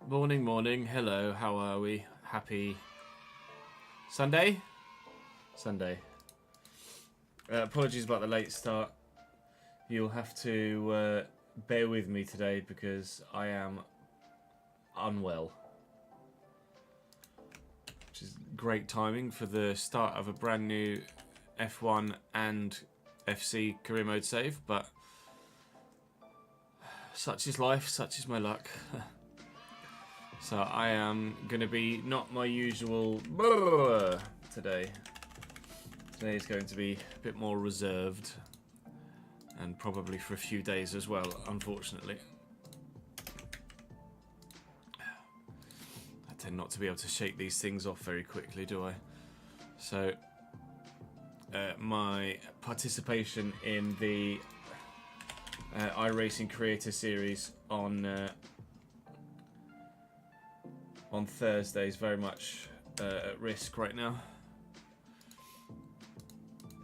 Morning, morning. Hello, how are we? Happy Sunday? Sunday. Apologies about the late start. You'll have to bear with me today because I am unwell. Which is great timing for the start of a brand new F1 and FC Career Mode save, but such is life, such is my luck. So I am going to be not my usual today. Today is going to be a bit more reserved, and probably for a few days as well, unfortunately. I tend not to be able to shake these things off very quickly, do I? So my participation in the iRacing Creator Series on Thursday is very much at risk right now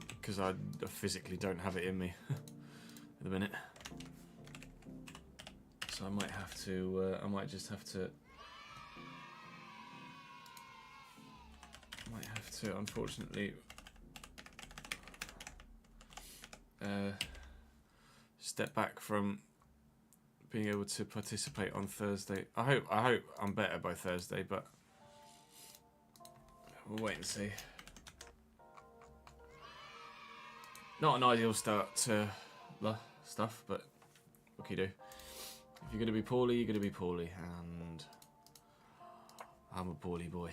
because I physically don't have it in me at the minute. So I might have to. I might have to, unfortunately, step back from being able to participate on Thursday. I hope I'm better by Thursday, but we'll wait and see. Not an ideal start to the stuff, but what can you do? If you're going to be poorly, you're going to be poorly, and I'm a poorly boy.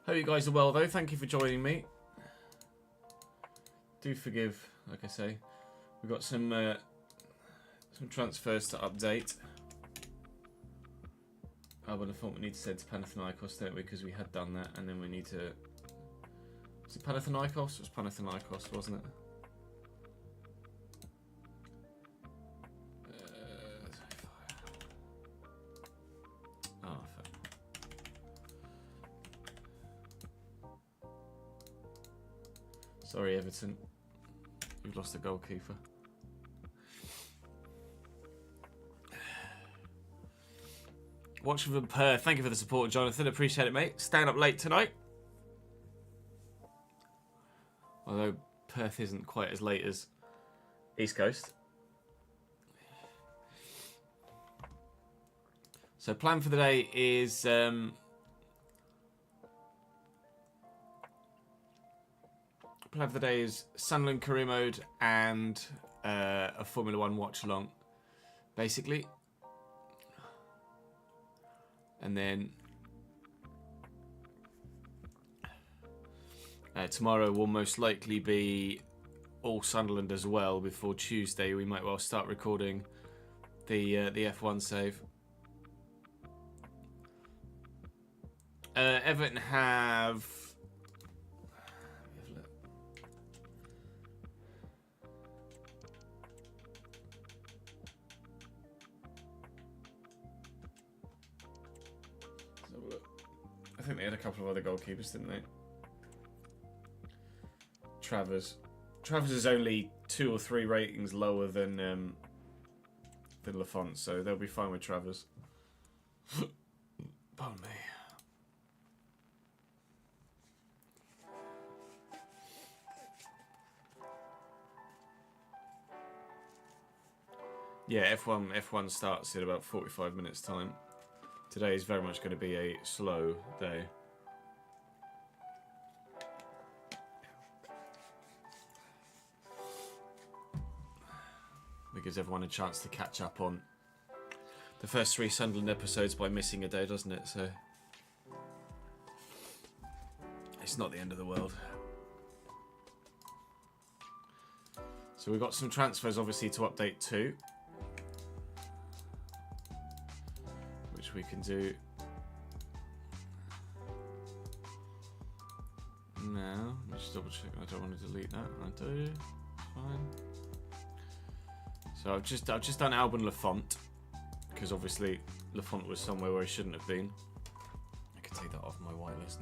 Hope you guys are well, though. Thank you for joining me. Do forgive, like I say. We've got some transfers to update. Oh, but I thought we need to send to Panathinaikos, don't we? Because we had done that, and then we need to... Was it Panathinaikos? It was Panathinaikos, wasn't it? Oh, fuck. Sorry, Everton. We've lost the goalkeeper. Watching from Perth. Thank you for the support, Jonathan. Appreciate it, mate. Staying up late tonight. Although Perth isn't quite as late as East Coast. So plan for the day is plan for the day is Sunderland Career Mode and a Formula 1 watch along, basically. And then tomorrow will most likely be all Sunderland as well. Before Tuesday, we might well start recording the F1 save. Everton have... I think they had a couple of other goalkeepers, didn't they? Travers is only 2 or 3 ratings lower than Lafont, so they'll be fine with Travers. Pardon me. Yeah, F1 starts in about 45 minutes time. Today is very much going to be a slow day. It gives everyone a chance to catch up on the first 3 Sunderland episodes by missing a day, doesn't it? So it's not the end of the world. So we've got some transfers, obviously, to update too, which we can do now. Let me just double check. I don't want to delete that. I do. Fine. So I've just done Albin Lafont because obviously Lafont was somewhere where he shouldn't have been. I can take that off my whitelist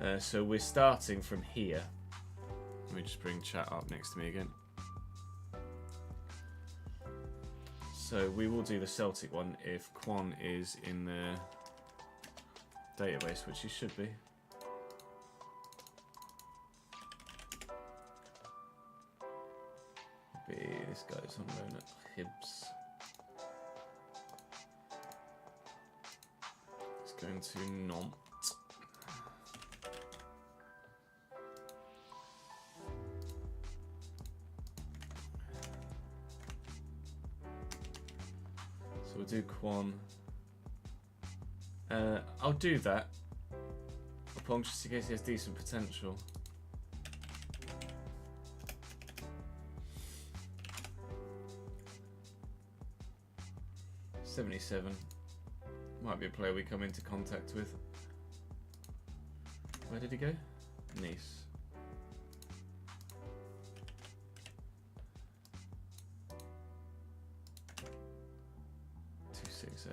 now. So we're starting from here. Let me just bring chat up next to me again. So we will do the Celtic one if Quan is in the database, which he should be. This guy's on loan at Hibs. It's going to Nantes. So we'll do Quan. I'll do that. Upon just in case he has decent potential. $77. Might be a player we come into contact with. Where did he go? Nice. $268.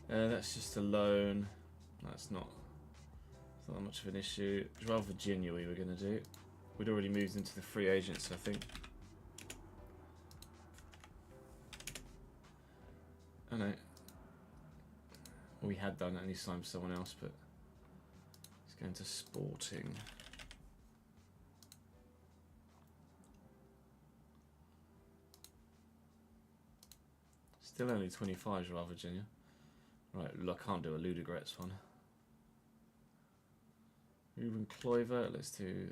That's just a loan. That's not that much of an issue. Joao Virginia we were going to do. We'd already moved into the free agents, I think. Oh no. We had done it and he signed someone else, but he's going to Sporting. Still only 25, Joao Virginia. Right, I can't do a Ludogorets one. Ruben Kluivert, let's do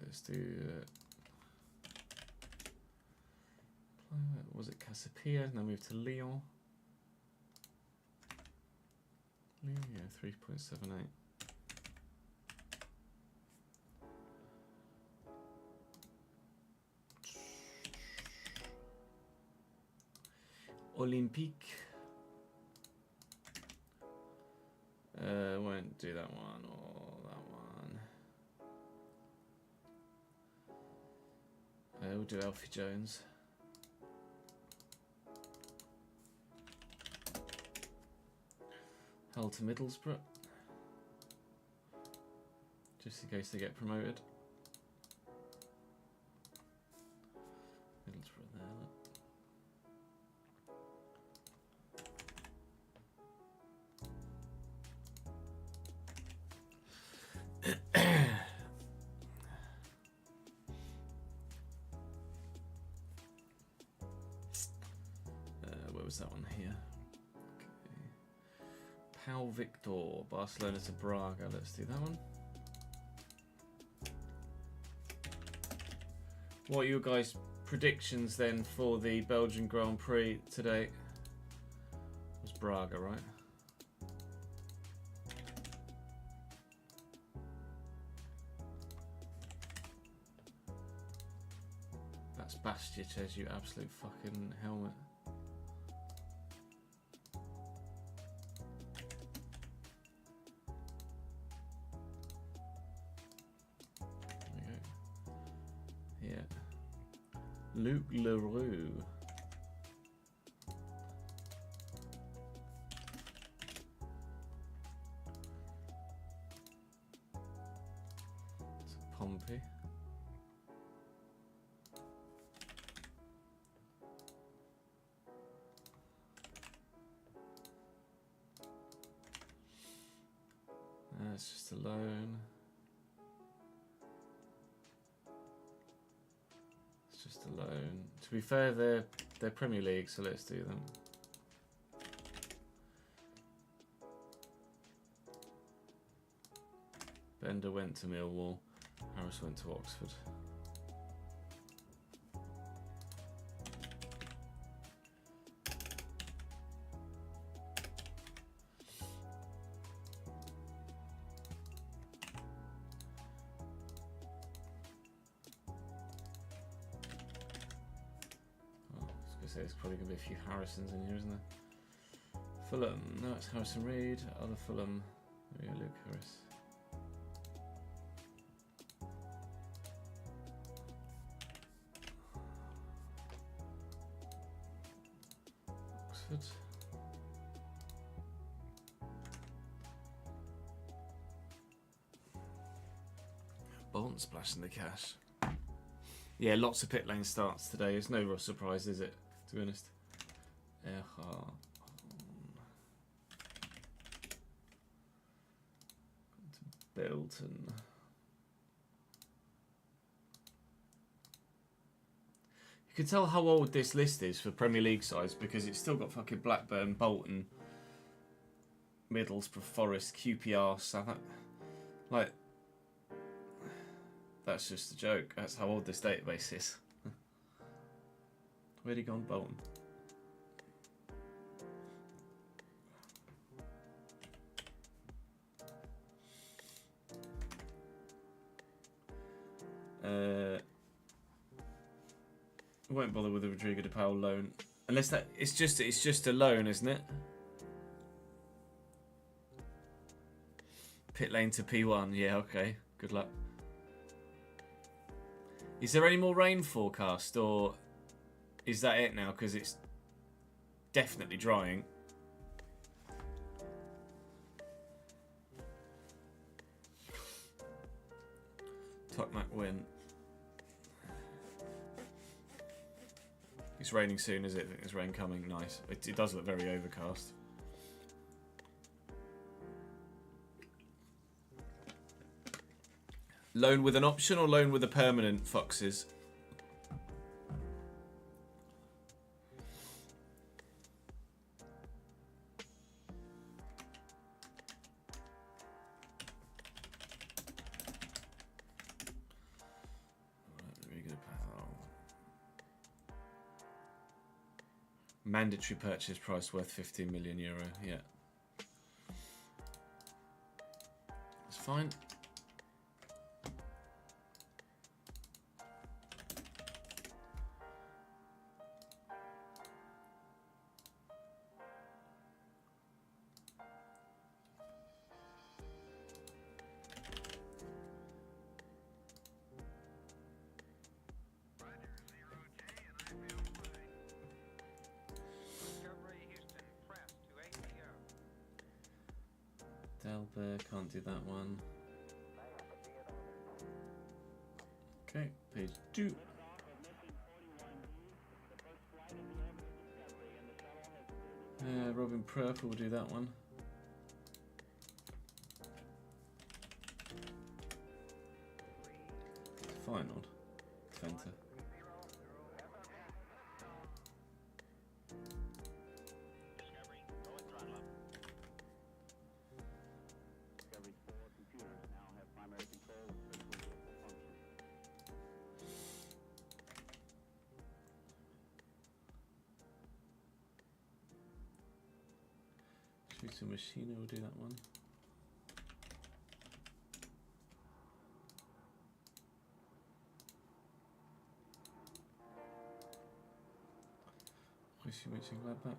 was it Casapia? Now move to Lyon. Lyon, yeah, 3.78. Olympique. Won't do that one or that one. We'll do Alfie Jones. Hull to Middlesbrough. Just in case they get promoted. Middlesbrough there. Where was that one here? Okay. Pau Victor, Barcelona to Braga. Let's do that one. What are your guys' predictions then for the Belgian Grand Prix today? It was Braga, right? That's Bastich, you absolute fucking helmet. Luke Leroux. It's Pompey. It's just a loan. Just a loan. To be fair, they're Premier League, so let's do them. Bender went to Millwall. Harris went to Oxford. There's probably going to be a few Harrisons in here, isn't there? Fulham. No, it's Harrison Reed. Other Fulham. There we go, Luke Harris. Oxford. Bolton splashing the cash. Yeah, lots of pit lane starts today. It's no real surprise, is it? To be honest. Belton. You can tell how old this list is for Premier League size because it's still got fucking Blackburn, Bolton, Middlesbrough, Forest, QPR, Southampton. Like, that's just a joke. That's how old this database is. Where'd he gone, Bolton? I won't bother with the Rodrigo de Paul loan unless that it's just a loan, isn't it? Pit lane to P1. Yeah, okay. Good luck. Is there any more rain forecast, or is that it now? Because it's definitely drying. Tottenham win. It's raining soon, is it? I think there's rain coming. Nice. It does look very overcast. Loan with an option or loan with a permanent, Foxes? Mandatory purchase price worth 15 million euro. Yeah. It's fine. Can't do that one. Okay, page 2. Robin Purple will do that one. Fine odd. Fenter. Machine will do that one. Is she mixing like that?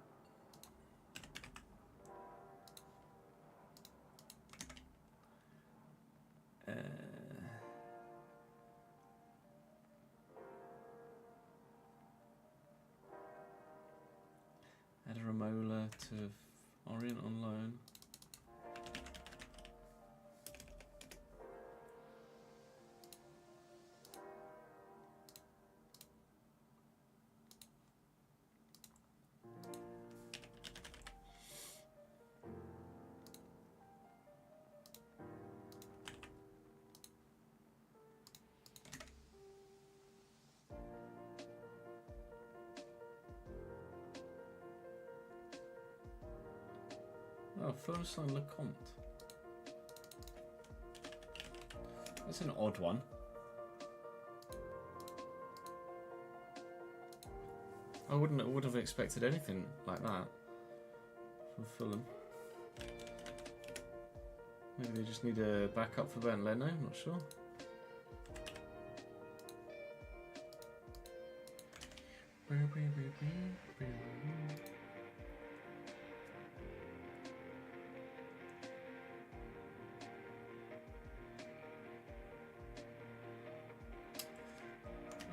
Add a Ramola to Orient on loan. Oh, first line Lecomte. That's an odd one. I would have expected anything like that from Fulham. Maybe they just need a backup for Ben Leno, I'm not sure.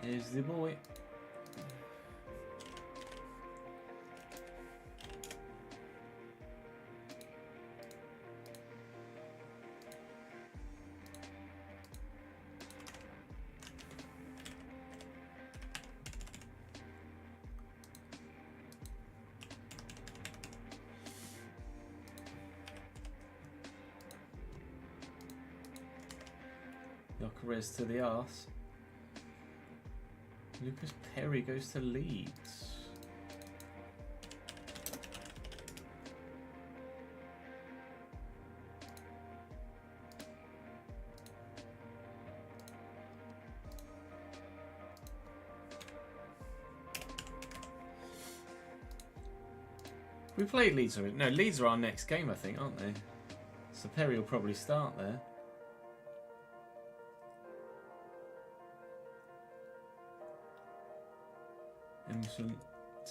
Here's the boy. Gyökeres to the arse. Lucas Perry goes to Leeds. We played Leeds already. No, Leeds are our next game, I think, aren't they? So Perry will probably start there. Emerson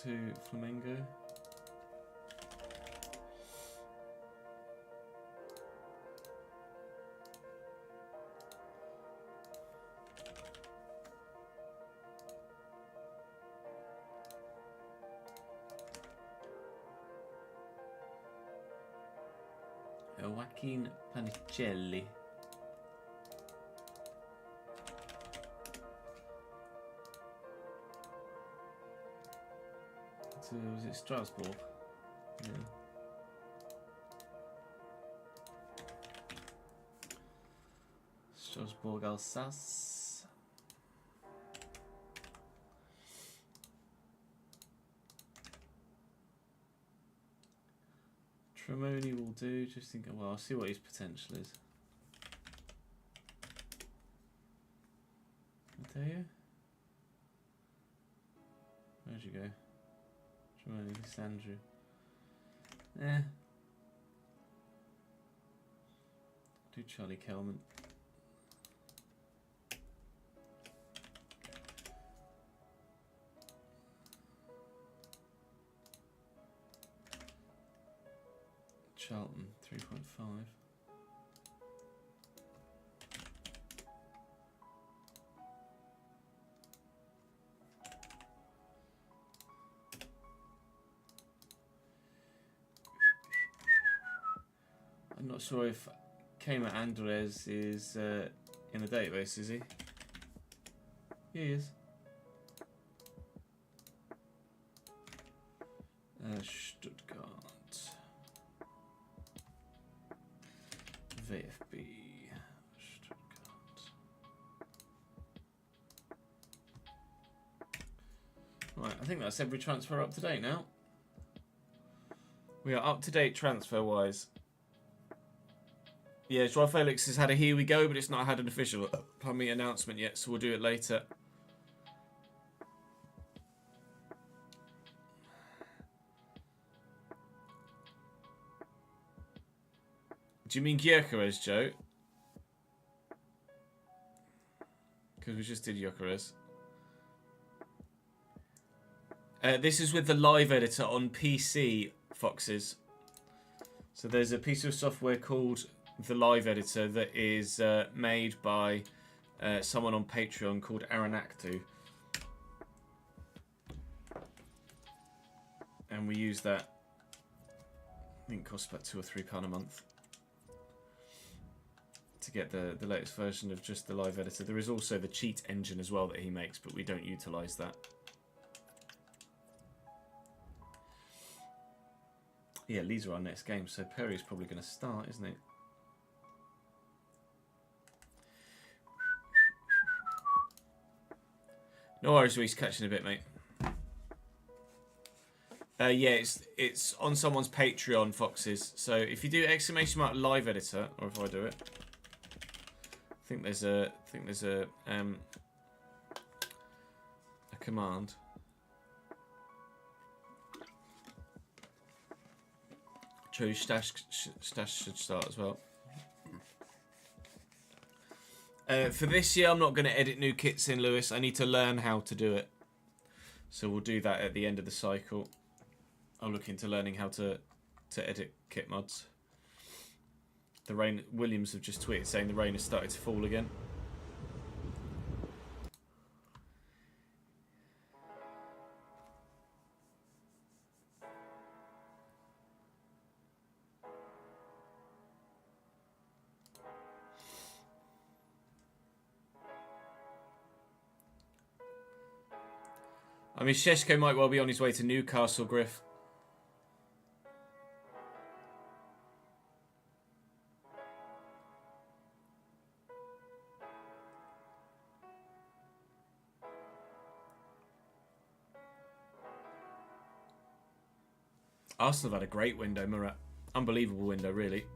to Flamengo. Joaquin Panicelli. So was it Strasbourg? Yeah. Strasbourg, Alsace. Tremoni will do. Just think. Well, I'll see what his potential is. I'll tell you. Where'd you go? Tremoni, this is Andrew. Do Charlie Kelman. Charlton, 3.5. I'm not sure if Keima Andres is in the database, is he? He is. Stuttgart. VfB. Stuttgart. Right, I think that's every transfer up to date now. We are up to date transfer wise. Yeah, Joao Felix has had a here we go, but it's not had an official announcement yet, so we'll do it later. Do you mean Gyökeres, Joe? Because we just did Gyökeres. This is with the live editor on PC, Foxes. So there's a piece of software called the live editor that is made by someone on Patreon called Aranaktu. And we use that. I think it costs about £2 or £3 a month to get the latest version of just the live editor. There is also the cheat engine as well that he makes, but we don't utilise that. Yeah, Leeds are our next game, so Perry's probably going to start, isn't it? No worries, Reese. Catching a bit, mate. Yeah, it's on someone's Patreon, Foxes. So if you do !_ live editor, or if I do it, I think there's a command. True, stash should start as well. For this year, I'm not going to edit new kits in, Lewis. I need to learn how to do it. So we'll do that at the end of the cycle. I'll look into learning how to edit kit mods. The rain. Williams have just tweeted saying the rain has started to fall again. I mean, Sheshko might well be on his way to Newcastle, Griff. Arsenal have had a great window, Murat. Unbelievable window, really.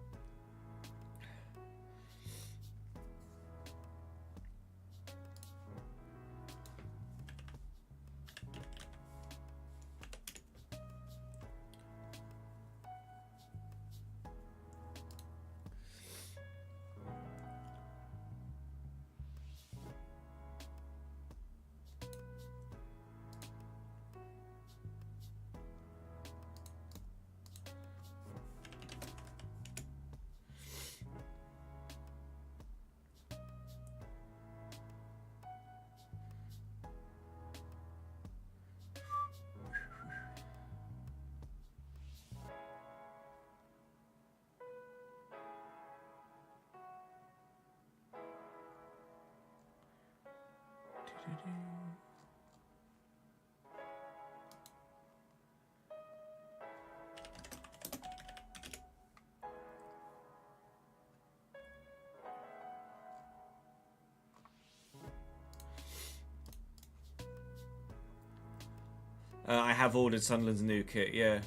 I have ordered Sunderland's new kit, yeah.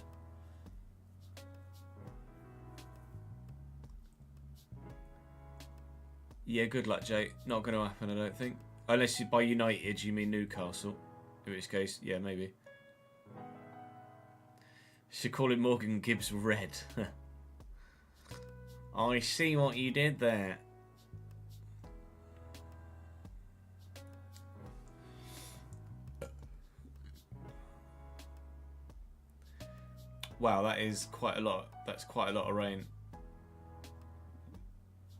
Yeah, good luck, Jay. Not going to happen, I don't think. Unless by United you mean Newcastle. In which case, yeah, maybe. Should call it Morgan Gibbs Red. I see what you did there. Wow, that is quite a lot. That's quite a lot of rain.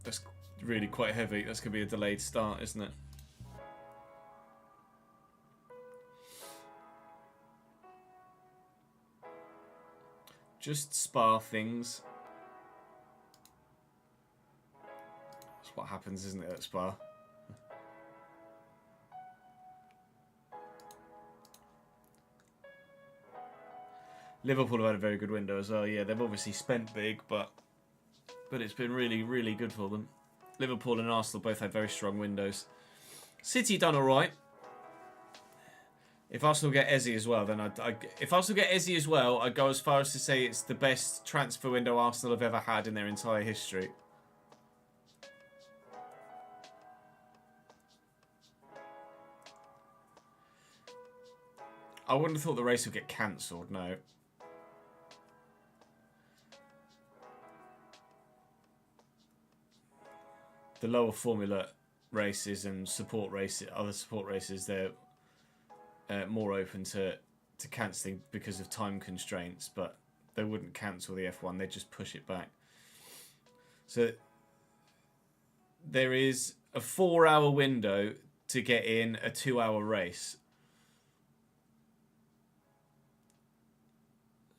That's really quite heavy. That's going to be a delayed start, isn't it? Just spar things. That's what happens, isn't it, at Spa? Liverpool have had a very good window as well. Yeah, they've obviously spent big, but it's been really, really good for them. Liverpool and Arsenal both had very strong windows. City done all right. If Arsenal get Eze as well, then if Arsenal get Eze as well, I'd go as far as to say it's the best transfer window Arsenal have ever had in their entire history. I wouldn't have thought the race would get cancelled, no. The lower Formula races and support races, other support races, they're more open to cancelling because of time constraints, but they wouldn't cancel the F1, they'd just push it back. So there is a 4-hour window to get in a 2-hour race.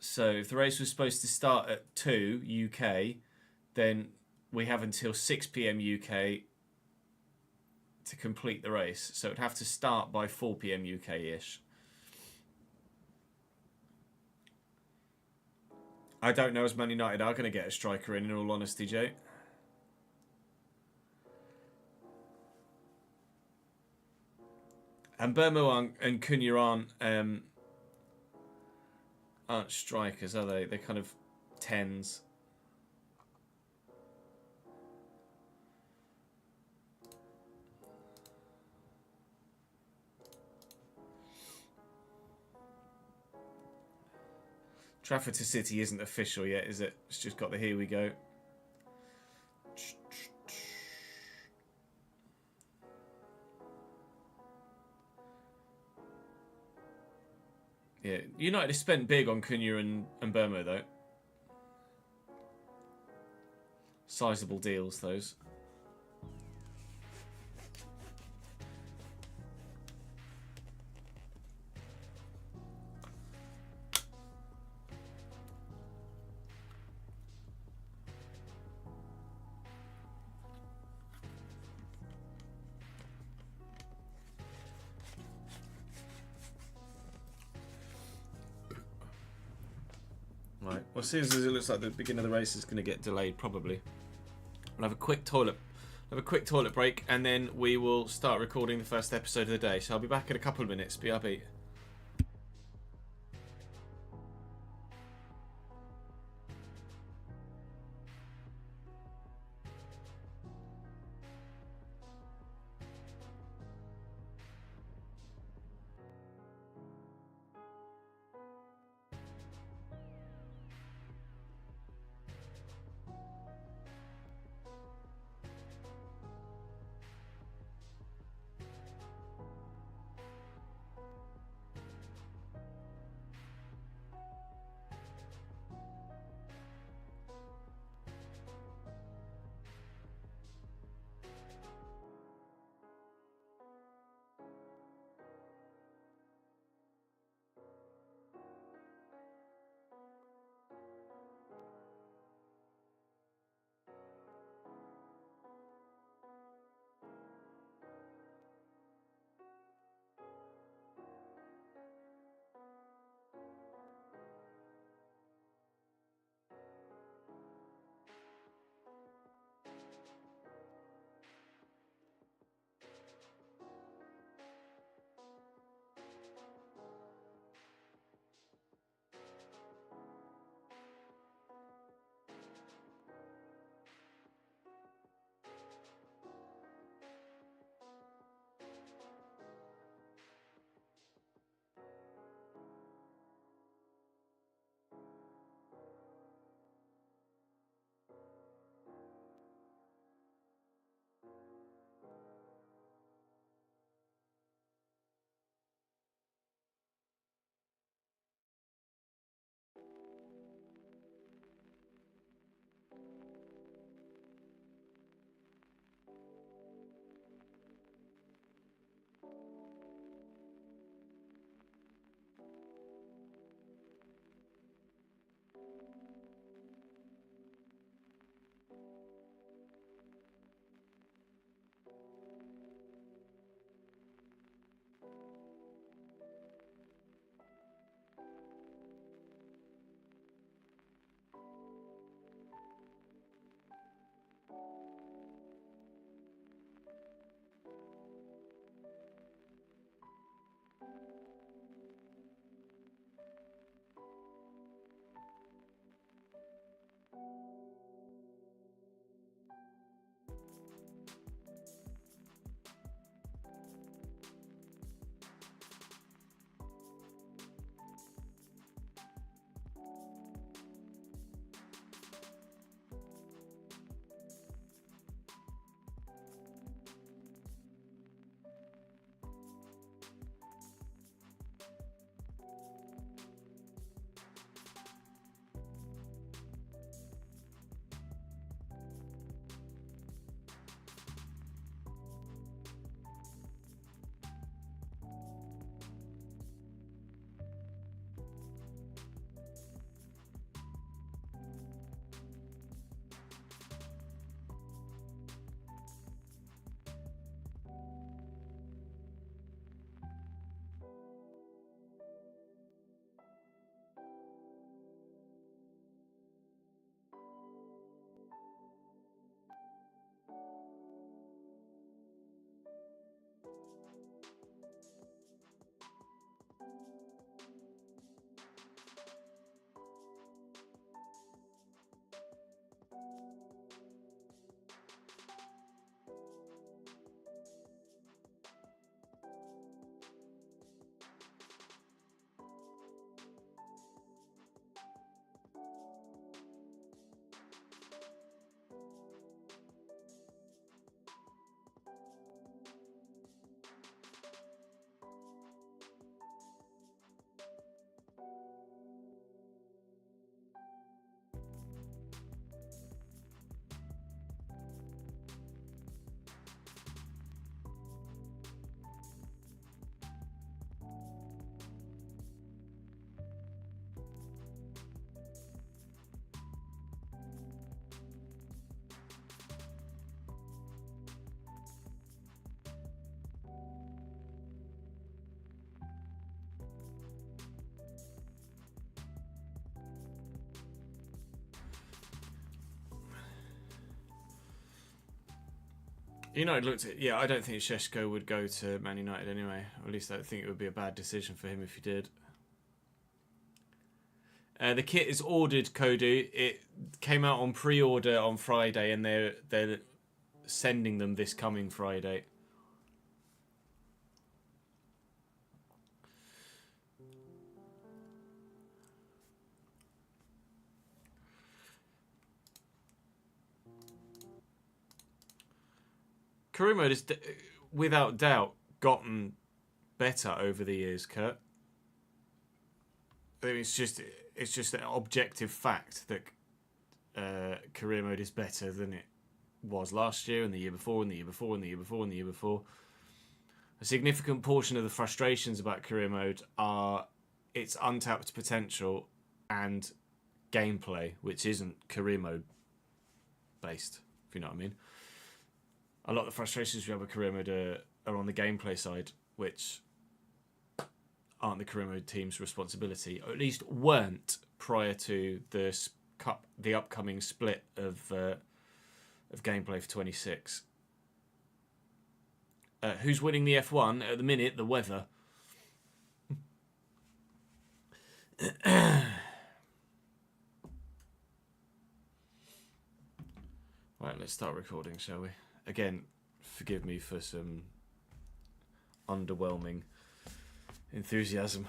So if the race was supposed to start at 2 UK, then we have until 6 PM UK to complete the race. So it'd have to start by 4 PM UK-ish. I don't know as Man United are going to get a striker in all honesty, Jay. And Burmo and Cunha aren't strikers, are they? They're kind of 10s. Trafford to City isn't official yet, is it? It's just got the here we go. Yeah, United has spent big on Cunha and Burmo, though. Sizable deals, those. Right. Well, as soon as it looks like the beginning of the race is going to get delayed, probably. We'll have a quick toilet break, and then we will start recording the first episode of the day. So I'll be back in a couple of minutes. BRB. United looked at... Yeah, I don't think Šeško would go to Man United anyway. Or at least I don't think it would be a bad decision for him if he did. The kit is ordered, Kodu. It came out on pre-order on Friday, and they're sending them this coming Friday. Career Mode has, without doubt, gotten better over the years, Kurt. I mean, it's just an objective fact that Career Mode is better than it was last year and the year before and the year before and the year before and the year before. A significant portion of the frustrations about Career Mode are its untapped potential and gameplay, which isn't Career Mode based, if you know what I mean. A lot of the frustrations we have with Career Mode are on the gameplay side, which aren't the Career Mode team's responsibility, or at least weren't prior to the upcoming split of gameplay for 26. Who's winning the F1 at the minute? The weather. Right, let's start recording, shall we? Again, forgive me for some underwhelming enthusiasm.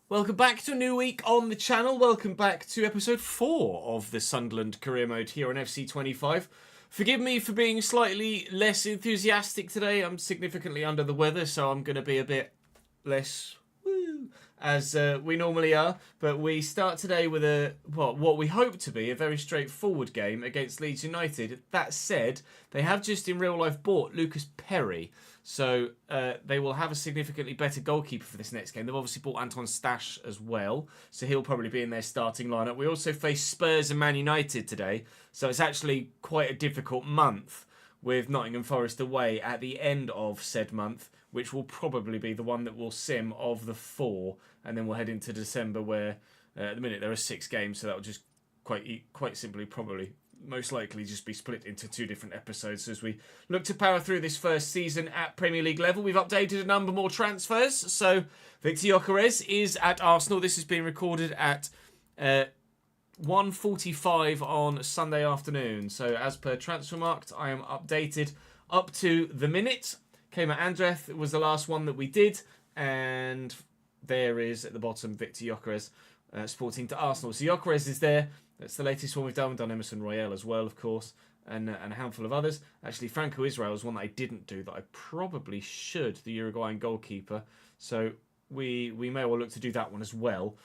Welcome back to a new week on the channel. Welcome back to episode 4 of the Sunderland Career Mode here on FC25. Forgive me for being slightly less enthusiastic today. I'm significantly under the weather, so I'm going to be a bit less woo as we normally are. But we start today with what we hope to be a very straightforward game against Leeds United. That said, they have just in real life bought Lucas Perry. So they will have a significantly better goalkeeper for this next game. They've obviously bought Anton Stash as well, so he'll probably be in their starting lineup. We also face Spurs and Man United today, so it's actually quite a difficult month with Nottingham Forest away at the end of said month, which will probably be the one that will sim of the 4, and then we'll head into December where at the minute there are 6 games, so that will just quite simply probably most likely just be split into 2 different episodes as we look to power through this first season at Premier League level. We've updated a number more transfers. So Victor Gyökeres is at Arsenal. This has been recorded at 1:45 on Sunday afternoon. So as per Transfermarkt, I am updated up to the minute. Came at Andreth was the last one that we did. And there is at the bottom Victor Gyökeres sporting to Arsenal. So Gyökeres is there. That's the latest one we've done. We've done Emerson Royale as well, of course, and a handful of others. Actually, Franco Israel is one that I didn't do that I probably should, the Uruguayan goalkeeper. So we may well look to do that one as well.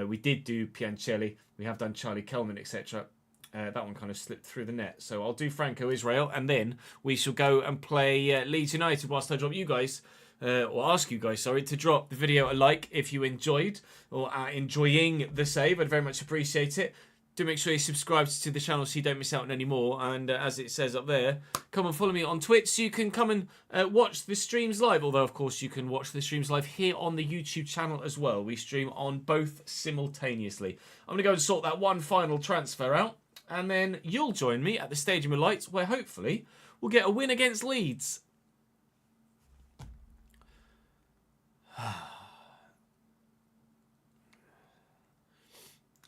We did do Piancelli. We have done Charlie Kelman, etc. That one kind of slipped through the net. So I'll do Franco Israel, and then we shall go and play Leeds United whilst I drop you guys, or ask you guys, sorry, to drop the video a like if you enjoyed or are enjoying the save. I'd very much appreciate it. Do make sure you subscribe to the channel so you don't miss out on any more. And as it says up there, come and follow me on Twitch so you can come and watch the streams live. Although, of course, you can watch the streams live here on the YouTube channel as well. We stream on both simultaneously. I'm going to go and sort that one final transfer out. And then you'll join me at the Stadium of Lights where hopefully we'll get a win against Leeds.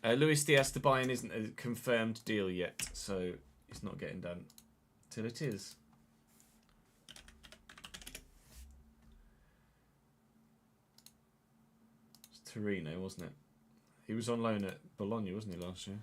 Luis Diaz to Bayern isn't a confirmed deal yet, so it's not getting done till it is. It's Torino, wasn't it? He was on loan at Bologna, wasn't he, last year?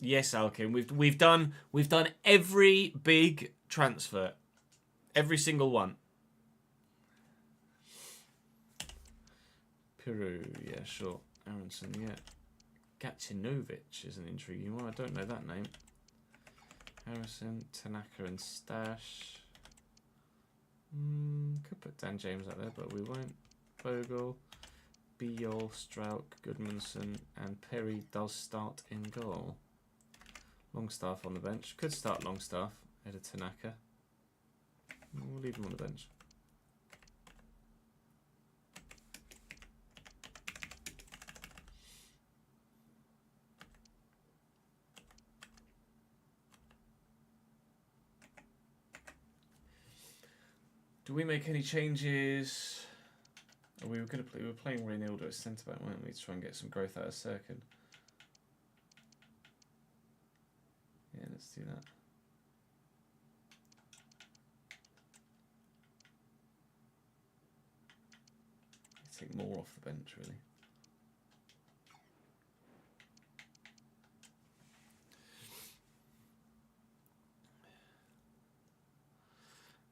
Yes, Alkin. We've done every big transfer, every single one. Peru, yeah, sure. Aronson, yeah. Gacinovic is an intriguing one. I don't know that name. Harrison, Tanaka, and Stash. Could put Dan James out there, but we won't. Bogle, Biol, Strauch, Goodmanson, and Perry does start in goal. Longstaff on the bench. Could start Longstaff ahead of Tanaka. We'll leave him on the bench. Do we make any changes? Oh, we were going to play. We were playing Reynolds as centre back, weren't we, to try and get some growth out of Sirkin? Yeah, let's do that. Take more off the bench, really.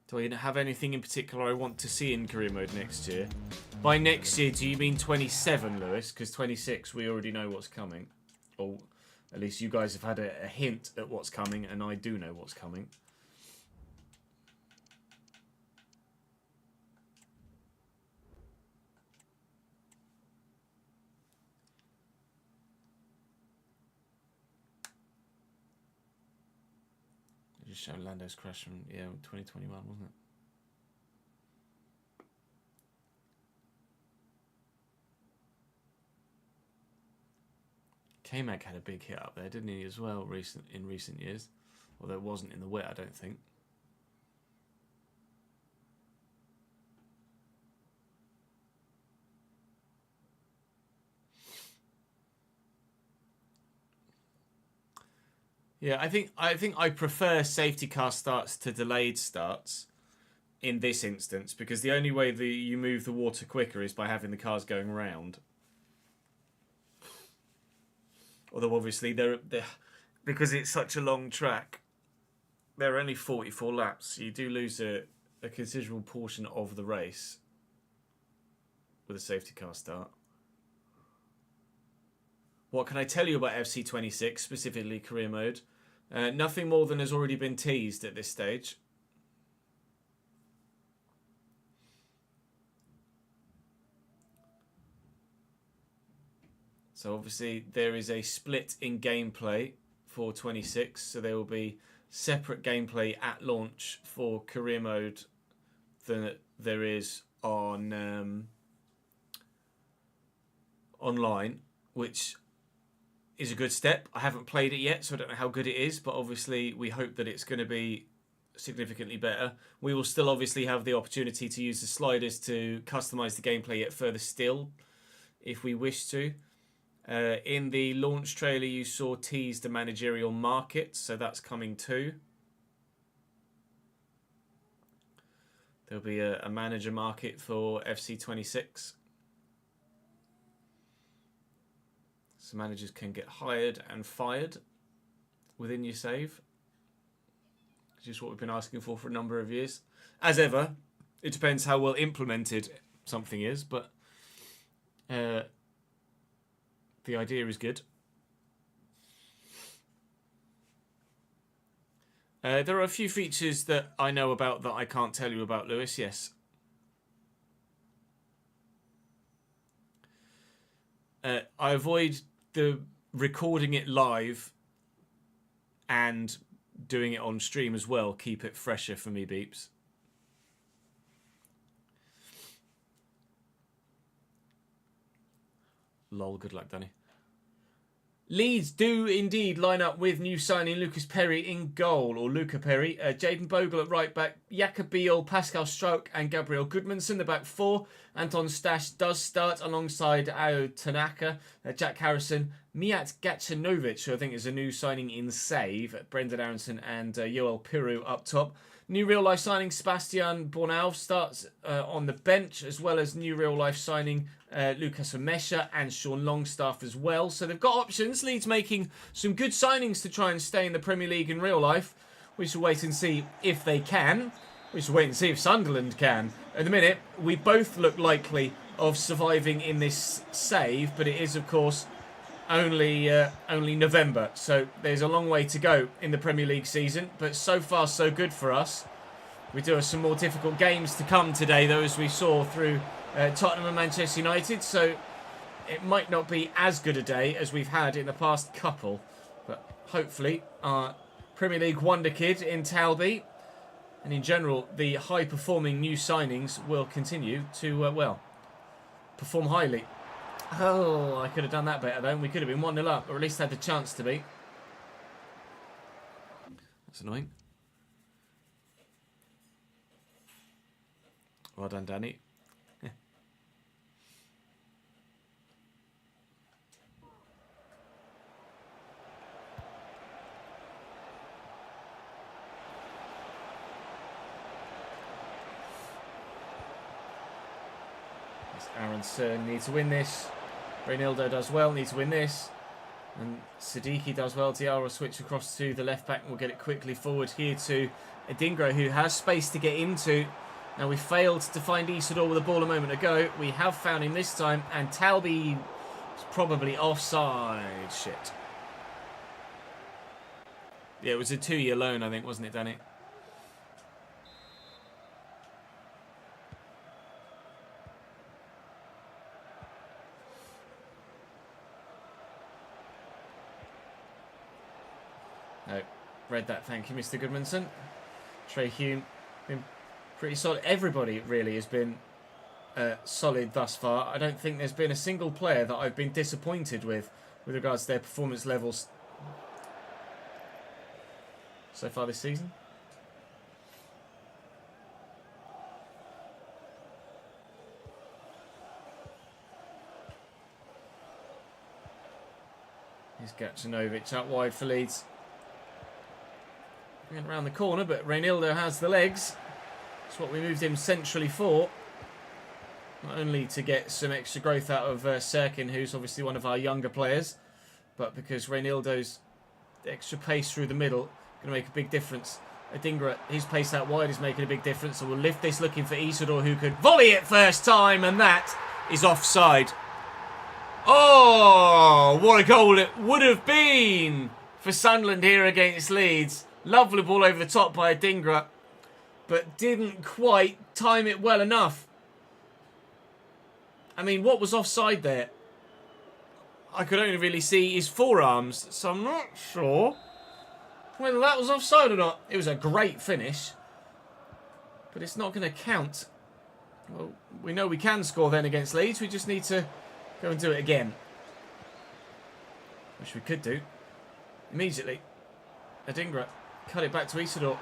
Do I have anything in particular I want to see in career mode next year? By next year, do you mean 27, Lewis? Because 26, we already know what's coming. Or at least you guys have had a hint at what's coming, and I do know what's coming. Just showing Lando's crash from 2021, wasn't it? K-Mag had a big hit up there, didn't he, as well, in recent years? Although it wasn't in the wet, I don't think. Yeah, I think I prefer safety car starts to delayed starts in this instance, because the only way that you move the water quicker is by having the cars going round. Although obviously they're because it's such a long track, they're only 44 laps, so you do lose a considerable portion of the race with a safety car start. What can I tell you about FC26, specifically career mode? Nothing more than has already been teased at this stage. So obviously there is a split in gameplay for 26, so there will be separate gameplay at launch for career mode than there is on online, which is a good step. I haven't played it yet, so I don't know how good it is, but obviously we hope that it's going to be significantly better. We will still obviously have the opportunity to use the sliders to customize the gameplay yet further still, if we wish to. In the launch trailer, you saw teased the managerial market, so that's coming too. There'll be a manager market for FC26. So managers can get hired and fired within your save. Which is what we've been asking for a number of years. As ever, it depends how well implemented something is, but the idea is good. There are a few features that I know about that I can't tell you about, Lewis, yes. I avoid the recording it live and doing it on stream as well. Keep it fresher for me, Beeps. Lol, good luck, Danny. Leeds do indeed line up with new signing Lucas Perry in goal, or Luca Perry. Jaden Bogle at right back, Jakob Biel, Pascal Strauch and Gabriel Goodmanson, the back four. Anton Stash does start alongside Ao Tanaka, Jack Harrison, Mijat Gacinovic, who I think is a new signing in save, Brendan Aronson and Yoel Piru up top. New real-life signing Sebastian Bornau starts on the bench, as well as new real-life signing Lucas Amesha and Sean Longstaff as well. So they've got options. Leeds making some good signings to try and stay in the Premier League in real life. We shall wait and see if they can. We shall wait and see if Sunderland can. At the minute, we both look likely of surviving in this save, but it is, of course, only November, so there's a long way to go in the Premier League season, but so far so good for us. We do have some more difficult games to come today, though, as we saw through Tottenham and Manchester United. So it might not be as good a day as we've had in the past couple. But hopefully our Premier League wonder kid in Talby, and in general the high-performing new signings, will continue to, well, perform highly. Oh, I could have done that better, though. We could have been 1-0 up, or at least had the chance to be. That's annoying. Well done, Danny. Aronson needs to win this. Reynaldo does well, needs to win this. And Siddiqui does well. Diarra will switch across to the left back and we'll get it quickly forward here to Adingra, who has space to get into. Now, we failed to find Isidore with the ball a moment ago. We have found him this time, and Talby is probably offside. Shit. Yeah, it was a 2-year loan, I think, wasn't it, Danny? No, read that. Thank you, Mr. Goodmanson. Trey Hume been pretty solid. Everybody really has been solid thus far. I don't think there's been a single player that I've been disappointed with regards to their performance levels so far this season. Here's Gacinovic out wide for Leeds. Going around the corner, but Reynaldo has the legs. That's what we moved him centrally for. Not only to get some extra growth out of Serkin, who's obviously one of our younger players, but because Reynaldo's extra pace through the middle going to make a big difference. Adingra, his pace out wide is making a big difference, so we'll lift this looking for Isidore, who could volley it first time, and that is offside. Oh, what a goal it would have been for Sunderland here against Leeds. Lovely ball over the top by Adingra, but didn't quite time it well enough. I mean, what was offside there? I could only really see his forearms, so I'm not sure whether that was offside or not. It was a great finish, but it's not going to count. Well, we know we can score then against Leeds. We just need to go and do it again, which we could do immediately. Adingra. Cut it back to Isidore.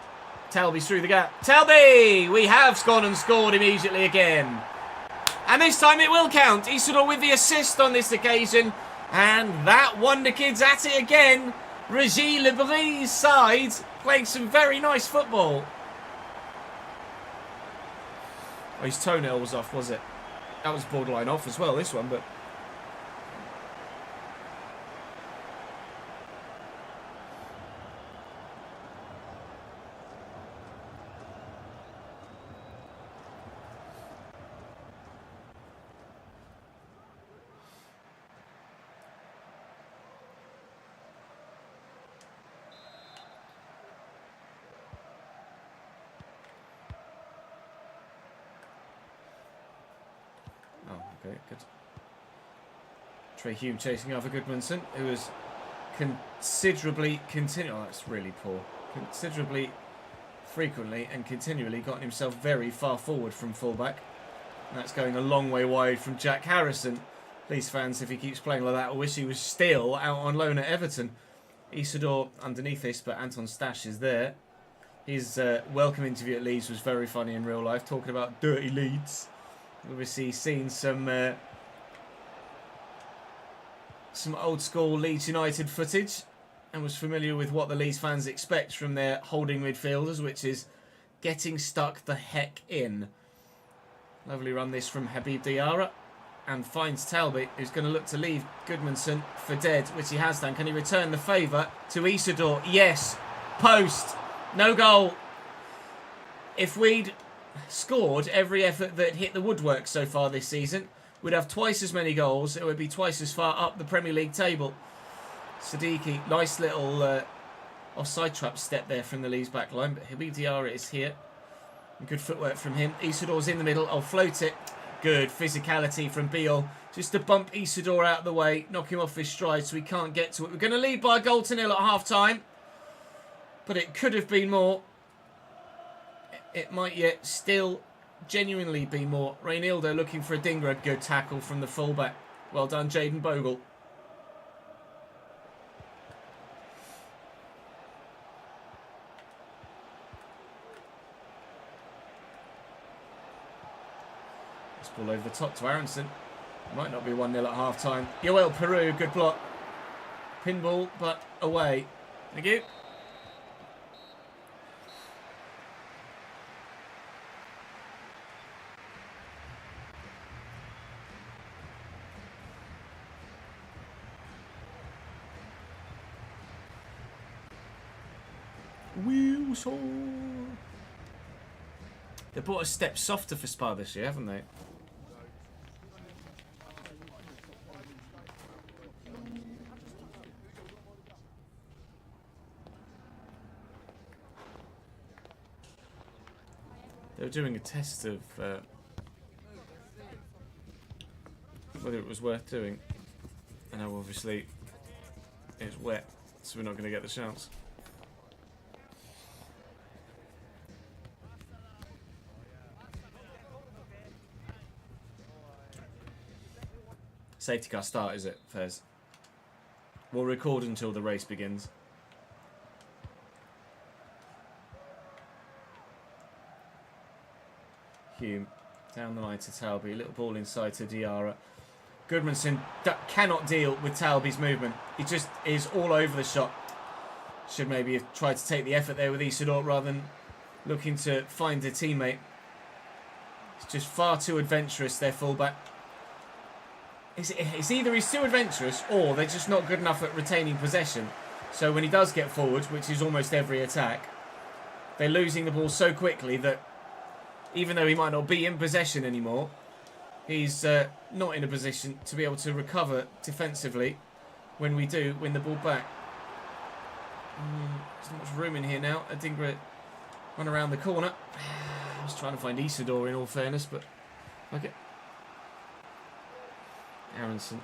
Talby's through the gap. Talby! We have gone and scored immediately again. And this time it will count. Isidore with the assist on this occasion. And that wonder kid's at it again. Régis Lebris' side playing some very nice football. Oh, his toenail was off, was it? That was borderline off as well, this one, but... Okay, good. Trey Hume chasing over Goodmanson, who has considerably, oh, that's really poor. Considerably, frequently and continually gotten himself very far forward from fullback. And that's going a long way wide from Jack Harrison. These fans, if he keeps playing like that, will wish he was still out on loan at Everton. Isidore underneath this, but Anton Stash is there. His welcome interview at Leeds was very funny in real life, talking about dirty Leeds. Obviously seen some old school Leeds United footage and was familiar with what the Leeds fans expect from their holding midfielders, which is getting stuck the heck in. Lovely run this from Habib Diarra, and finds Talby, who's going to look to leave Goodmanson for dead, which he has done. Can he return the favour to Isidore? Yes. Post. No goal. If we'd scored every effort that hit the woodwork so far this season, we'd have twice as many goals. It would be twice as far up the Premier League table. Siddiqui, nice little offside trap step there from the Leeds back line, but Habib Diarra is here. Good footwork from him. Isidor's in the middle. I'll float it. Good physicality from Beal. Just to bump Isidore out of the way. Knock him off his stride so he can't get to it. We're going to lead by a goal to nil at half-time. But it could have been more. It might yet still genuinely be more. Reynildo looking for a dinger. Good tackle from the fullback. Well done, Jaden Bogle. This ball over the top to Aronson. Might not be 1-0 at half-time. Yoel Peru, good block. Pinball, but away. Thank you. They bought a step softer for Spa this year, haven't they? They were doing a test of whether it was worth doing. I know obviously it's wet, so we're not going to get the chance. Safety car start, is it, Fez? We'll record until the race begins. Hume down the line to Talby. Little ball inside to Diarra. Goodmanson cannot deal with Talby's movement. He just is all over the shot. Should maybe have tried to take the effort there with Isidore rather than looking to find a teammate. It's just far too adventurous, their fullback. It's either he's too adventurous or they're just not good enough at retaining possession. So when he does get forward, which is almost every attack, they're losing the ball so quickly that even though he might not be in possession anymore, he's not in a position to be able to recover defensively when we do win the ball back. There's not much room in here now. Adingra run around the corner. I was trying to find Isidore in all fairness, but okay. Aronson.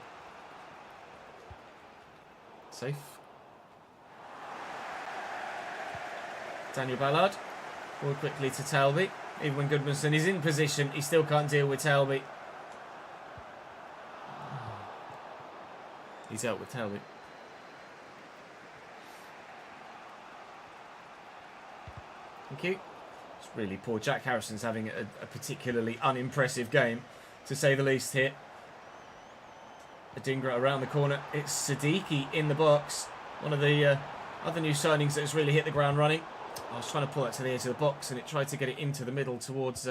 Safe. Daniel Ballard. Ball quickly to Talby. Even when Goodmanson is in position, he still can't deal with Talby. He's out with Talby. Thank you. It's really poor. Jack Harrison's having a particularly unimpressive game, to say the least here. Adingra around the corner. It's Siddiqui in the box. One of the other new signings that has really hit the ground running. I was trying to pull that to the edge of the box and it tried to get it into the middle towards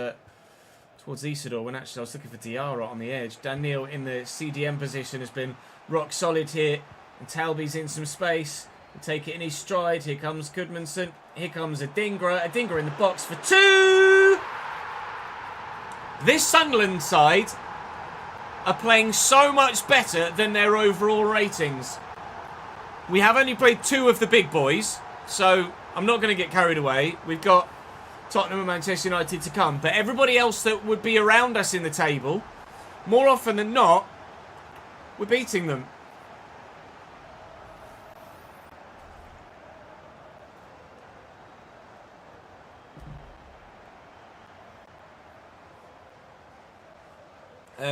Isidore when actually I was looking for Diarra on the edge. Daniel in the CDM position has been rock solid here. And Talby's in some space. He'll take it in his stride. Here comes Goodmanson. Here comes Adingra. Adingra in the box for 2! This Sunderland side are playing so much better than their overall ratings. We have only played 2 of the big boys, so I'm not going to get carried away. We've got Tottenham and Manchester United to come, but everybody else that would be around us in the table, more often than not, we're beating them.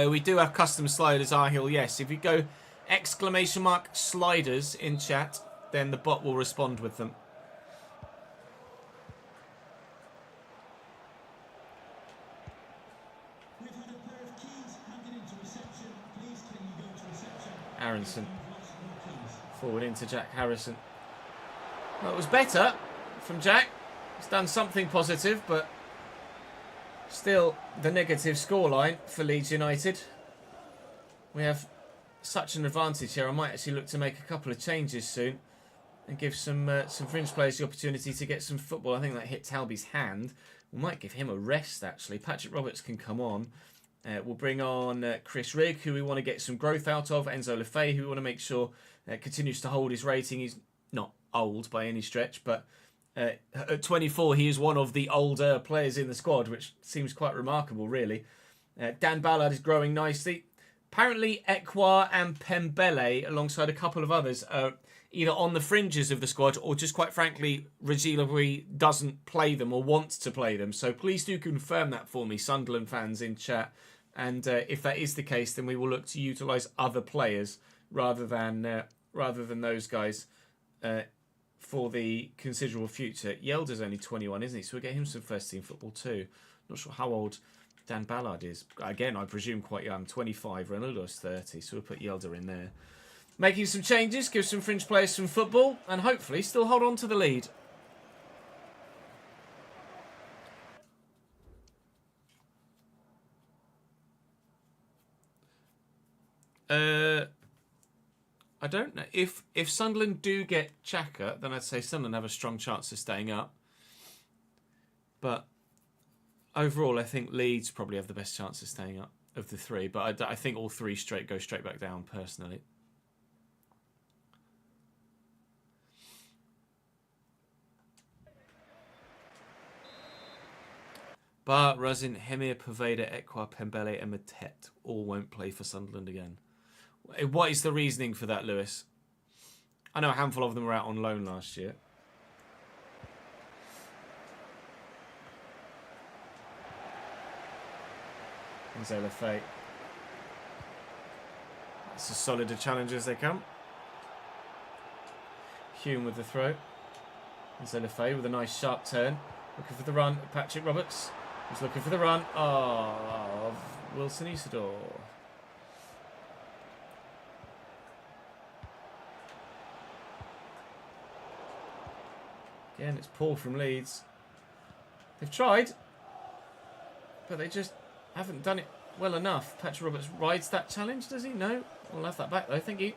We do have custom sliders, Arhill, yes. If you go !sliders in chat, then the bot will respond with them. Aronson. Forward into Jack Harrison. Well, it was better from Jack. He's done something positive, but still the negative scoreline for Leeds United. We have such an advantage here. I might actually look to make a couple of changes soon and give some fringe players the opportunity to get some football. I think that hit Talby's hand. We might give him a rest, actually. Patrick Roberts can come on. We'll bring on Chris Rigg, who we want to get some growth out of. Enzo Lefebvre, who we want to make sure continues to hold his rating. He's not old by any stretch, but At 24, he is one of the older players in the squad, which seems quite remarkable, really. Dan Ballard is growing nicely. Apparently, Ekwa and Pembele, alongside a couple of others, are either on the fringes of the squad or just quite frankly, Reggie doesn't play them or wants to play them. So please do confirm that for me, Sunderland fans in chat. And if that is the case, then we will look to utilise other players rather than those guys for the considerable future. Yelder's only 21, isn't he? So we'll get him some first-team football too. Not sure how old Dan Ballard is. Again, I presume quite young. 25, Ronaldo's 30, so we'll put Yelder in there. Making some changes, give some fringe players some football, and hopefully still hold on to the lead. I don't know. If Sunderland do get Xhaka, then I'd say Sunderland have a strong chance of staying up. But overall, I think Leeds probably have the best chance of staying up of the three. But I think all three go straight back down, personally. But Razin, Hemir, Poveda, Ekwa, Pembele and Matet all won't play for Sunderland again. What is the reasoning for that, Lewis? I know a handful of them were out on loan last year. Zola Fate. It's as solid a challenge as they come. Hume with the throw. Zola Fate with a nice sharp turn. Looking for the run. Patrick Roberts. He's looking for the run. Oh, Wilson Isidore. Again, it's Paul from Leeds. They've tried, but they just haven't done it well enough. Patrick Roberts rides that challenge, does he? No. We'll have that back, though. Thank you.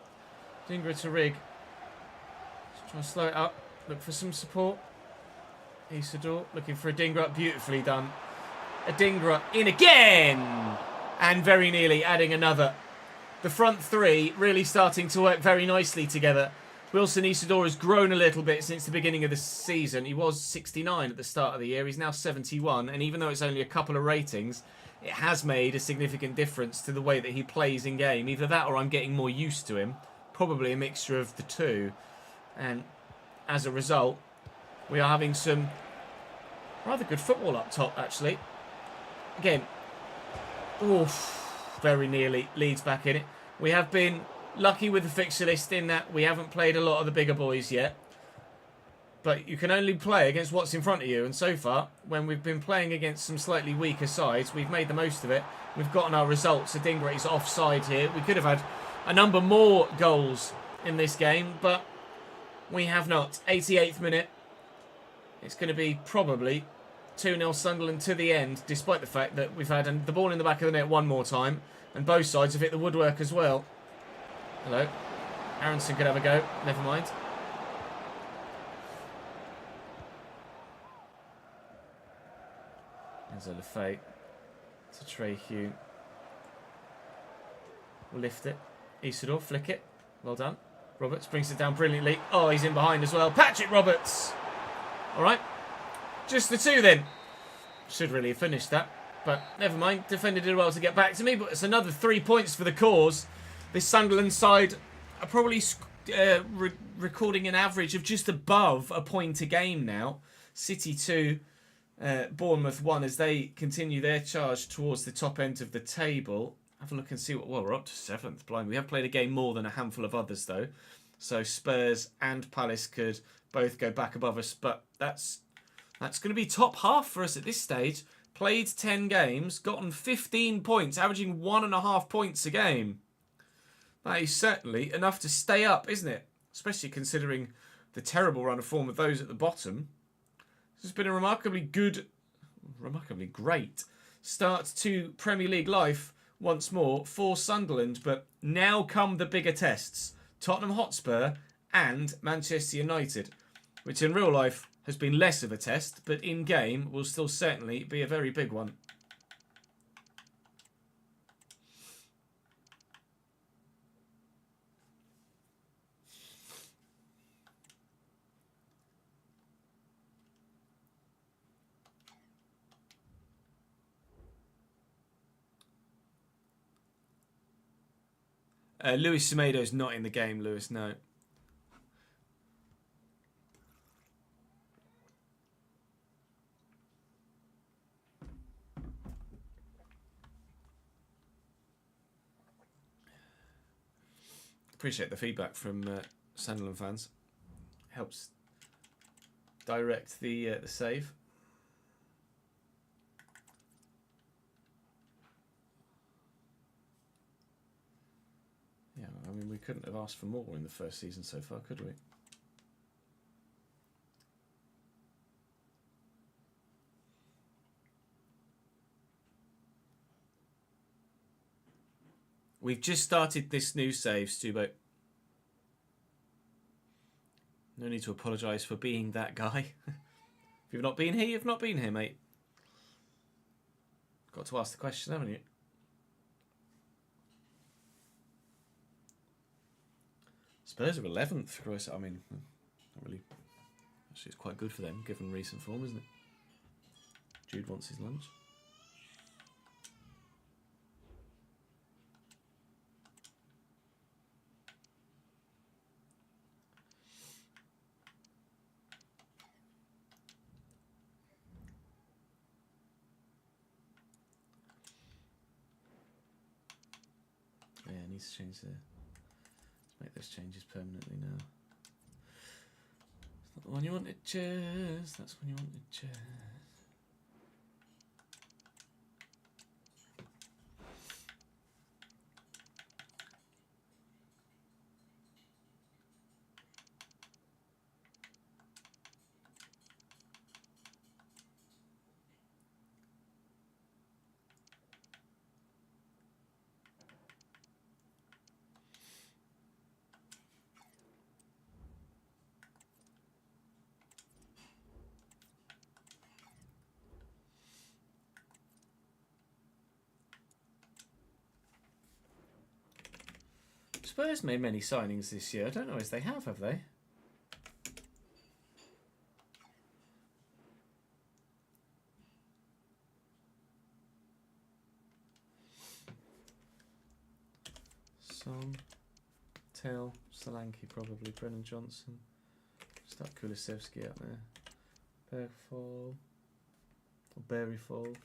Dingra to Rig. Just try to slow it up. Look for some support. Isidore looking for a Dingra. Beautifully done. A Dingra in again! And very nearly adding another. The front three really starting to work very nicely together. Wilson Isidore has grown a little bit since the beginning of the season. He was 69 at the start of the year. He's now 71. And even though it's only a couple of ratings, it has made a significant difference to the way that he plays in game. Either that or I'm getting more used to him. Probably a mixture of the two. And as a result, we are having some rather good football up top, actually. Again, oof, very nearly Leeds back in it. We have been lucky with the fixture list in that we haven't played a lot of the bigger boys yet. But you can only play against what's in front of you. And so far, when we've been playing against some slightly weaker sides, we've made the most of it. We've gotten our results. Adingra is offside here. We could have had a number more goals in this game, but we have not. 88th minute. It's going to be probably 2-0 Sunderland to the end, despite the fact that we've had the ball in the back of the net one more time, and both sides have hit the woodwork as well. Hello. Aronson could have a go. Never mind. There's a Lafay. It's a Trey Hugh. We'll lift it. Isidore, flick it. Well done. Roberts brings it down brilliantly. Oh, he's in behind as well. Patrick Roberts. All right. Just the two then. Should really have finished that. But never mind. Defender did well to get back to me. But it's another 3 points for the cause. This Sunderland side are probably recording an average of just above a point a game now. City 2, Bournemouth 1 as they continue their charge towards the top end of the table. Have a look and see what... Well, we're up to 7th. Blind. We have played a game more than a handful of others, though. So Spurs and Palace could both go back above us. But that's going to be top half for us at this stage. Played 10 games, gotten 15 points, averaging 1.5 points a game. That is certainly enough to stay up, isn't it? Especially considering the terrible run of form of those at the bottom. This has been a remarkably great start to Premier League life once more for Sunderland. But now come the bigger tests. Tottenham Hotspur and Manchester United, which in real life has been less of a test, but in game will still certainly be a very big one. Luis Semedo's not in the game, Lewis, no. Appreciate the feedback from Sunderland fans. Helps direct the save. Yeah, I mean, we couldn't have asked for more in the first season so far, could we? We've just started this new save, Stubo. No need to apologise for being that guy. If you've not been here, you've not been here, mate. Got to ask the question, haven't you? Spurs are 11th, Gross. I mean, not really. Actually, it's quite good for them, given recent form, isn't it? Jude wants his lunch. Yeah, it needs to change there. Let's make those changes permanently now. It's not the one you wanted, cheers. That's when you wanted, cheers. Spurs made many signings this year. I don't know if they have they? Son, Tell, Solanke probably, Brennan Johnson. Start Kulusevski up there. Bergfall. Or Berryfall.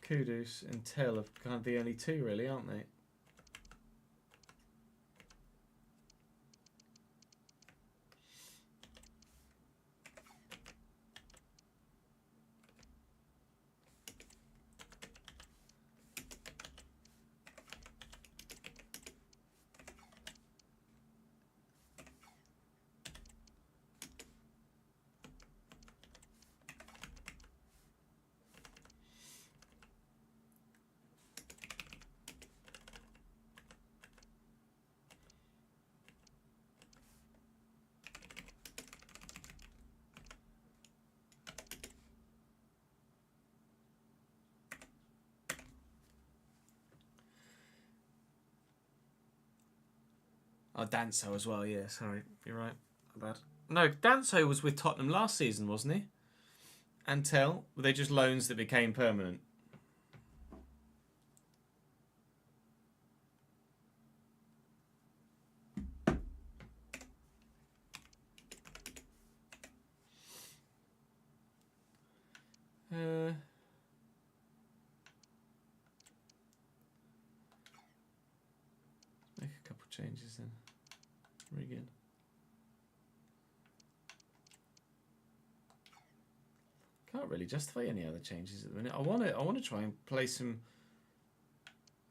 Kudus and Tell are kind of the only two, really, aren't they? Oh, Danso as well, yeah, sorry. You're right. Bad. No, Danso was with Tottenham last season, wasn't he? And Tell, were they just loans that became permanent? Make a couple changes then. Regan. Can't really justify any other changes at the minute. I want to try and play some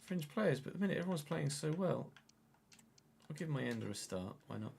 fringe players, but at the minute everyone's playing so well. I'll give my ender a start. Why not?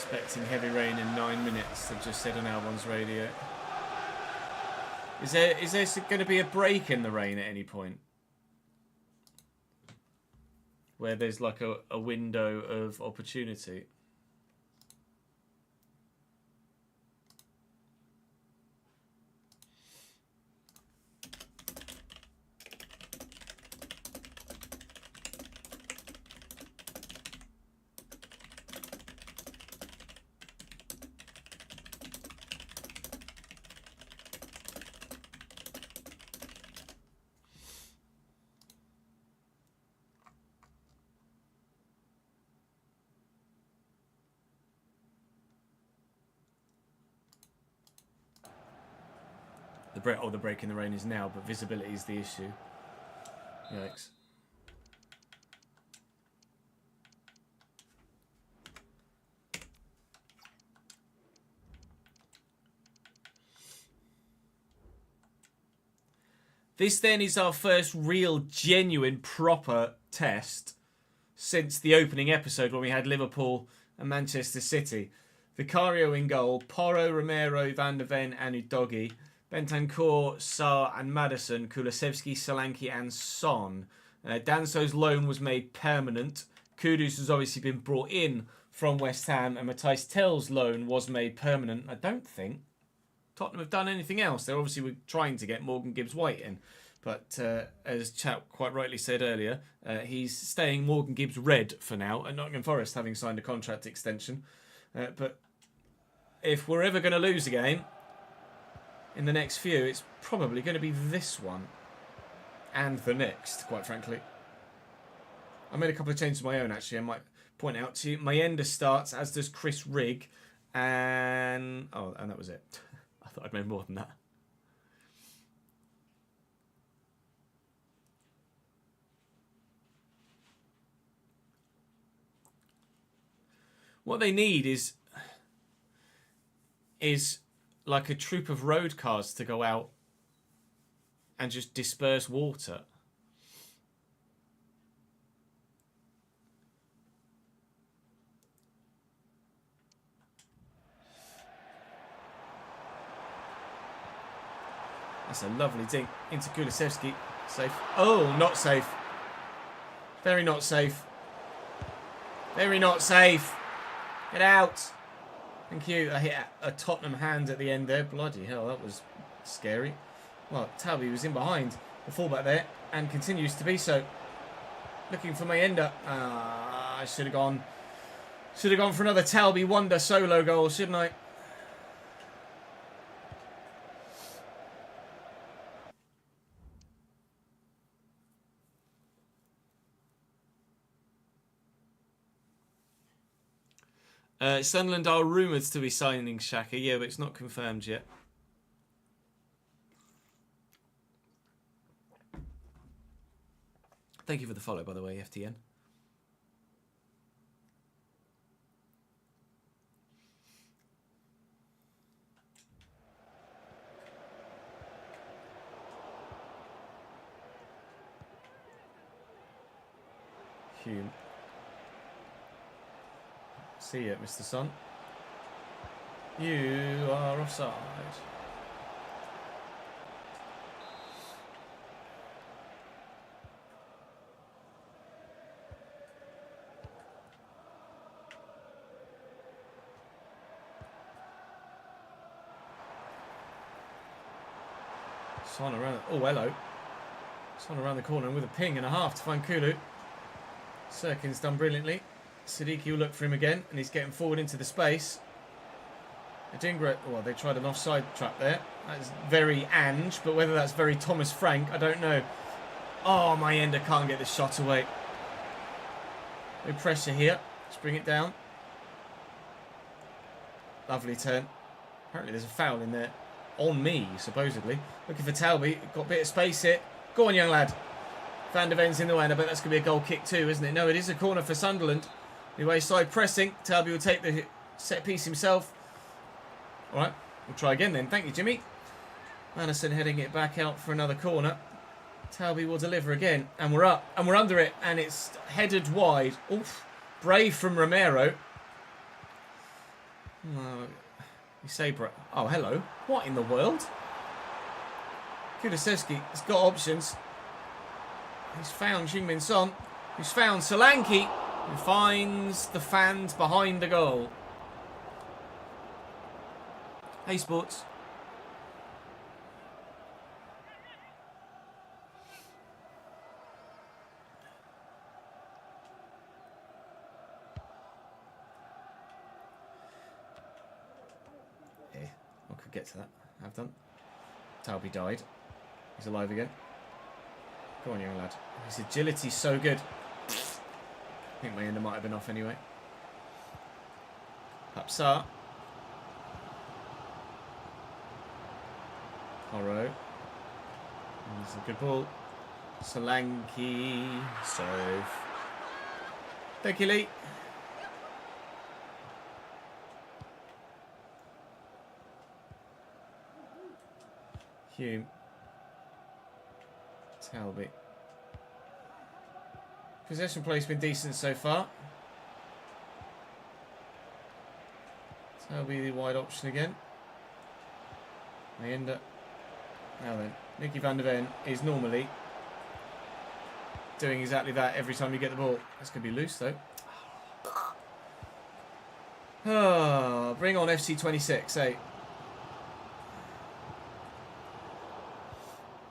Expecting heavy rain in 9 minutes, they've just said on Albon's radio. Is there going to be a break in the rain at any point? where there's like a window of opportunity. The break in the rain is now, but visibility is the issue. Yikes. This then is our first real, genuine, proper test since the opening episode when we had Liverpool and Manchester City. Vicario in goal, Porro, Romero, Van der Ven and Udogie. Bentancur, Sarr and Maddison, Kulusevski, Solanke and Son. Danso's loan was made permanent. Kudus has obviously been brought in from West Ham, and Matthijs Tel's loan was made permanent. I don't think Tottenham have done anything else. They obviously were trying to get Morgan Gibbs-White in. But as Chap quite rightly said earlier, he's staying Morgan Gibbs-Red for now at Nottingham Forest, having signed a contract extension. But if we're ever going to lose a game in the next few, it's probably going to be this one and the next, quite frankly. I made a couple of changes of my own, actually. I might point out to you. Mayenda starts, as does Chris Rigg. And that was it. I thought I'd made more than that. What they need is like a troop of road cars to go out and just disperse water. That's a lovely dink into Kulusevski. Safe. Oh, not safe. Very not safe. Very not safe. Get out. Thank you. I hit a Tottenham hand at the end there. Bloody hell, that was scary. Well, Talby was in behind the fullback there and continues to be so. Looking for Mayenda. I should have gone for another Talby Wonder solo goal, shouldn't I? Sunderland are rumoured to be signing Xhaka, yeah, but it's not confirmed yet. Thank you for the follow, by the way, FTN. Hume. See you, Mr. Son. You are offside. Son around. Oh, hello. Son around the corner with a ping and a half to find Kulu. Sirkin's done brilliantly. Siddiqui will look for him again, and he's getting forward into the space. Adingra, well, they tried an offside trap there. That's very Ange, but whether that's very Thomas Frank, I don't know. Oh, Mayenda can't get the shot away. No pressure here. Let's bring it down. Lovely turn. Apparently there's a foul in there. On me, supposedly. Looking for Talby. Got a bit of space here. Go on, young lad. Van der Ven's in the way, and I bet that's going to be a goal kick too, isn't it? No, it is a corner for Sunderland. Anyway, side pressing. Talby will take the set piece himself. All right, we'll try again then. Thank you, Jimmy. Madison heading it back out for another corner. Talby will deliver again, and we're up, and we're under it, and it's headed wide. Oof, brave from Romero. You say, oh, hello. What in the world? Kulusevski has got options. He's found Heung-min Son. Who's found Solanke, who finds the fans behind the goal. Hey, Sports. Here, I could get to that. I've done. Talby died. He's alive again. Go on, young lad. His agility's so good. I think my ender might have been off anyway. Papsar. Porro. This is a good ball. Solanke. Save. Thank you, Lee. Hume. Talby. Possession play's been decent so far. Talby the wide option again. They end up. Now then, Nicky van der Ven is normally doing exactly that every time you get the ball. That's going to be loose though. Oh, bring on FC26, eh?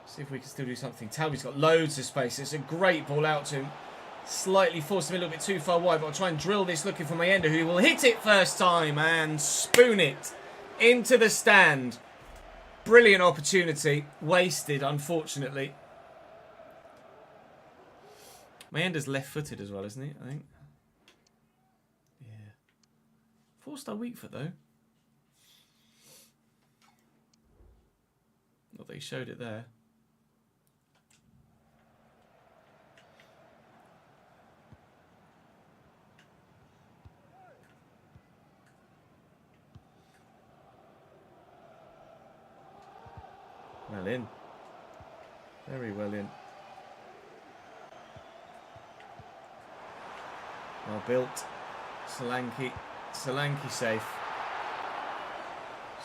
See if we can still do something. Talby's got loads of space. It's a great ball out to him. Slightly forced him a little bit too far wide, but I'll try and drill this looking for Mayenda, who will hit it first time and spoon it into the stand. Brilliant opportunity. Wasted, unfortunately. Mayenda's left-footed as well, isn't he? I think. Yeah. 4-star weak foot, though. Not that he showed it there. Well in. Very well in. Well built. Solanke. Solanke safe.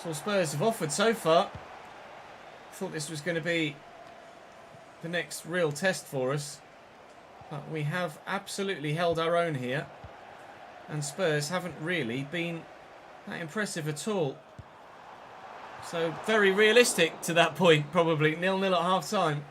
So Spurs have offered so far. Thought this was going to be the next real test for us. But we have absolutely held our own here. And Spurs haven't really been that impressive at all. So, very realistic to that point, probably. 0-0 at half-time.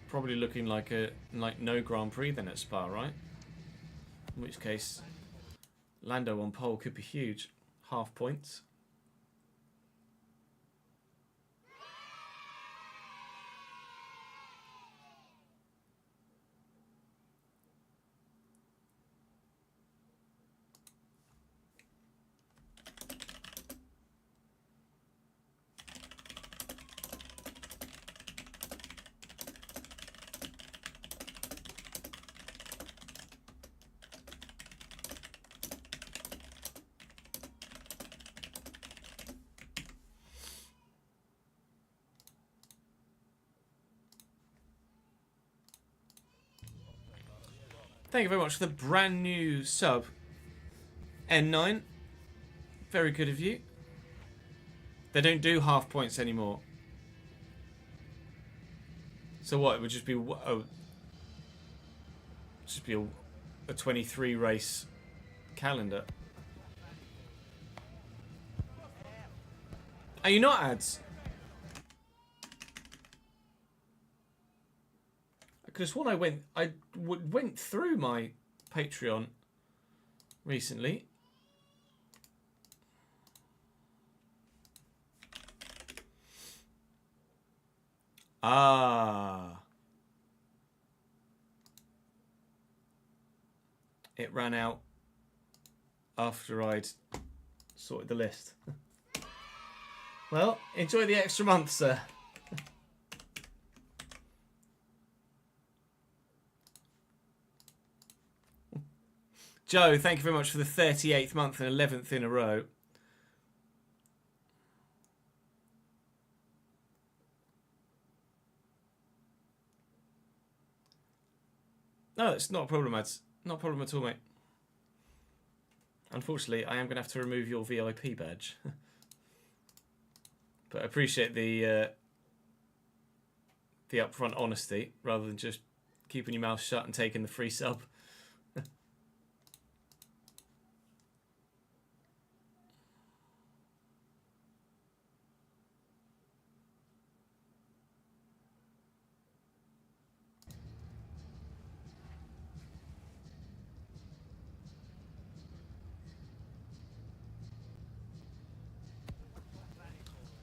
Probably looking like no Grand Prix then at Spa, right? In which case, Lando on pole could be huge. Half points. Thank you very much for the brand new sub. N9. Very good of you. They don't do half points anymore. So what? It would just be a 23 race calendar. Are you not ads? Because when I went through my Patreon recently. Ah. It ran out after I'd sorted the list. Well, enjoy the extra month, sir. Joe, thank you very much for the 38th month and 11th in a row. No, it's not a problem, Mads. Not a problem at all, mate. Unfortunately, I am going to have to remove your VIP badge. But I appreciate the upfront honesty, rather than just keeping your mouth shut and taking the free sub.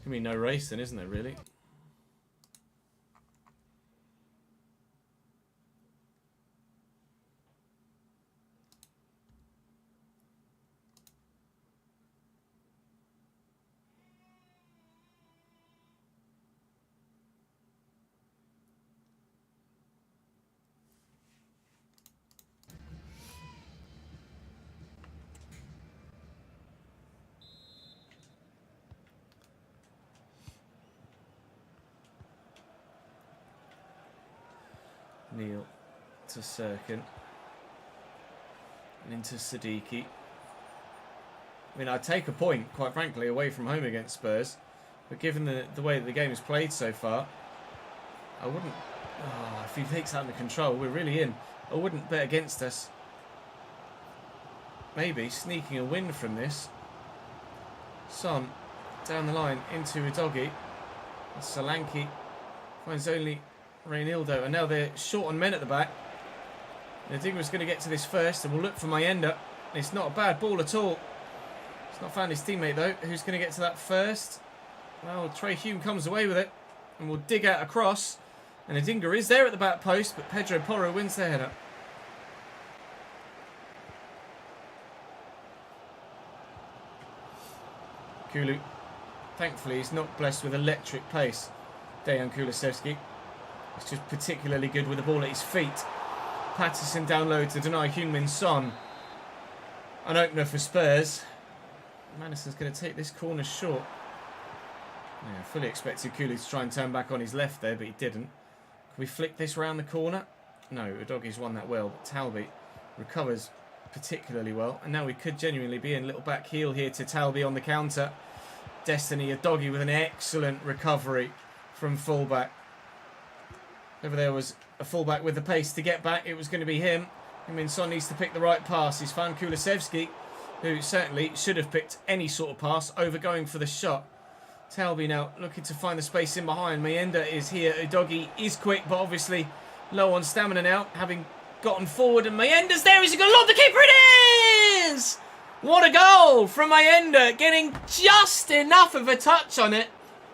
I mean, no race then, isn't there, really? Neil to Sirkin. And into Siddiqui. I mean, I'd take a point, quite frankly, away from home against Spurs. But given the way that the game is played so far, I wouldn't... Oh, if he takes that under control, we're really in. I wouldn't bet against us. Maybe sneaking a win from this. Son, down the line, into Udogie. Solanke finds only Reynildo. And now they're short on men at the back. Nadinga's going to get to this first, and we'll look for Mayenda. It's not a bad ball at all. He's not found his teammate, though. Who's going to get to that first? Well, Trey Hume comes away with it. And we'll dig out across. And Nadinga is there at the back post, but Pedro Porro wins the header. Kulu. Thankfully, he's not blessed with electric pace. Dejan Kulusevski. He's just particularly good with the ball at his feet. Patterson down low to deny Heung-min Son. An opener for Spurs. Madison's going to take this corner short. Yeah, fully expected Kulu to try and turn back on his left there, but he didn't. Can we flick this round the corner? No, Udogie's won that well, but Talby recovers particularly well. And now we could genuinely be in. Little back heel here to Talby on the counter. Destiny Udogie with an excellent recovery from fullback. Over there was a fullback with the pace to get back. It was going to be him. Heung-min Son needs to pick the right pass. He's found Kulusevski, who certainly should have picked any sort of pass over going for the shot. Talby now looking to find the space in behind. Mayenda is here. Udogie is quick, but obviously low on stamina now, having gotten forward. And Mayenda's there. He's going to lob the keeper. It is! What a goal from Mayenda, getting just enough of a touch on it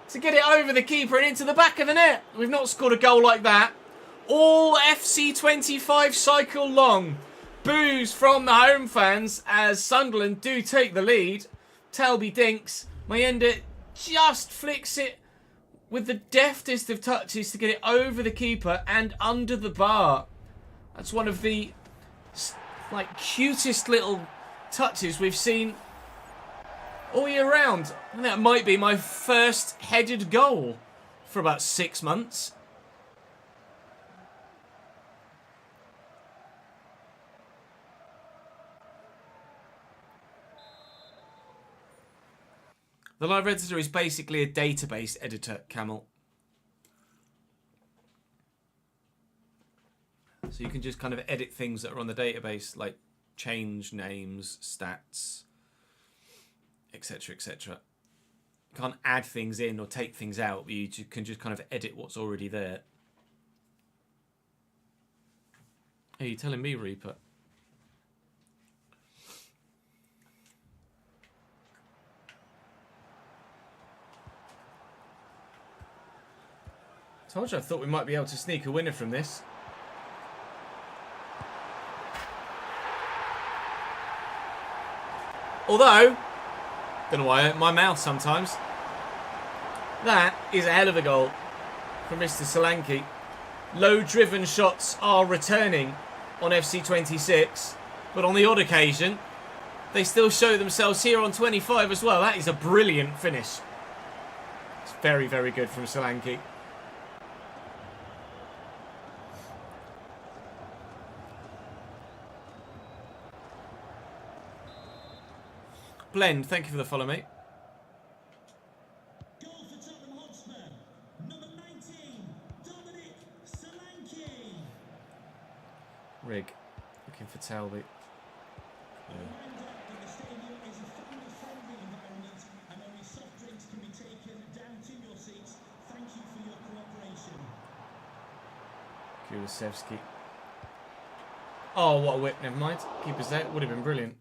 to get it over the keeper and into the back of the net. We've not scored a goal like that all FC25 cycle long. Boos from the home fans as Sunderland do take the lead. Talby dinks. Mayenda just flicks it with the deftest of touches to get it over the keeper and under the bar. That's one of the cutest little touches we've seen all year round. And that might be my first headed goal for about 6 months. The live editor is basically a database editor, Camel. So you can just kind of edit things that are on the database, like change names, stats, etc, etc. You can't add things in or take things out, but you can just kind of edit what's already there. Are you telling me, Reaper? Told you I thought we might be able to sneak a winner from this. Although, don't know why I open my mouth sometimes. That is a hell of a goal from Mr. Solanke. Low-driven shots are returning on FC26, but on the odd occasion, they still show themselves here on 25 as well. That is a brilliant finish. It's very, very good from Solanke. Blend, thank you for the follow, mate. Goal for Tottenham Hotspur. Number 19, Dominic Solanke. Rig, looking for Talby. A reminder that the stadium is a family-friendly environment and only soft drinks can be taken down to your seats. Thank you for your cooperation. Kulusevski. Oh, what a whip, never mind. Keeper's there, would have been brilliant.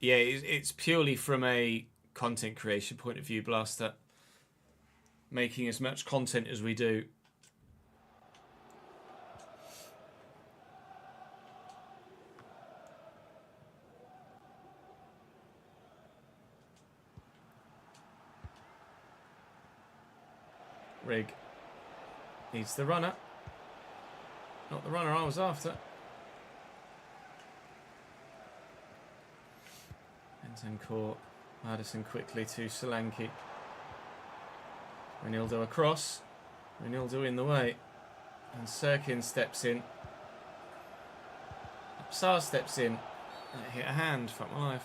Yeah, it's purely from a content creation point of view, Blaster. Making as much content as we do. Rig needs the runner. Not the runner I was after. Court. Madison quickly to Solanke. Renildo across. Renildo in the way. And Sirkin steps in. Sar steps in. That hit a hand. Fuck my life.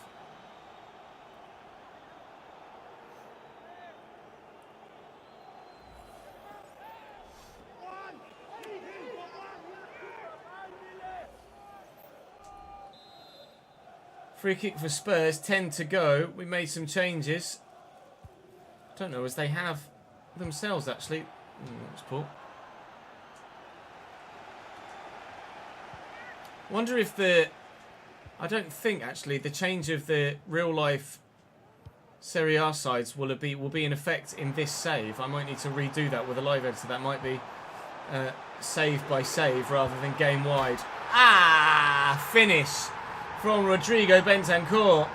Free kick for Spurs, 10 to go. We made some changes. Don't know as they have themselves, actually. That's Paul. Wonder if the... I don't think, actually, the change of the real-life Serie A sides will be in effect in this save. I might need to redo that with a live editor. That might be save by save rather than game-wide. Ah! Finish from Rodrigo Bentancur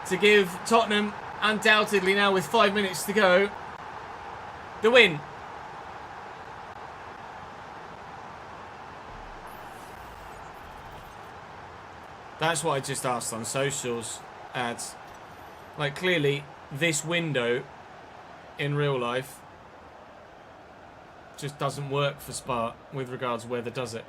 to give Tottenham, undoubtedly now with 5 minutes to go, the win. That's what I just asked on socials. Ads. Like, clearly, this window in real life just doesn't work for Spa with regards to whether does it.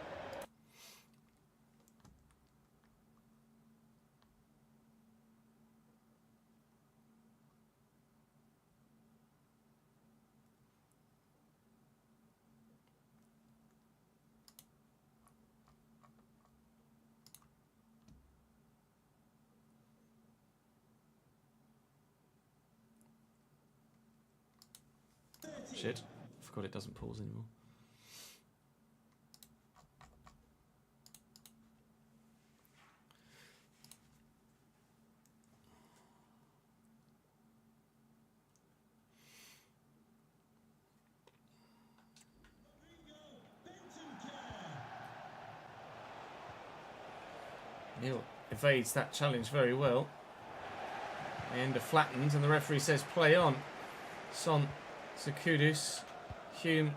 Shit. Forgot it doesn't pause anymore. Neil evades that challenge very well. The end are flattened and the referee says play on. Son to Kudus. Hume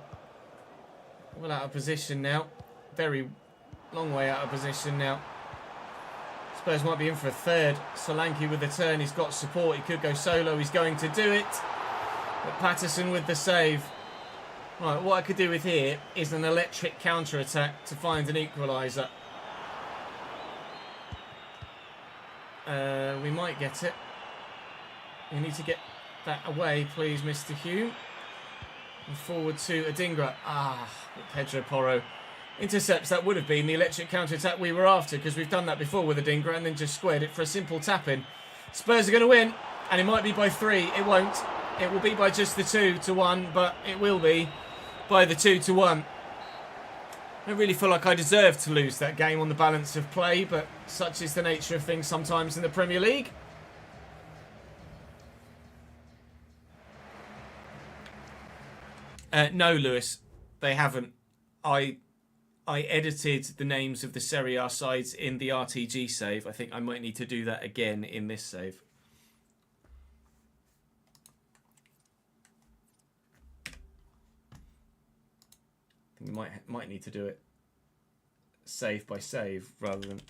well out of position now. Very long way out of position now. Spurs might be in for a third. Solanke with the turn. He's got support. He could go solo. He's going to do it. But Patterson with the save. Right, what I could do with here is an electric counter-attack to find an equaliser. We might get it. We need to get that away, please, Mr. Hume. And forward to Adingra. Pedro Porro intercepts. That would have been the electric counter-attack we were after, because we've done that before with Adingra and then just squared it for a simple tap-in. Spurs are going to win, and it might be by 3. It won't. It will be by just the 2-1, but it will be by the 2-1. I don't really feel like I deserved to lose that game on the balance of play, but such is the nature of things sometimes in the Premier League. No, Lewis, they haven't. I edited the names of the Serie A sides in the RTG save. I think I might need to do that again in this save. I think you might need to do it save by save rather than...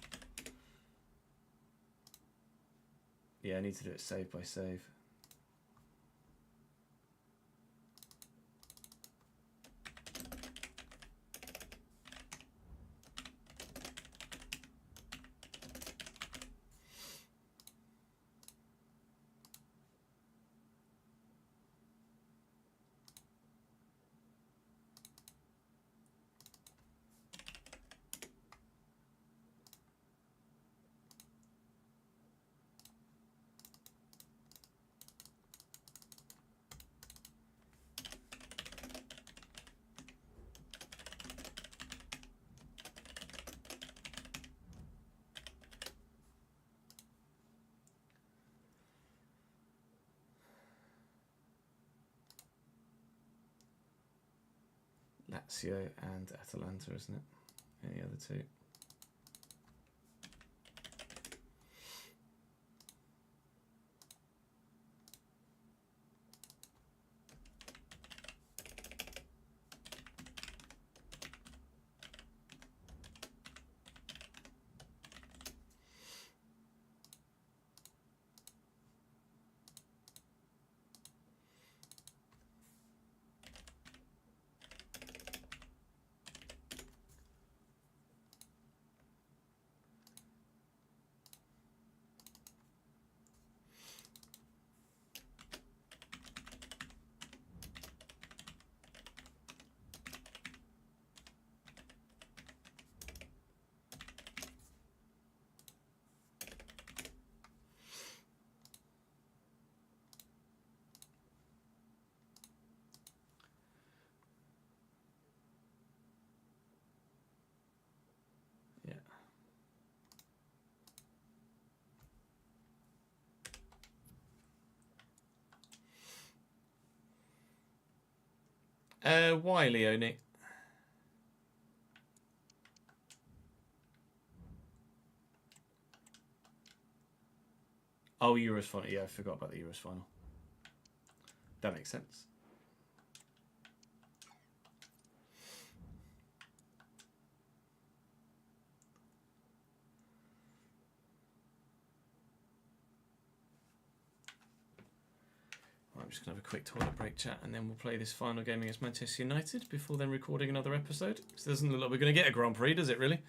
Yeah, I need to do it save by save. Lazio and Atalanta, isn't it? Any other two? Why, Leone? Oh, Euros final. Yeah, I forgot about the Euros final. That makes sense. I'm just going to have a quick toilet break chat and then we'll play this final game against Manchester United before then recording another episode. So it doesn't look like we're going to get a Grand Prix, does it really?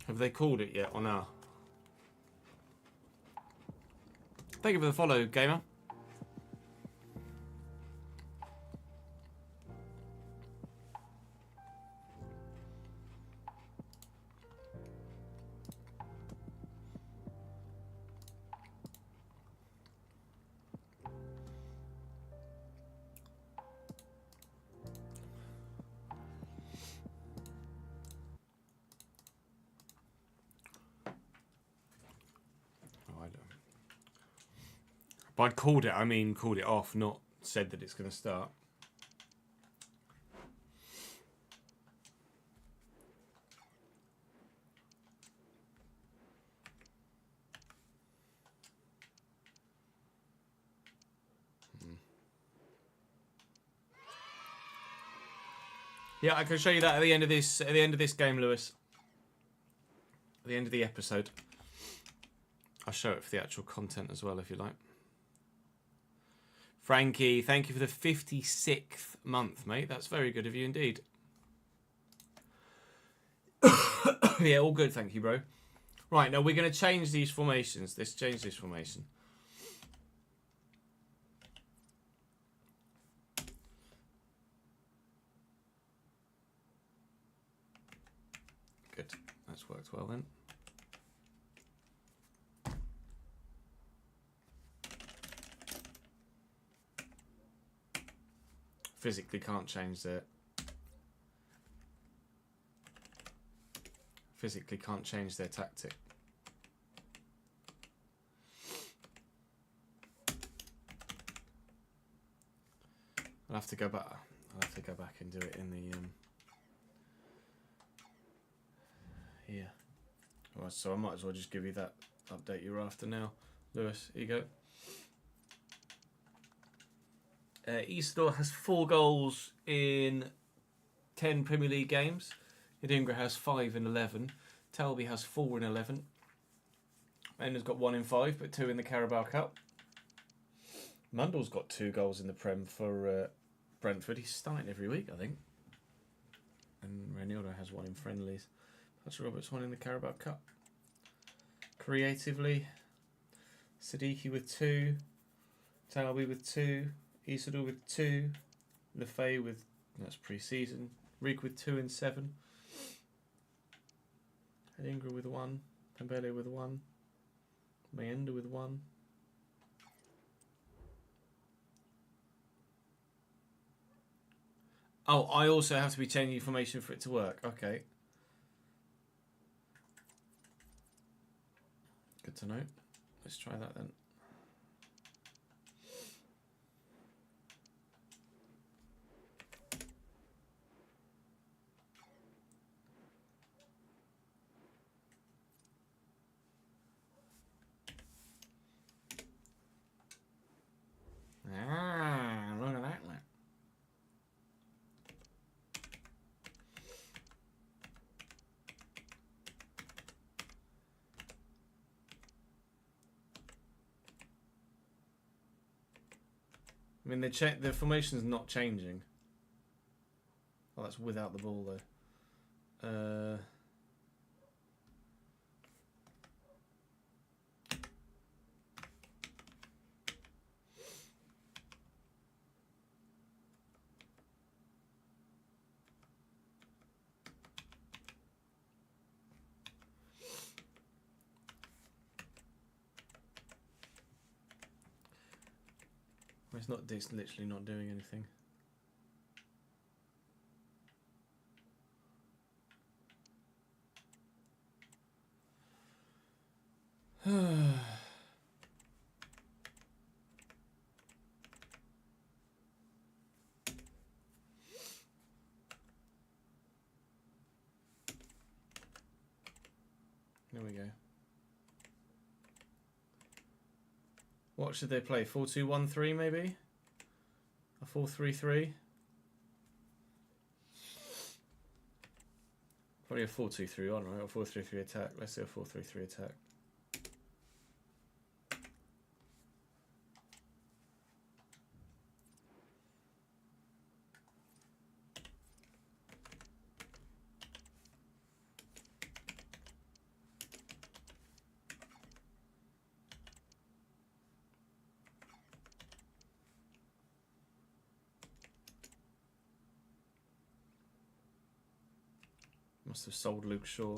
Have they called it yet or no? Thank you for the follow, gamer. By called it, I mean called it off, not said that it's going to start. Yeah, I can show you that at the end of this. At the end of this game, Lewis. At the end of the episode, I'll show it for the actual content as well, if you like. Frankie, thank you for the 56th month, mate. That's very good of you indeed. Yeah, all good, thank you, bro. Right, now we're going to change these formations. Let's change this formation. Good. That's worked well then. Physically can't change the... Physically can't change their tactic. I'll have to go back. I'll have to go back and do it in the... Yeah. Alright, so I might as well just give you that update you're after now. Lewis, here you go. Isidore has 4 goals in 10 Premier League games. Idingra has 5 in 11. Talby has 4 in 11. Ender's got 1 in 5, but 2 in the Carabao Cup. Mundell's got 2 goals in the Prem for Brentford. He's starting every week, I think. And Reinildo has 1 in friendlies. Patrick Roberts 1 in the Carabao Cup. Creatively, Siddiqui with 2. Talby with 2. Isidore with 2, Lefay with, that's pre-season, Reek with 2 and 7, Edingra with 1, Pembele with 1, Mayenda with 1. Oh, I also have to be changing information for it to work. Okay. Good to know. Let's try that then. Ah, look at that one. I mean, the formation's not changing. Oh, that's without the ball though. It's not. It's literally not doing anything. There we go. What should they play? 4-2-1-3 maybe? A 4-3-3? Probably a 4-2-3-1, right? Or 4-3-3 attack. Let's do a 4-3-3 attack. Must have sold Luke Shaw.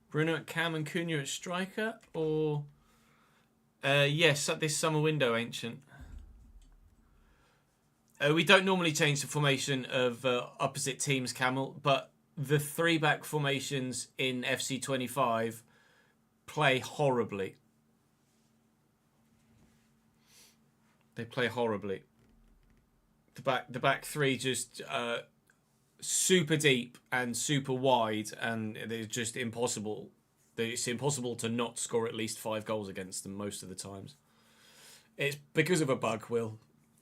Bruno at Cam and Cunha at striker, or yes, at this summer window, Ancient. We don't normally change the formation of opposite teams, Camel, but the 3-back formations in FC25 play horribly. They play horribly. The back three just super deep and super wide, and it's just impossible. It's impossible to not score at least 5 goals against them most of the times. It's because of a bug, Will.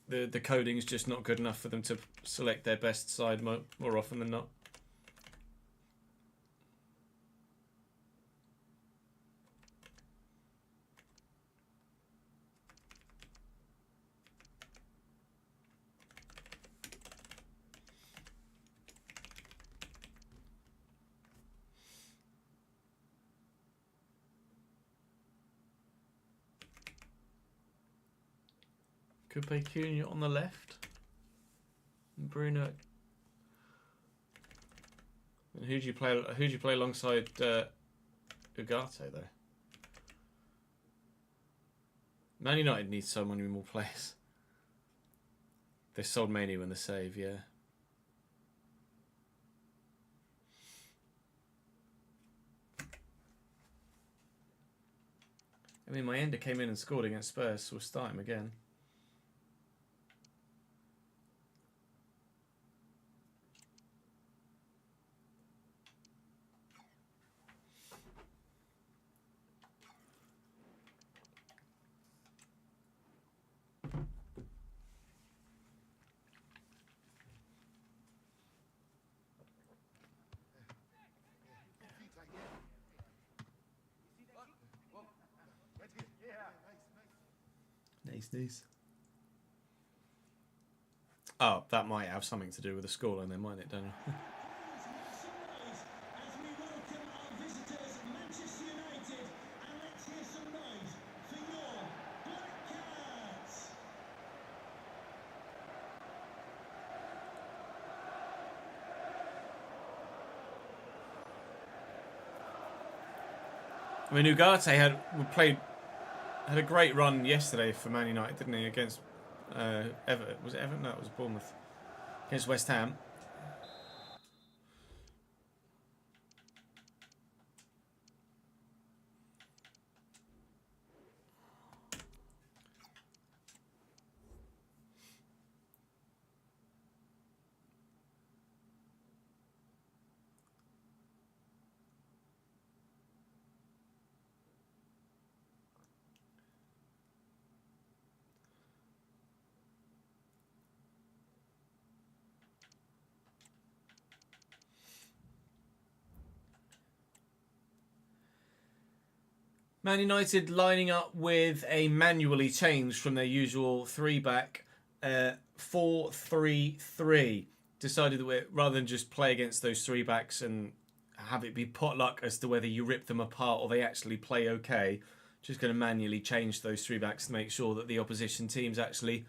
The coding's just not good enough for them to select their best side more often than not. Could play Cunha on the left. And Bruno. And who do you play? Who do you play alongside Ugarte though? Man United needs so many more players. They sold Manu in the save, yeah. I mean, my ender came in and scored against Spurs, so we'll start him again. Nice. Oh, that might have something to do with the scoreline then, mightn't it, Daniel? I mean, Ugarte had a great run yesterday for Man United, didn't he? Against Everton. Was it Everton? No, it was Bournemouth. Against West Ham. Man United lining up with a manually changed from their usual 3-back 4-3-3. Decided that rather than just play against those 3-backs and have it be potluck as to whether you rip them apart or they actually play okay, just going to manually change those 3-backs to make sure that the opposition teams actually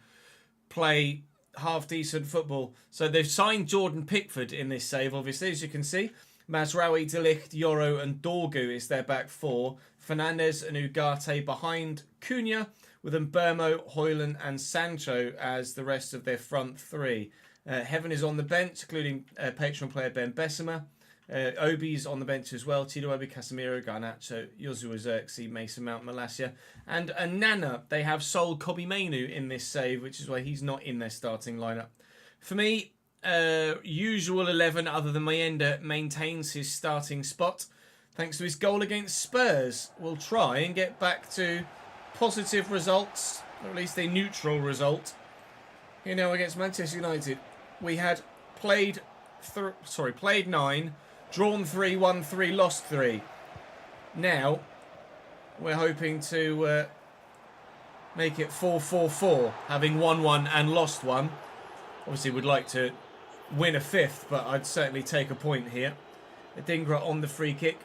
play half-decent football. So they've signed Jordan Pickford in this save, obviously, as you can see. Mazraoui, De Ligt, Yoro and Dorgu is their back 4. Fernandes and Ugarte behind Cunha, with Mbeumo, Højlund and Sancho as the rest of their front 3. Heaven is on the bench, including Patreon player Ben Bessemer. Obi's on the bench as well. Chidoebe, Casemiro, Garnacho, Yosu Xerxes, Mason Mount, Malacia. And Nana, they have sold Kobbie Mainoo in this save, which is why he's not in their starting lineup. For me, usual 11 other than Mayenda maintains his starting spot thanks to his goal against Spurs. We'll try and get back to positive results, or at least a neutral result. Here now against Manchester United, we had played 9, drawn 3, won 3, lost 3. Now we're hoping to make it 4-4-4, having won 1 and lost 1. Obviously, we'd like to win a 5th, but I'd certainly take a point here. Adingra on the free kick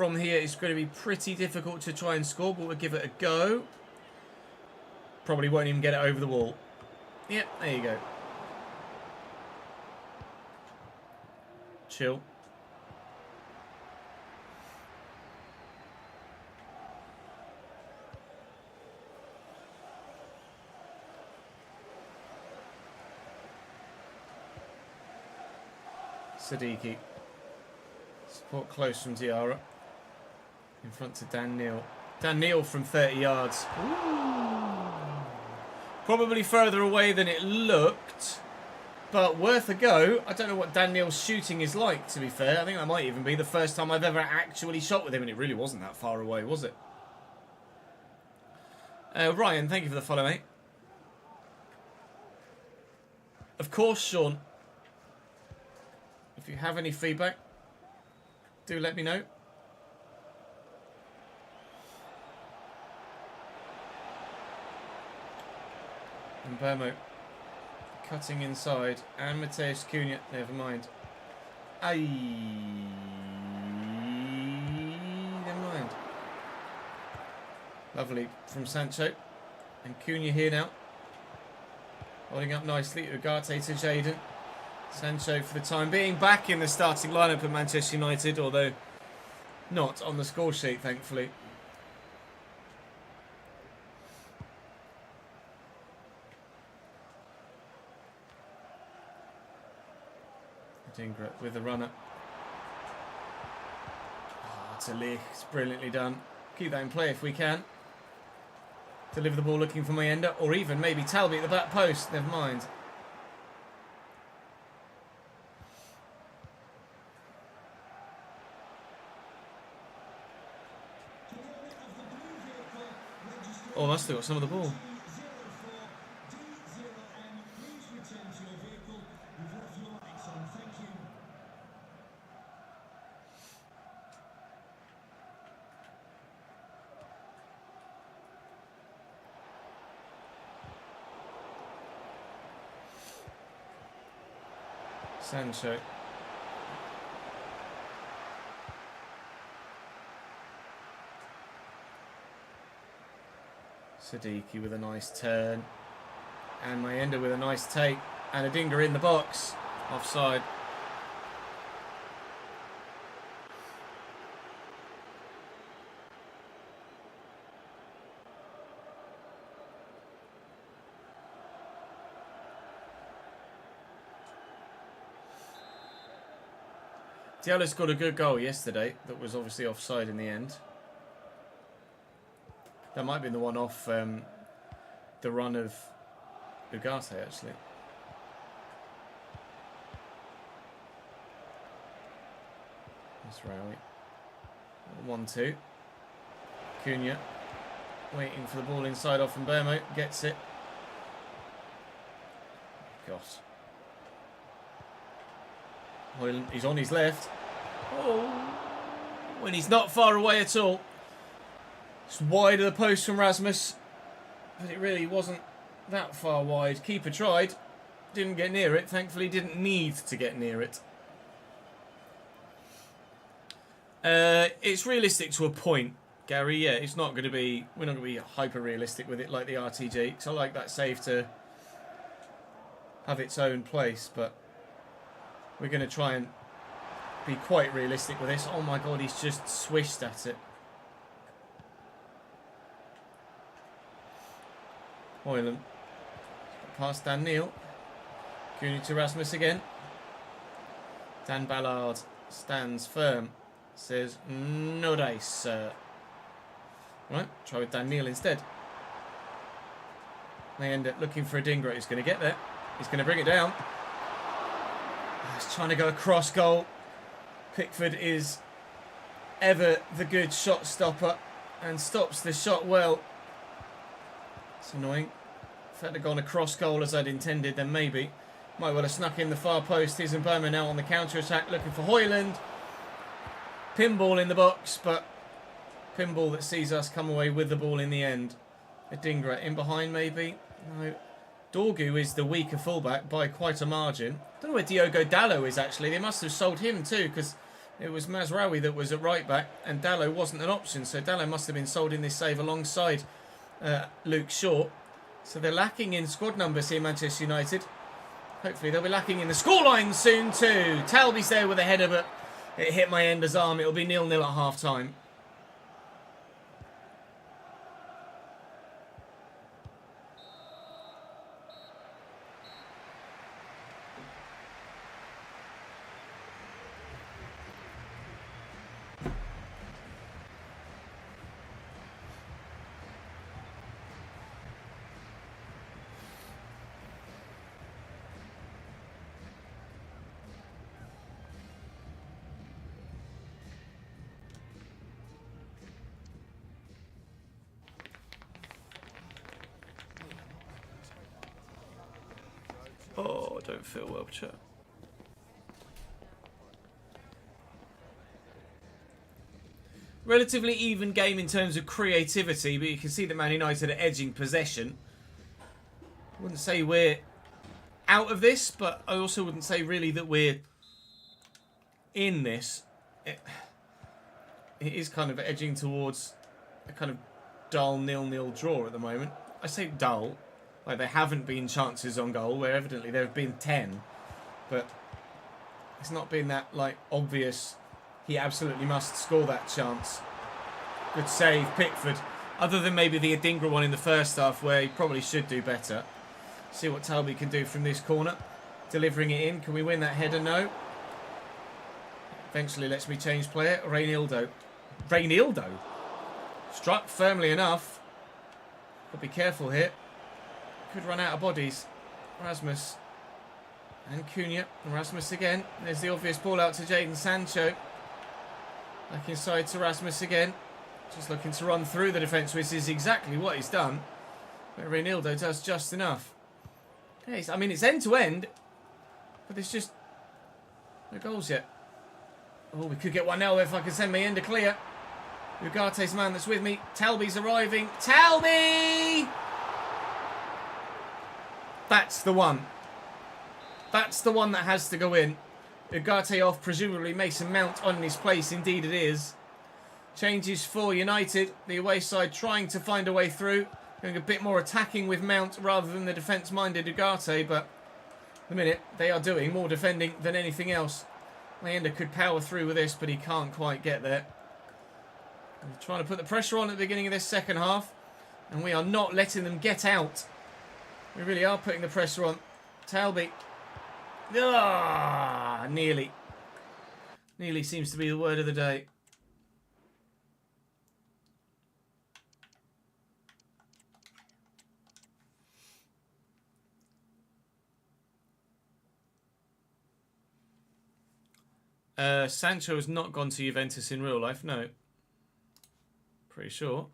from here it's going to be pretty difficult to try and score, but we'll give it a go. Probably won't even get it over the wall. Yep, there you go. Chill. Siddiqui. Support close from Diarra. In front to Dan Neal. Dan Neal from 30 yards. Ooh. Probably further away than it looked, but worth a go. I don't know what Dan Neal's shooting is like, to be fair. I think that might even be the first time I've ever actually shot with him, and it really wasn't that far away, was it? Ryan, thank you for the follow, mate. Of course, Sean. If you have any feedback, do let me know. And Burmo cutting inside, and Mateus Cunha, never mind. Aye, never mind. Lovely from Sancho, and Cunha here now, holding up nicely. Ugarte to Jadon. Sancho for the time being back in the starting lineup at Manchester United, although not on the score sheet, thankfully. Dingra with the runner. Oh, Talik, it's brilliantly done. Keep that in play if we can. Deliver the ball looking for Mayenda, or even maybe Talby at the back post. Never mind. Oh, I've still got some of the ball. Sancho. Siddiqui with a nice turn. And Mayenda with a nice take. And a dinger in the box. Offside. Diallo scored a good goal yesterday that was obviously offside in the end. That might have been the one off the run of Ugarte, actually. That's Rowie. 1-2. Cunha waiting for the ball inside off from Burmo. Gets it. Gosh. Hoyland, he's on his left. Oh, when he's not far away at all. It's wide of the post from Rasmus, but it really wasn't that far wide. Keeper tried, didn't get near it. Thankfully, didn't need to get near it. It's realistic to a point, Gary. Yeah, it's not going to be. We're not going to be hyper realistic with it like the RTG. So I like that save to have its own place, but we're going to try and be quite realistic with this. Oh my God, he's just swished at it. Hoyland. Past Dan Neal. Cunha to Rasmus again. Dan Ballard stands firm. Says, no dice, sir. Right, try with Dan Neal instead. They end up looking for a dinger. He's going to get there. He's going to bring it down. He's trying to go across goal. Pickford is ever the good shot stopper and stops the shot well. It's annoying. If I'd have gone across goal as I'd intended, then maybe. Might well have snuck in the far post. Here's Mbama now on the counter-attack, looking for Hoyland. Pinball in the box, but pinball that sees us come away with the ball in the end. Adingra in behind, maybe? No. Dorgu is the weaker fullback by quite a margin. I don't know where Diogo Dallo is, actually. They must have sold him too, because It was Mazraoui that was at right back, and Dallo wasn't an option, so Dallo must have been sold in this save alongside Luke Shaw. So they're lacking in squad numbers here, Manchester United. Hopefully they'll be lacking in the scoreline soon too. Talby's there with a header, but it hit my ender's arm. It'll be 0-0 at half-time. Oh, I don't feel well, chat. Relatively even game in terms of creativity, but you can see that Man United are edging possession. I wouldn't say we're out of this, but I also wouldn't say really that we're in this. It is kind of edging towards a kind of dull 0-0 draw at the moment. I say dull. Like, there haven't been chances on goal, where evidently there have been 10. But it's not been that, like, obvious, he absolutely must score that chance. Good save, Pickford. Other than maybe the Adingra one in the first half, where he probably should do better. See what Talby can do from this corner. Delivering it in. Can we win that header? No. Eventually lets me change player. Reynildo. Reynildo? Struck firmly enough. Got to be careful here. Could run out of bodies. Rasmus. And Cunha. And Rasmus again. There's the obvious ball out to Jadon Sancho. Back inside to Rasmus again. Just looking to run through the defence, which is exactly what he's done. But Reynildo does just enough. Okay, I mean, it's end-to-end. But there's just no goals yet. Oh, we could get 1-0 if I can send my end clear. Ugarte's man that's with me. Talby's arriving. Talby! That's the one. That's the one that has to go in. Ugarte off, presumably Mason Mount on in his place. Indeed it is. Changes for United. The away side trying to find a way through. Going a bit more attacking with Mount rather than the defence-minded Ugarte. But at the minute, they are doing more defending than anything else. Mayenda could power through with this, but he can't quite get there. We're trying to put the pressure on at the beginning of this second half. And we are not letting them get out. We really are putting the pressure on. Talby. Ah, nearly. Nearly seems to be the word of the day. Sancho has not gone to Juventus in real life, no. Pretty sure.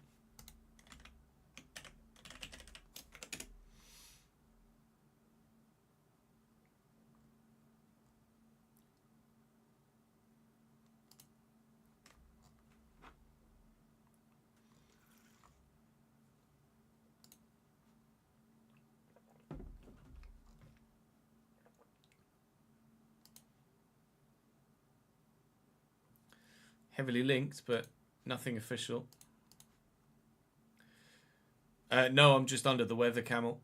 Heavily linked, but nothing official. No, I'm just under the weather, Camel.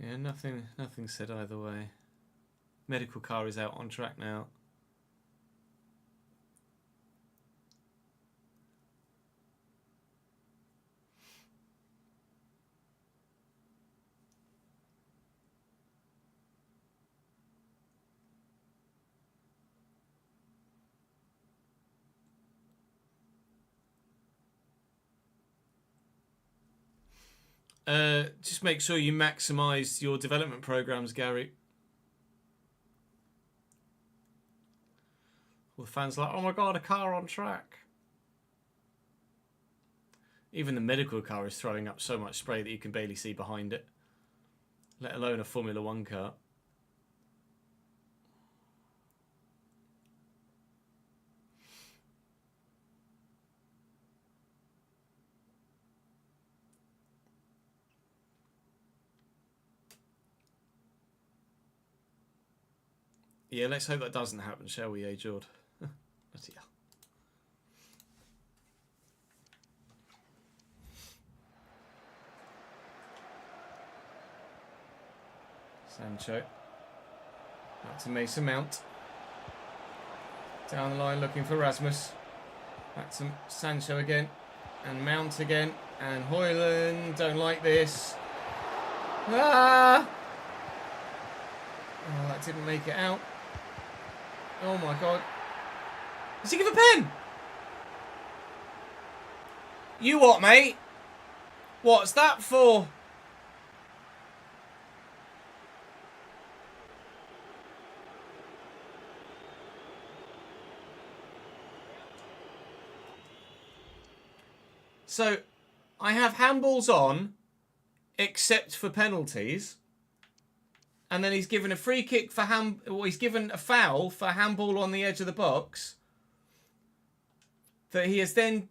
Yeah, nothing said either way. Medical car is out on track now. Just make sure you maximise your development programs, Gary. All the fans are like, oh my god, a car on track. Even the medical car is throwing up so much spray that you can barely see behind it. Let alone a Formula 1 car. Yeah, let's hope that doesn't happen, shall we, Jord? Bloody hell. Sancho. Back to Mason Mount. Down the line looking for Rasmus. Back to Sancho again. And Mount again. And Højlund. Don't like this. Ah! Oh, that didn't make it out. Oh my god. Does he give a pen? You what, mate? What's that for? So, I have handballs on, except for penalties. And then he's given a free kick for he's given a foul for handball on the edge of the box. That he has then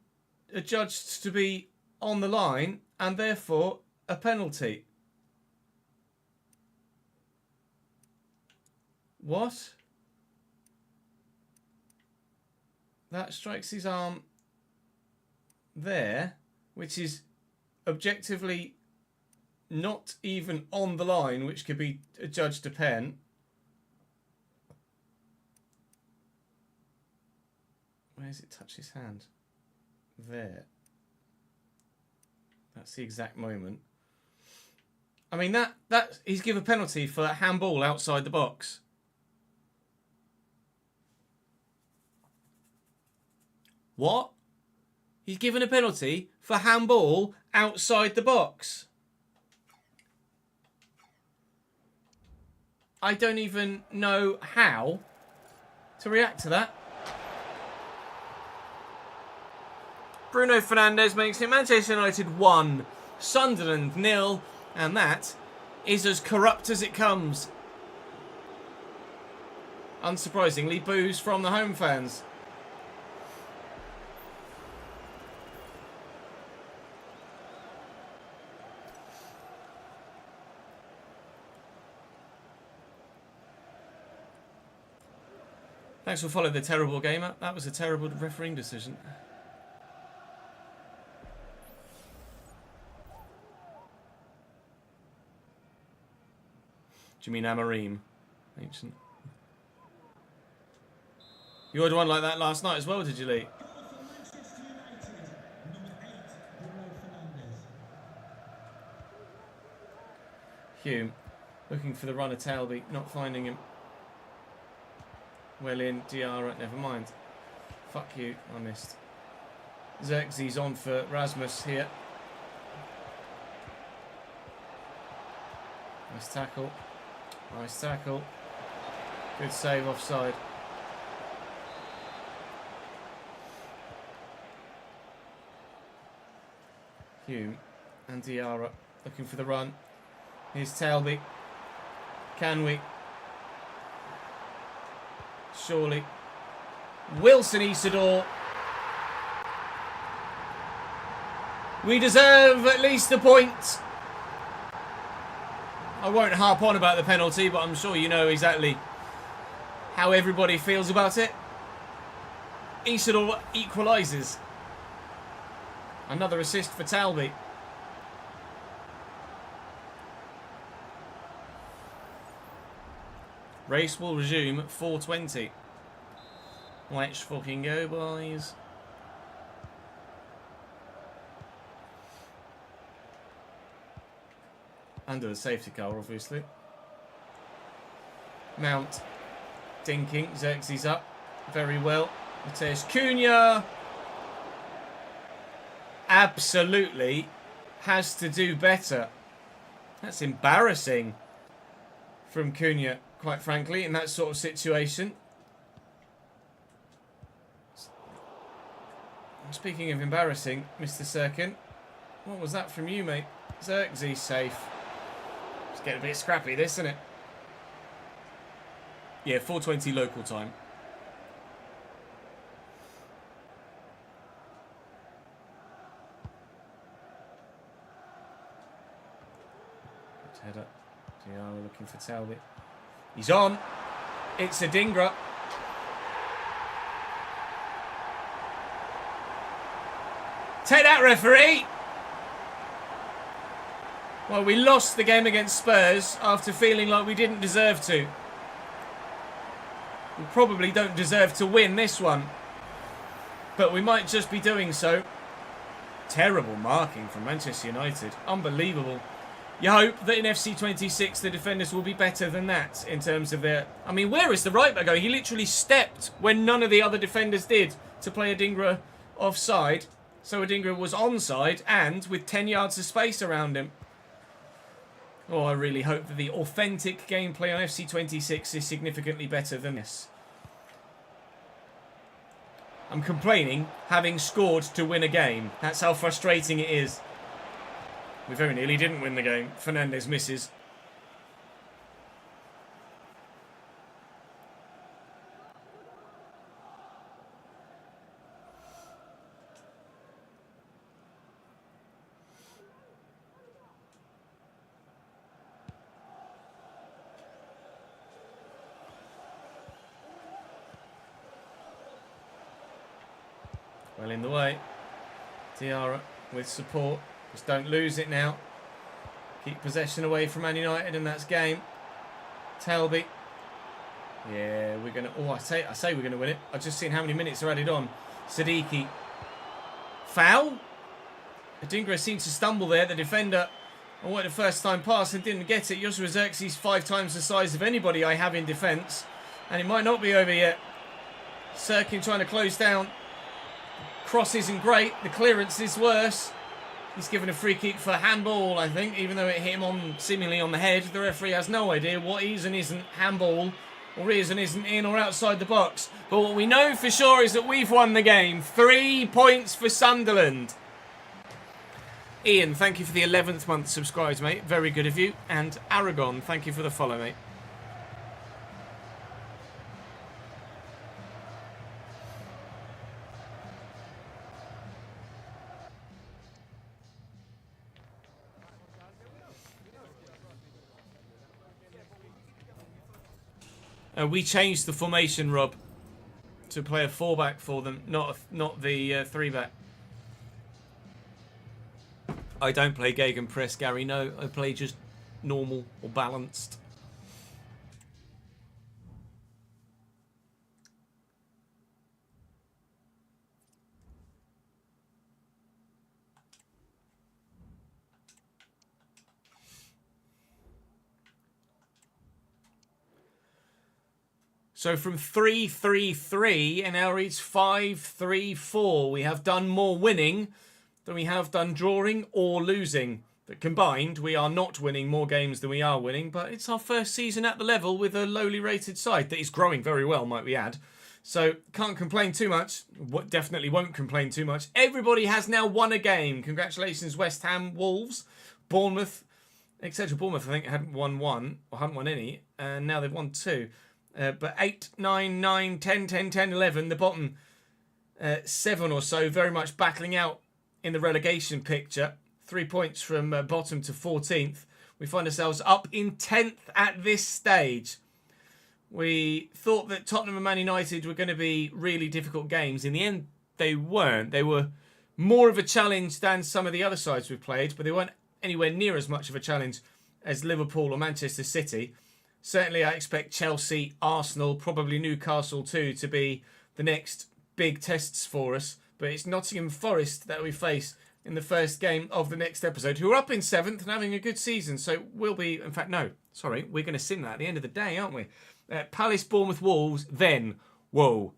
adjudged to be on the line and therefore a penalty. What? That strikes his arm there, which is objectively not even on the line, which could be adjudged a pen. Where does it touch his hand? There. That's the exact moment. I mean, that he's given a penalty for that handball outside the box. What? He's given a penalty for handball outside the box. I don't even know how to react to that. Bruno Fernandes makes it Manchester United 1, Sunderland 0, and that is as corrupt as it comes. Unsurprisingly, boos from the home fans. Thanks for following the terrible game. That was a terrible refereeing decision. Do you mean Amarim? Ancient. You had one like that last night as well, did you, Lee? Hume looking for the runner Talby, not finding him. Well in, Diarra, never mind. Fuck you, I missed. Xerxes on for Rasmus here. Nice tackle. Nice tackle. Good save offside. Hume and Diarra looking for the run. Here's Talby. Can we? Surely. Wilson Isidore. We deserve at least a point. I won't harp on about the penalty, but I'm sure you know exactly how everybody feels about it. Isidore equalises. Another assist for Talby. Race will resume at 4:20. Let's fucking go, boys. Under the safety car, obviously. Mount. Dinking. Xerxes up. Very well. Mateus Cunha. Absolutely has to do better. That's embarrassing from Cunha, quite frankly, in that sort of situation. Speaking of embarrassing, Mr. Sirkin, what was that from you, mate? Xerxes safe. It's getting a bit scrappy, this, isn't it? Yeah, 4:20 local time. Good header. Diarra looking for Talbot. He's on. It's a Dingra. Take that, referee! Well, we lost the game against Spurs after feeling like we didn't deserve to. We probably don't deserve to win this one. But we might just be doing so. Terrible marking from Manchester United. Unbelievable. You hope that in FC26 the defenders will be better than that in terms of their... I mean, where is the right back going? He literally stepped when none of the other defenders did to play Adingra offside. So Adingra was onside and with 10 yards of space around him. Oh, I really hope that the authentic gameplay on FC26 is significantly better than this. I'm complaining, having scored to win a game. That's how frustrating it is. We very nearly didn't win the game. Fernandes misses. Well in the way. Diarra with support. Just don't lose it now. Keep possession away from Man United and that's game. Talby. Yeah, we're going to... Oh, I say we're going to win it. I've just seen how many minutes are added on. Siddiqui. Foul? Adingra seemed to stumble there. The defender wanted a first time pass and didn't get it. Joshua Xerxes 5 times the size of anybody I have in defence. And it might not be over yet. Sirkin trying to close down. Cross isn't great. The clearance is worse. He's given a free kick for handball, I think, even though it hit him seemingly on the head. The referee has no idea what is and isn't handball, or is and isn't in or outside the box. But what we know for sure is that we've won the game. 3 points for Sunderland. Ian, thank you for the 11th month subscribed, mate. Very good of you. And Aragon, thank you for the follow, mate. We changed the formation, Rob, to play a 4-back for them, not the 3-back. I don't play Gegenpress, Gary. No, I play just normal or balanced. So from 3-3-3, and now it's 5-3-4. We have done more winning than we have done drawing or losing. But combined, we are not winning more games than we are winning. But it's our first season at the level with a lowly rated side that is growing very well, might we add. So can't complain too much. Definitely won't complain too much. Everybody has now won a game. Congratulations, West Ham, Wolves, Bournemouth, etc. Bournemouth, I think, hadn't won one, or hadn't won any. And now they've won 2. But 8, 9, 9, 10, 10, 10, 11, the bottom 7 or so, very much battling out in the relegation picture. 3 points from bottom to 14th. We find ourselves up in 10th at this stage. We thought that Tottenham and Man United were going to be really difficult games. In the end, they weren't. They were more of a challenge than some of the other sides we've played, but they weren't anywhere near as much of a challenge as Liverpool or Manchester City. Certainly, I expect Chelsea, Arsenal, probably Newcastle too, to be the next big tests for us. But it's Nottingham Forest that we face in the first game of the next episode, who are up in 7th and having a good season. So we'll be, in fact, no, sorry, we're going to sim that at the end of the day, aren't we? Palace, Bournemouth, Wolves, then, whoa,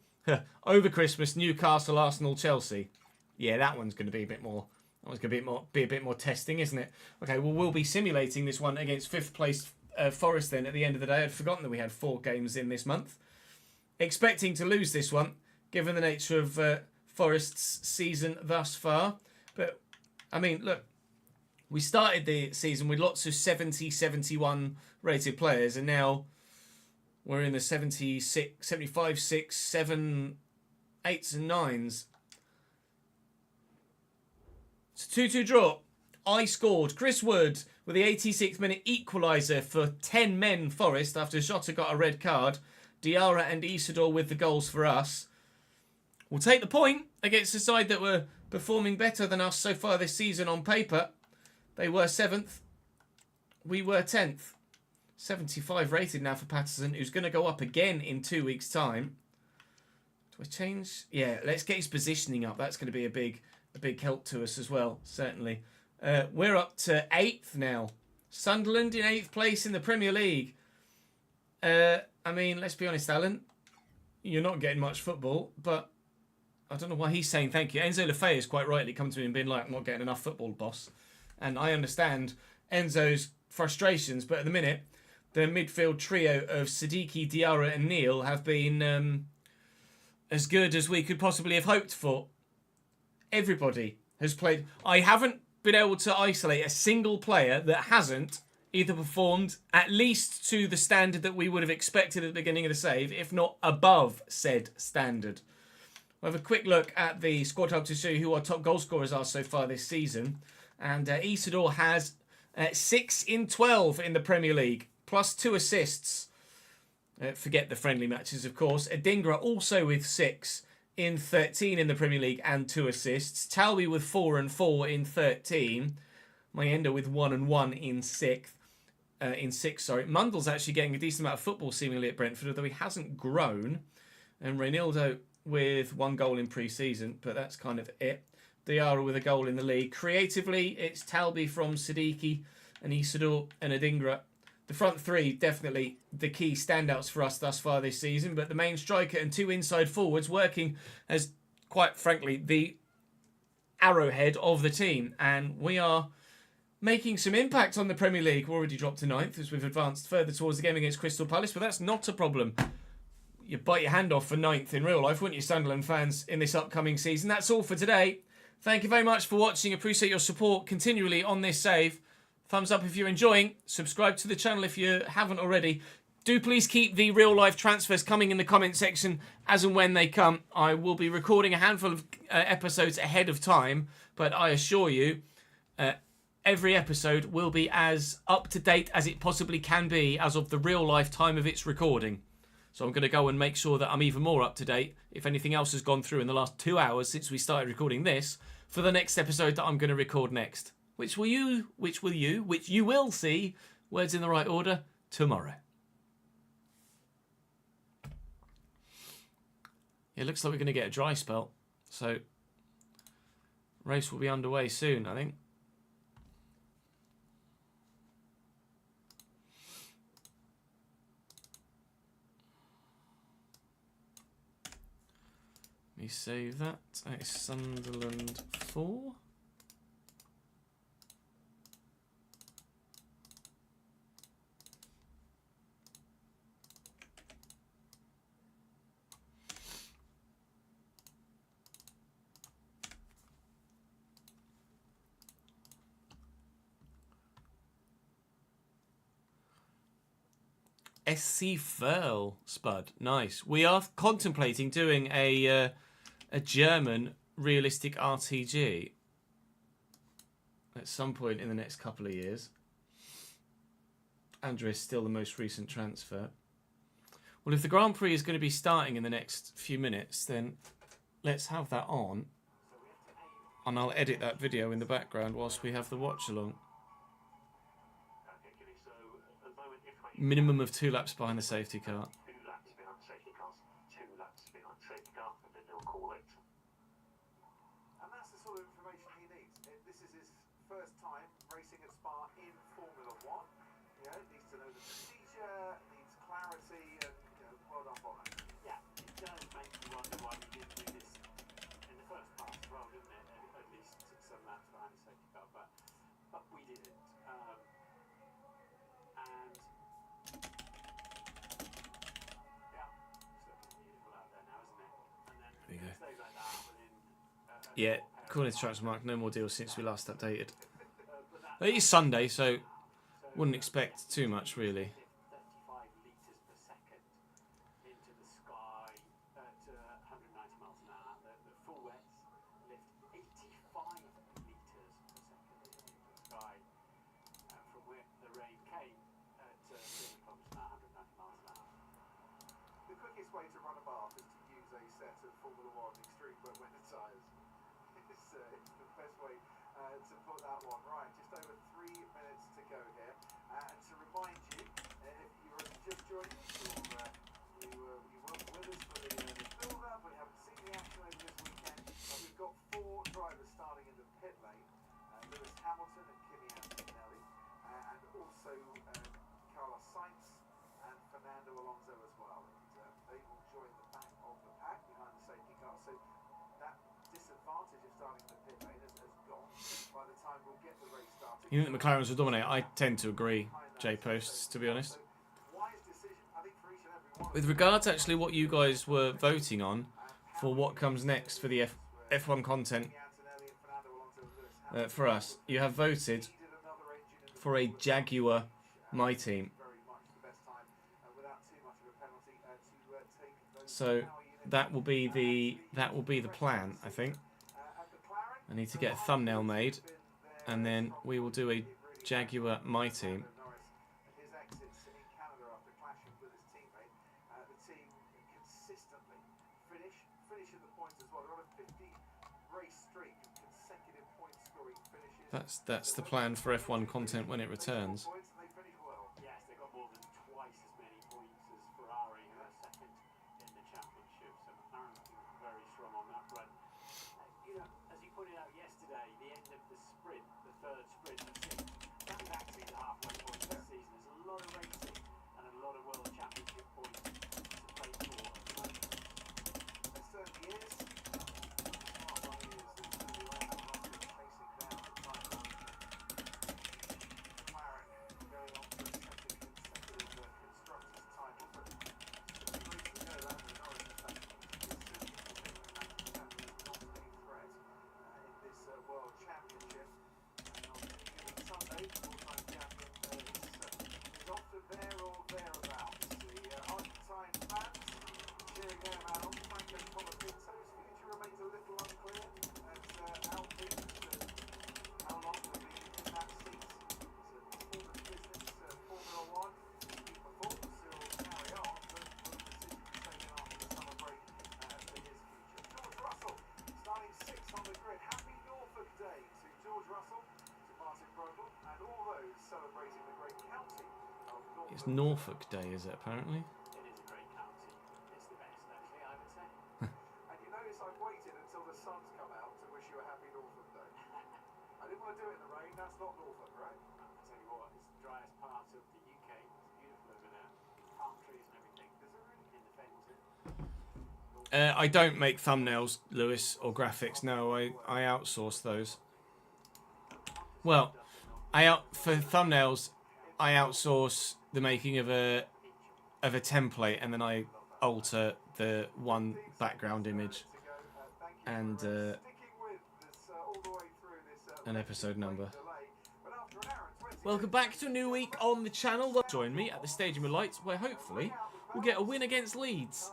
over Christmas, Newcastle, Arsenal, Chelsea. Yeah, that one's going to be a bit more. That one's going to be a bit more testing, isn't it? Okay, well, we'll be simulating this one against 5th place Forest then at the end of the day. I'd forgotten that we had 4 games in this month. Expecting to lose this one, given the nature of Forest's season thus far. But, I mean, look, we started the season with lots of 70, 71 rated players, and now we're in the 76, 75, 6, 7, 8s and 9s. It's a 2-2 draw. I scored. Chris Wood with the 86th minute equaliser for 10 men Forest after Jota got a red card. Diarra and Isidore with the goals for us. We'll take the point against a side that were performing better than us so far this season on paper. They were 7th. We were 10th. 75 rated now for Patterson, who's going to go up again in 2 weeks' time. Do I change? Yeah, let's get his positioning up. That's going to be a big help to us as well, certainly. We're up to 8th now. Sunderland in 8th place in the Premier League. I mean, let's be honest, Alan. You're not getting much football, but I don't know why he's saying thank you. Enzo Lefebvre has quite rightly come to me and been like, I'm not getting enough football, boss. And I understand Enzo's frustrations, but at the minute, the midfield trio of Siddiqui, Diarra and Neil have been as good as we could possibly have hoped for. Everybody has played. I haven't been able to isolate a single player that hasn't either performed at least to the standard that we would have expected at the beginning of the save, if not above said standard. We'll have a quick look at the squad hub to show you who our top goal scorers are so far this season. And Isidore has 6 in 12 in the Premier League, plus 2 assists. Forget the friendly matches, of course. Adingra also with 6 in 13 in the Premier League and 2 assists. Talby with 4 and 4 in 13. Mayenda with 1 and 1 in 6. Mundell's actually getting a decent amount of football seemingly at Brentford, although he hasn't grown. And Reynaldo with 1 goal in pre-season, but that's kind of it. Diarra with a goal in the league. Creatively, it's Talby from Siddiqui and Isidore and Adingra. The front 3, definitely the key standouts for us thus far this season, but the main striker and 2 inside forwards working as, quite frankly, the arrowhead of the team. And we are making some impact on the Premier League. We're already dropped to 9th as we've advanced further towards the game against Crystal Palace, but that's not a problem. You bite your hand off for 9th in real life, wouldn't you, Sunderland fans, in this upcoming season? That's all for today. Thank you very much for watching. Appreciate your support continually on this save. Thumbs up if you're enjoying. Subscribe to the channel if you haven't already. Do please keep the real-life transfers coming in the comment section as and when they come. I will be recording a handful of episodes ahead of time, but I assure you, every episode will be as up-to-date as it possibly can be as of the real-life time of its recording. So I'm going to go and make sure that I'm even more up-to-date, if anything else has gone through in the last 2 hours since we started recording this, for the next episode that I'm going to record next. Which you will see, words in the right order, tomorrow. It looks like we're going to get a dry spell. So, race will be underway soon, I think. Let me save that. That is Sunderland 4. SC Furl, Spud. Nice. We are contemplating doing a German realistic RTG at some point in the next couple of years. Andrew is still the most recent transfer. Well, if the Grand Prix is going to be starting in the next few minutes, then let's have that on. And I'll edit that video in the background whilst we have the watch along. Particularly so, although with information Minimum of 2 laps behind the safety car. 2 laps behind the safety cars. 2 laps behind the safety car, and then they'll call it. And that's the sort of information he needs. This is his first time racing at Spa in Formula One. You know, needs to know the procedure, needs clarity, and well done, Bono. Yeah, it does make you wonder why we didn't do this in the first pass as well, didn't it? At least some laps behind the safety car, but we didn't. And yeah, it's looking beautiful out there now, isn't it? And then There you go. it stays like that within. Yeah, according to Transmark, no more deals since we last updated. But that It is Sunday, so wouldn't expect too much, really. 35 litres per second into the sky at 190 miles an hour. The full wets lift 85 litres per second into the sky from where the rain came at 30 kilometres an hour, 190 miles an hour. The quickest way to run a bath is to use a set of Formula One extreme wet weather tyres. It's the best way to put that one right. Just over 3 minutes to go here. And to remind you, if you were just joining us, or you weren't with us for the build-up, we haven't seen the action over this weekend, we've got 4 drivers starting in the pit lane. Lewis Hamilton and Kimi Antonelli, and also Carlos Sainz and Fernando Alonso as well. And they will join the back of the pack behind the safety car. So that disadvantage of starting the pit lane has gone by the time we'll get the race started. You think the McLarens will dominate? I tend to agree, J-Posts, to be honest. Wise decision, I think, for each and every one. With regards, actually, what you guys were voting on for what comes next for the F1 content Antonelli and Fernando Alonso and Lewis Hamilton for us, you have voted needed another engine in the for a Jaguar My Team. very much the best time without too much of a penalty to take those So power units. that will be the plan, I think. At McLaren, I need to get a thumbnail made, and then we will do a Jaguar My Team. Norris and his exits in Canada after clashing with his teammate. The team consistently finishing the points as well. They're on a 50 race streak of consecutive point scoring finishes. That's the plan for F1 content when it returns. Points and they finish well. Yes, they got more than twice as many points as Ferrari, who are second in the championship. So McLaren looking very strong on that front. As you pointed out yesterday, the end of the sprint, the third sprint, that was actually the halfway point of the season. There's a lot of racing and a lot of World Championship points to play for at the moment. It certainly is. Smart one is that certainly Lando Norris chasing down the title. McLaren going on for a second consecutive constructors title, but just 2 weeks ago, Lando Norris in fact is certainly not a threat in this World Championship. And on any given Sunday, the full-time champion is often there or thereabouts. The Argentine fans cheering their man on. Franco Colapinto's future remains a little unclear at Alpine as to how long he'll be in that seat. It's a performance business, Formula One. His performance will carry on, but will decisions taken after the summer break for his future. George Russell starting 6th on the grid. Happy Norfolk Day to George Russell, to Martin Brundle, and all those celebrating the great county of Norfolk. It's Norfolk Day, is it, apparently? It is a great county. It's the best, actually, I would say. And you notice I've waited until the sun's come out to wish you a happy Norfolk Day. I didn't want to do it in the rain. That's not Norfolk, right? I tell you what, it's the driest part of the UK. It's beautiful over there. Palm trees and everything. Is there really in the Fens? I don't make thumbnails, Lewis, or graphics. No, I outsource those. Well, for thumbnails, I outsource the making of a template, and then I alter the one background image and an episode number. Welcome back to a new week on the channel. Join me at the Stadium of Lights, where hopefully we'll get a win against Leeds.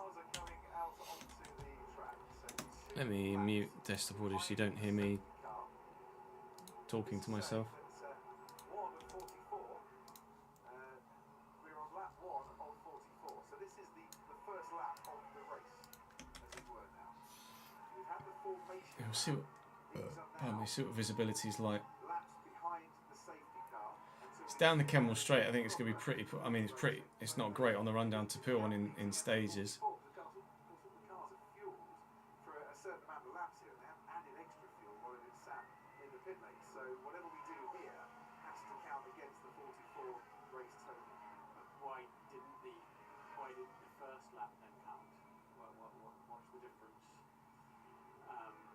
Let me mute desktop audio so you don't hear me talking to myself. We're on lap 1 of 44, so this is the first lap of the race, as it were now. We've had the formation. We'll see what, see what visibility is like. Laps behind the safety car. It's down the Kemmel Straight, I think it's going to be pretty. I mean, it's not great on the run down to Pillon in stages. Of course, the cars are fueled for a certain amount of laps here, and they haven't added extra fuel while it's sat in the pit lane. So whatever we do here has to count against the 44 race total. Why didn't the first lap then count? What's the difference?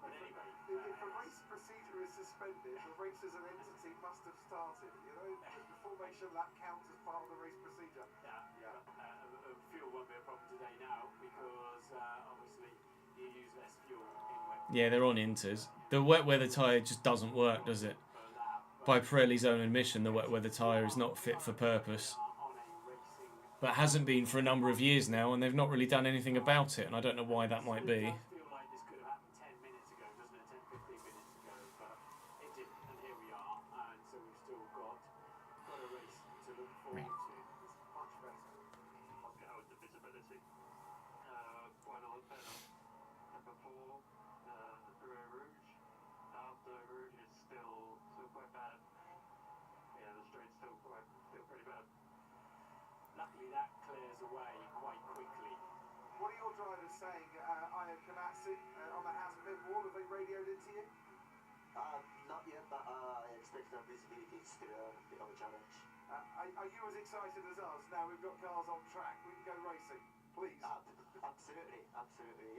But anyway, If a race procedure is suspended, the race as an entity must have started. You know, the formation lap counts as part of the race procedure. Fuel won't be a problem today now because obviously you use less fuel in wet Yeah, they're on inters. The wet weather tyre just doesn't work, does it? per lap. By Pirelli's own admission, the wet weather tyre is not fit for purpose. On a racing, But hasn't been for a number of years now, and they've not really done anything about it, and I don't know why that might be. it does feel like this could have happened 10 minutes ago, doesn't it? 10, 15 minutes ago, but it didn't, and here we are, and so we've still got a race to look forward to. It's much better. Look out at the visibility. Bueno, number 4, the Career Rouge. The Rouge is still quite bad. Yeah, the straight's still pretty bad. Luckily, that clears away quite quickly. What are your drivers saying, Aya Komatsu, on the house pit wall? Have they radioed it to you? Not yet, but I expect the visibility is still a bit of a challenge. Are you as excited as us? Now we've got cars on track. We can go racing, please. Absolutely,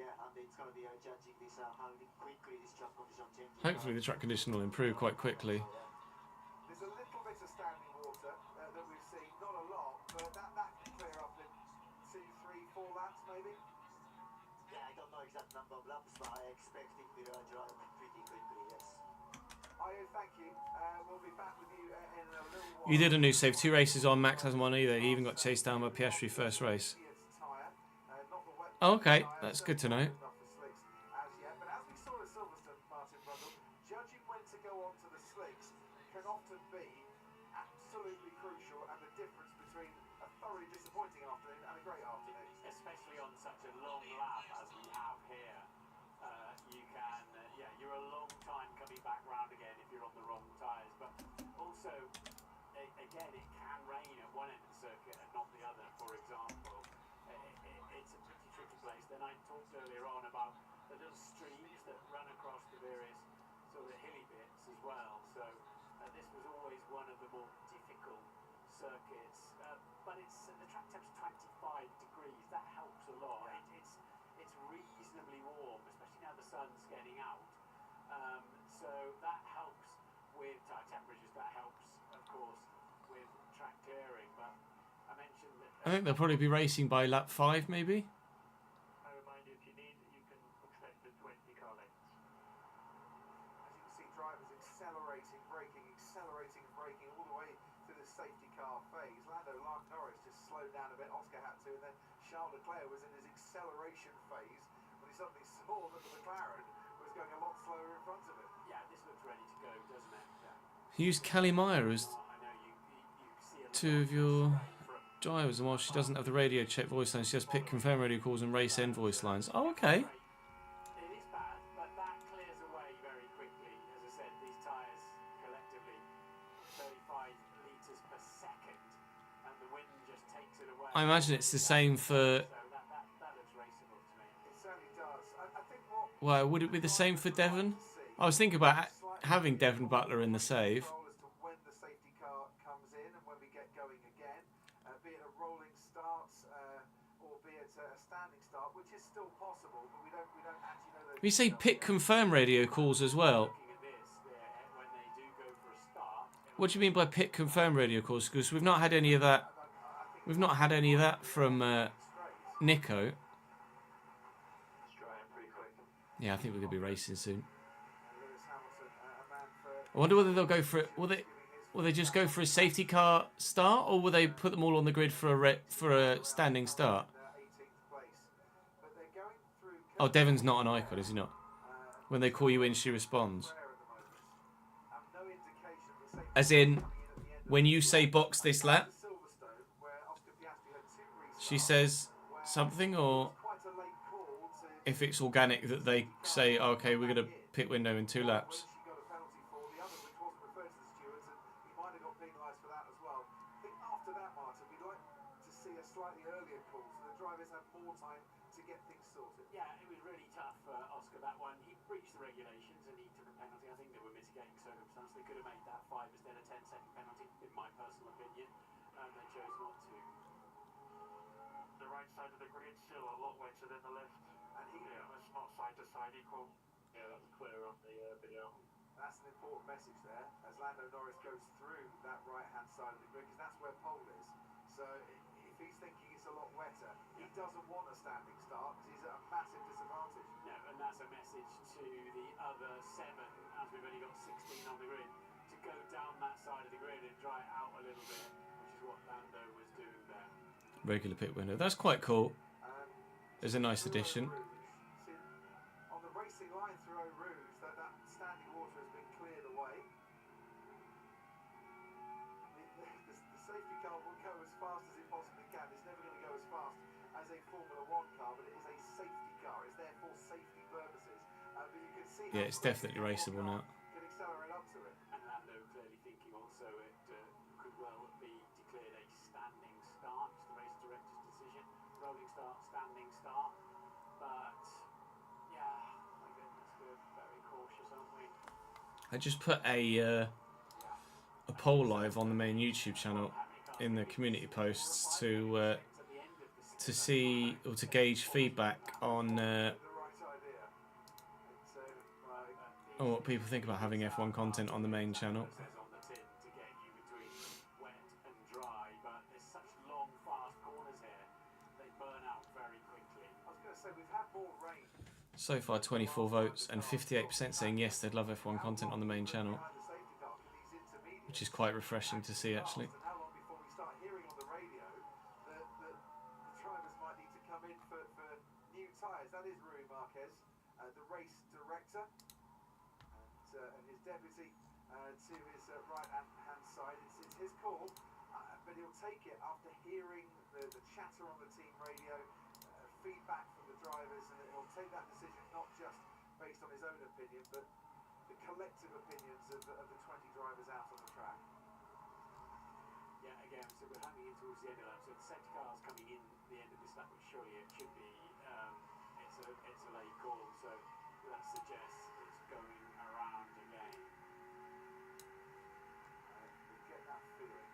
yeah. And it's going to be judging this, how quickly this track condition changes. Hopefully the track condition will improve quite quickly. There's a little bit of standing water that we've seen, not a lot, but that can clear up in 2, 3, 4 laps maybe. Yeah, I don't know exact number of laps, but I expect it to drive pretty quickly, yes. Aya, thank you. We'll be back with you in a little while. You did a new save, 2 races on, Max hasn't won either. He even got chased down by Piastri first race. Oh, okay, that's good to know. But as we saw at Silverstone, Martin Brundle, judging when to go on to the slicks can often be absolutely crucial, and the difference between a thoroughly disappointing afternoon and a great afternoon. Especially on such a long lap as we have here, you can, you're a long time coming back round again if you're on the wrong tyres. But also, again, it can rain at one end of the circuit and not the other, for example. It's a pretty tricky place. Then I talked earlier on about the little streams that run across the various sort of hilly bits as well. So this was always one of the more difficult circuits. But it's the track temp's 25 degrees. That helps a lot. It's reasonably warm, especially now the sun's getting out. So that helps with tire temperatures. That helps, of course, with track clearing. But I mentioned that. I think they'll probably be racing by lap 5, maybe. I remind you, if you need, you can expect a 20 car lengths. As you can see, drivers accelerating, braking all the way to the safety car phase. Lando Norris just slowed down a bit, Oscar had to, and then Charles Leclerc was in his acceleration phase when he suddenly saw that the McLaren was going a lot slower in front of him. Yeah, this looks ready to go, doesn't it? Use Kelly Meyer as I know you see a 2 of your drivers, and while she doesn't have the radio check voice lines, she has pick confirm radio calls and race end voice lines. Oh, okay. It is bad, but that clears away very quickly. As I said, these tyres collectively 35 litres per second, and the wind just takes it away. I imagine it's the same for. So that looks raceable to me. It certainly does. I think what Well, would it be the same for Devon? I was thinking about having Devon Butler in the save. as to when the safety car comes in and when we get going again, be it a rolling start or be it a standing start, which is still possible, but we don't actually know those. We say pick confirm radio calls as well. Looking at this, when they do go for a start, What do you mean by pick confirm radio calls? Because we've not had any of that. We've not had any of that from Nico. It's drying pretty quick. Yeah, I think we're gonna be racing soon. Lewis Hamilton, a man for I wonder whether they'll go for it. Will they just go for a safety car start, or will they put them all on the grid for a standing start? 18th place. But they're going through Oh, Devon's not an icon, is he not? When they call you in, she responds. prayer at the moment. No indication that safety As in, coming in at the end of when you say box this lap, Silverstone, where Oscar Piastri had 2 restarts, she says something, or quite a late call to if it's organic that they say, okay, we're gonna pit window in 2 laps. She got a penalty for the other, which wasn't referred to the stewards, and he might have got picked penalised for that as well. I think after that, Martin, we'd like to see a slightly earlier call so the drivers have more time to get things sorted. Yeah, it was really tough for Oscar, that one. He breached the regulations and he took a penalty. I think there were mitigating circumstances. They could have made that 5 instead of 10-second penalty, in my personal opinion. They chose not to. The right side of the grid still a lot wetter than the left. And he, It's not side to side equal. Yeah, that was clear on the video. that's an important message there, as Lando Norris goes through that right-hand side of the grid, because that's where pole is. So if he's thinking it's a lot wetter, he doesn't want a standing start because he's at a massive disadvantage. No, and that's a message to the other 7, as we've only got 16 on the grid, to go down that side of the grid and dry it out a little bit, which is what Lando was doing there. Regular pit window. That's quite cool. It's a nice Through addition. Eau Rouge. See, on the racing line through Eau Rouge, that standing water has been cleared away. The safety car will go as fast as it possibly can. It's never going to go as fast as a Formula 1 car, but it is a safety car. It's there for safety purposes. But you can see Yeah, it's definitely raceable now. Can accelerate up to it. And Lando clearly thinking also it could well be declared a standing start. It's the race director's decision. Rolling start, standing start. But, yeah, my goodness, we're very cautious, aren't we? I just put a poll live on the main YouTube channel in the community posts to see or to gauge feedback on The right idea. It's, on what people think about having F1 content on the main channel. It says on the tin to get you between wet and dry, but there's such long, fast corners here. They burn out very quickly. I was going to say, we've had more rain. So far, 24 votes and 58% saying yes, they'd love F1 content on the main channel, Behind the safety car for these intermediate which is quite refreshing to see actually. and how long before we start hearing on the radio that the drivers might need to come in for new tyres. That is Rui Marquez, the race director, and his deputy to his right-hand side. It's his call, but he'll take it after hearing the chatter on the team radio, feedback from the drivers, and he'll take that decision not just based on his own opinion, but the collective opinions of the 20 drivers out on the track. Yeah, again, so we're hanging in towards the end of that. So the safety car's coming in the end of this lap, which surely it should be. It's a late call, so that suggests it's going around again. We get that feeling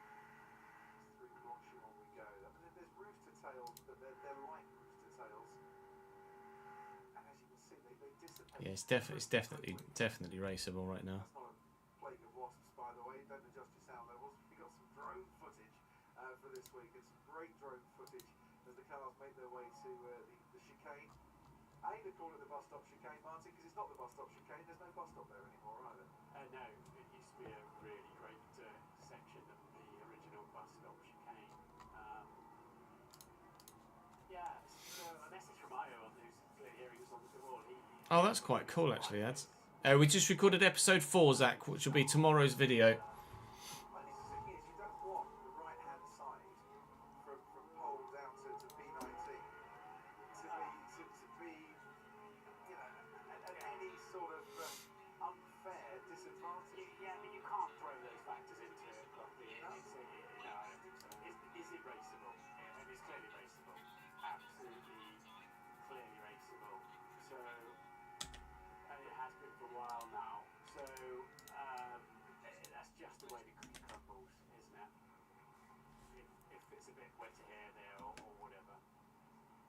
through launching on we go. I mean, there's rooster tails, but they're like rooster tails. And as you can see, they dissipate. Yeah, it's definitely raceable right now. That's not a plague of wasps, by the way. Don't adjust your sound levels. We got some drone footage for this week, and some great drone footage as the cars make their way to the chicane. I hate to call it the bus stop chicane, Martin, because it's not the bus stop chicane. There's no bus stop there anymore either. No, it used to be a really great section of the original bus stop chicane. Yeah, so a message from Io on who's clearly hearing us on the wall. Oh, that's quite cool actually, lads. We just recorded episode 4, Zach, which will be tomorrow's video. Well, the thing is, you don't want the right-hand side from pole down to P19 to be you know, at any sort of unfair disadvantage. Yeah, but you can't throw those factors into it properly. No, I don't think so. Is it raceable? And it's clearly raceable. Absolutely, clearly raceable. So, and it has been for a while now. So, that's just the way the cookie crumbles, isn't it? If it's a bit wetter here, there, or whatever.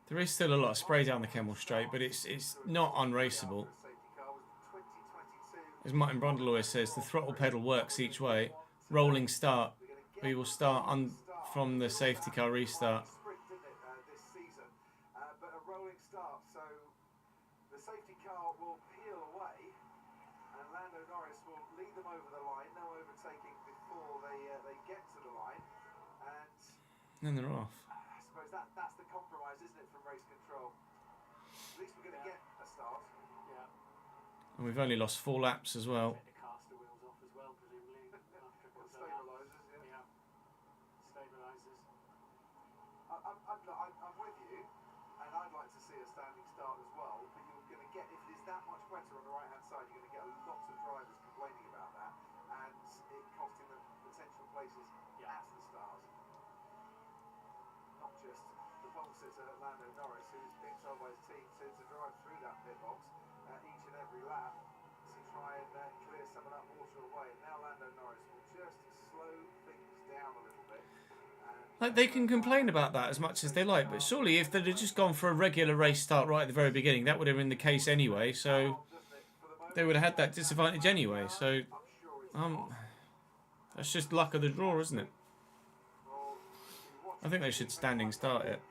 There is still a lot of spray down the Kemmel Straight, but it's not unraceable. Safety car was 2022. As Martin Brundle always says, the throttle pedal works each way. Rolling start, we will start from the safety car restart. Sprint, didn't it, this season? But a rolling start, so the safety car will peel away, and Lando Norris will lead them over the line. No overtaking before they get to the line, and And then they're off. I suppose that's the compromise, isn't it, from race control? At least we're going to get a start. Yeah. And we've only lost 4 laps as well. Take the caster wheels off as well, presumably. After a couple of Stabilisers, laps. yeah. Stabilisers. I'm with you, and I'd like to see a standing start as well, but you're going to get, if it is that much wetter on the right-hand side, you're going to get lots of drivers complaining about that, and it costing them potential places at the start. Not just the pole sitter Lando Norris, who's been told by his team to drive through that pit box each and every lap to try and clear some of that water away. Now Lando Norris will just slow things down a little bit. Like, they can complain about that as much as they like, but surely if they'd have just gone for a regular race start right at the very beginning, that would have been the case anyway, so they would have had that disadvantage anyway, so that's just luck of the draw, isn't it? I think they should standing start it.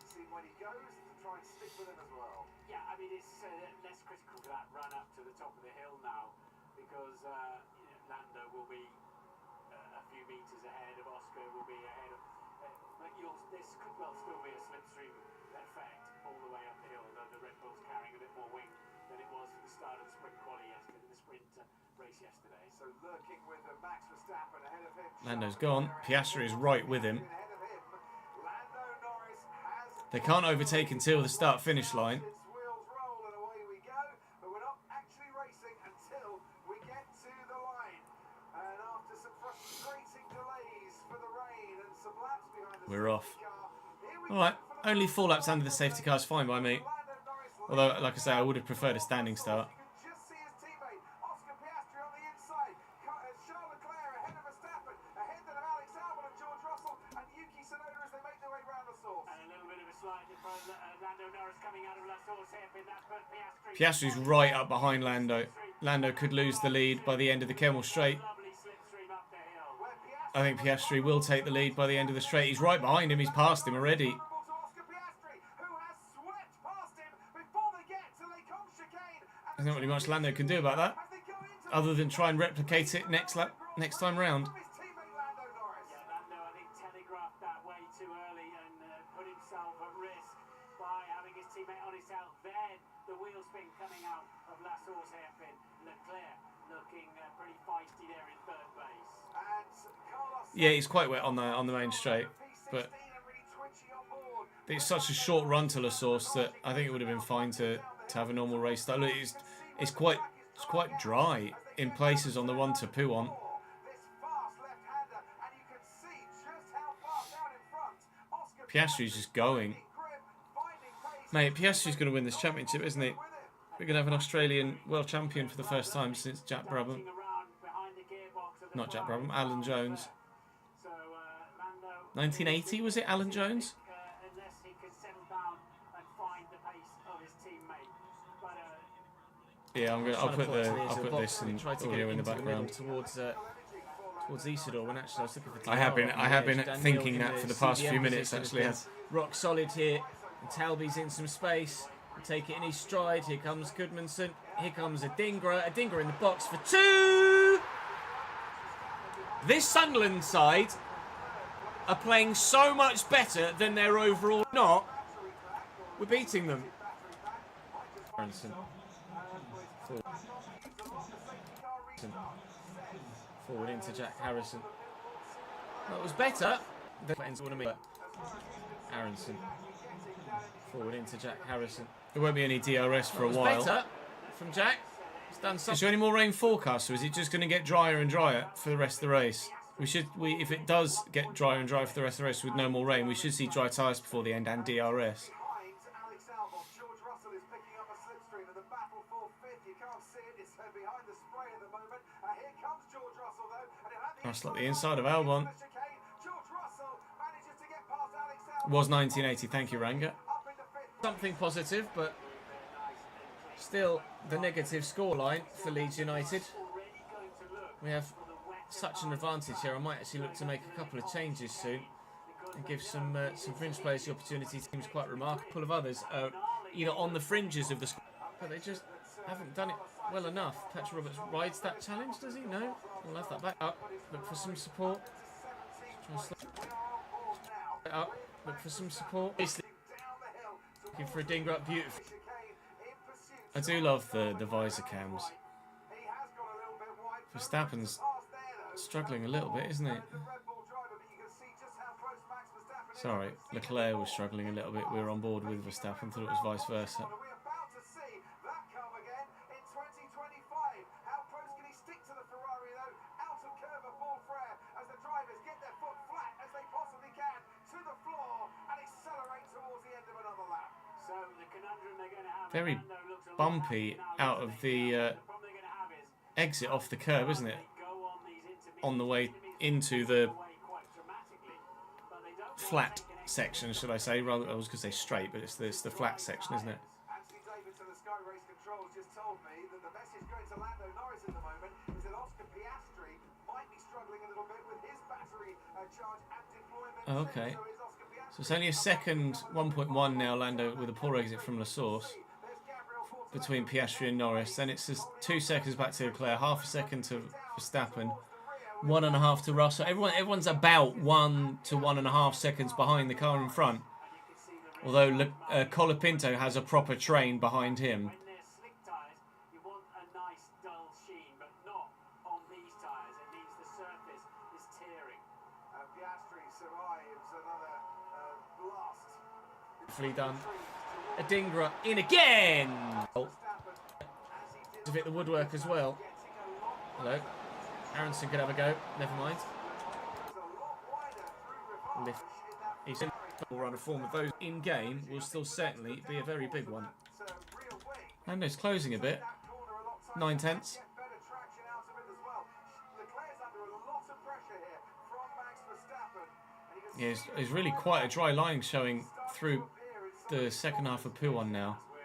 See when he goes to try and stick with him as well. Yeah, I mean, it's less critical for that run up to the top of the hill now, because Lando will be a few metres ahead of Oscar, will be ahead of... but this could well still be a slipstream effect all the way up the hill, though the Red Bull's carrying a bit more wing than it was at the start of the sprint quali yesterday, the sprint race yesterday. So lurking with Max Verstappen ahead of him. Lando's gone. Piastri is right with him. Ahead of him. Lando Norris has They can't overtake until the start-finish line. its wheels roll and away we go. But we're not actually racing until we get to the line. And after some frustrating delays for the rain and some laps behind the We're off. safety car, here we Alright, go for the only 4 laps under the safety car is fine by me. Lando Norris Although, like I say, I would have preferred a standing start. You can just see his teammate, Oscar Piastri on the inside. Charles Leclerc ahead of Verstappen, ahead then of Alex Albon and George Russell and Yuki Tsunoda as they make their way round the source. And a little bit of a slide for Lando Norris coming out of La Source hairpin. That put Piastri... Piastri's right up behind Lando. Lando could lose the lead by the end of the Kemmel Straight. Lovely slipstream up the hill. Where Piastri I think Piastri will take the lead by the end of the straight. He's right behind him. He's passed him already. to Oscar Piastri, who has swept past him before they get to Les Comtes chicane. And There's not really much Lando can do about that, as they go into other than try and replicate it next time round. his teammate Lando Norris. Yeah, Lando, I think, telegraphed that way too early and put himself at risk by having his teammate on his tail. Then the wheel spin coming out of La Source hairpin. Leclerc looking pretty feisty there in third base. And Carlos Yeah, he's quite wet on the main straight, but P16 and really twitchy on board. it's such a short run to La Source that I think it would have been fine to have a normal race start. Look, it's quite dry in places on the run to Pouon. This fast left-hander, and you can see just how far down in front Oscar Piastri's just going. grip, finding pace. Mate, Piastri's going to win this championship, isn't he? We're going to have an Australian world champion for the first time since Jack Brabham. Around behind the gearbox of the Not Jack Ferrari. Brabham, Alan Jones. So Lando, 1980, was it Alan Jones? unless he can settle down and find the pace of his teammate. But Yeah, I'll put this and tried to get audio it in the into background. towards Isidore when actually I was looking for I have been Dan thinking Neil that in for the past CDM few minutes position actually. has been rock solid here. And Talby's in some space. Take it in his stride. Here comes Goodmanson. Here comes Adingra. Adingra in the box for 2. This Sunderland side are playing so much better than their overall not. We're beating them. Aronson. Forward into Jack Harrison. That was better. Aronson. Forward into Jack Harrison. There won't be any DRS for a Was while. better from Jack. He's done Is something. there any more rain forecast, or is it just going to get drier and drier for the rest of the race? If it does get drier and drier for the rest of the race with no more rain, we should see dry tyres before the end and DRS. Behind Alex Albon, George Russell is picking up a slipstream in the battle for fifth. You can't see it, it's behind the spray at the moment. Here comes George Russell though, and he'll have the That's like the inside of Albon. chicane. George Russell manages to get past Alex Albon. Was 1980, thank you, Ranga. Up into fifth. Something positive, but still the negative scoreline for Leeds United. We have such an advantage here. I might actually look to make a couple of changes soon and give some fringe players the opportunity. Seems quite remarkable of others either on the fringes of the squad, but they just haven't done it well enough. Patrick Roberts rides that challenge, does he? No. We'll have that back up. Look for some support. Try and slip it up. Look for some support. Looking for a ding up. Beautiful. I do love the visor cams. Verstappen's struggling a little bit, isn't it? Sorry, Leclerc was struggling a little bit. We were on board with Verstappen, thought it was vice versa. We're about to see that come again in 2025. How close can he stick to the Ferrari though? Out of curve of ball Frere as the drivers Very bumpy out of the exit off the curb, isn't it? On the way into the flat section, should I say? Rather, I was going to say straight, but it's the flat section, isn't it? Anthony Davis of the Sky Race Controls just told me that the message going to Lando Norris at the moment is that Oscar Piastri might be struggling a little bit with his battery charge and deployment. Oh, okay. So is Oscar Piastri. So it's only a second, 1.1 now, Lando, with a poor exit from La Source between Piastri and Norris. Then it's just 2 seconds back to Leclerc, half a second to Verstappen, 1.5 to Russell. Everyone's about 1 to 1.5 seconds behind the car in front. Although Colapinto has a proper train behind him. When they're slick tyres, you want a nice dull sheen, but not on these tyres. It means the surface is tearing. Piastri survives another blast. Beautifully done. Adingra in again! Oh. To hit the woodwork as well. Hello. Aronson could have a go. Never mind. Lift. He's in full run of form of those in game will still certainly be a very big one. Lando's closing a bit. 9/10. Yeah, it's really quite a dry line showing through the second half of P1 now. Where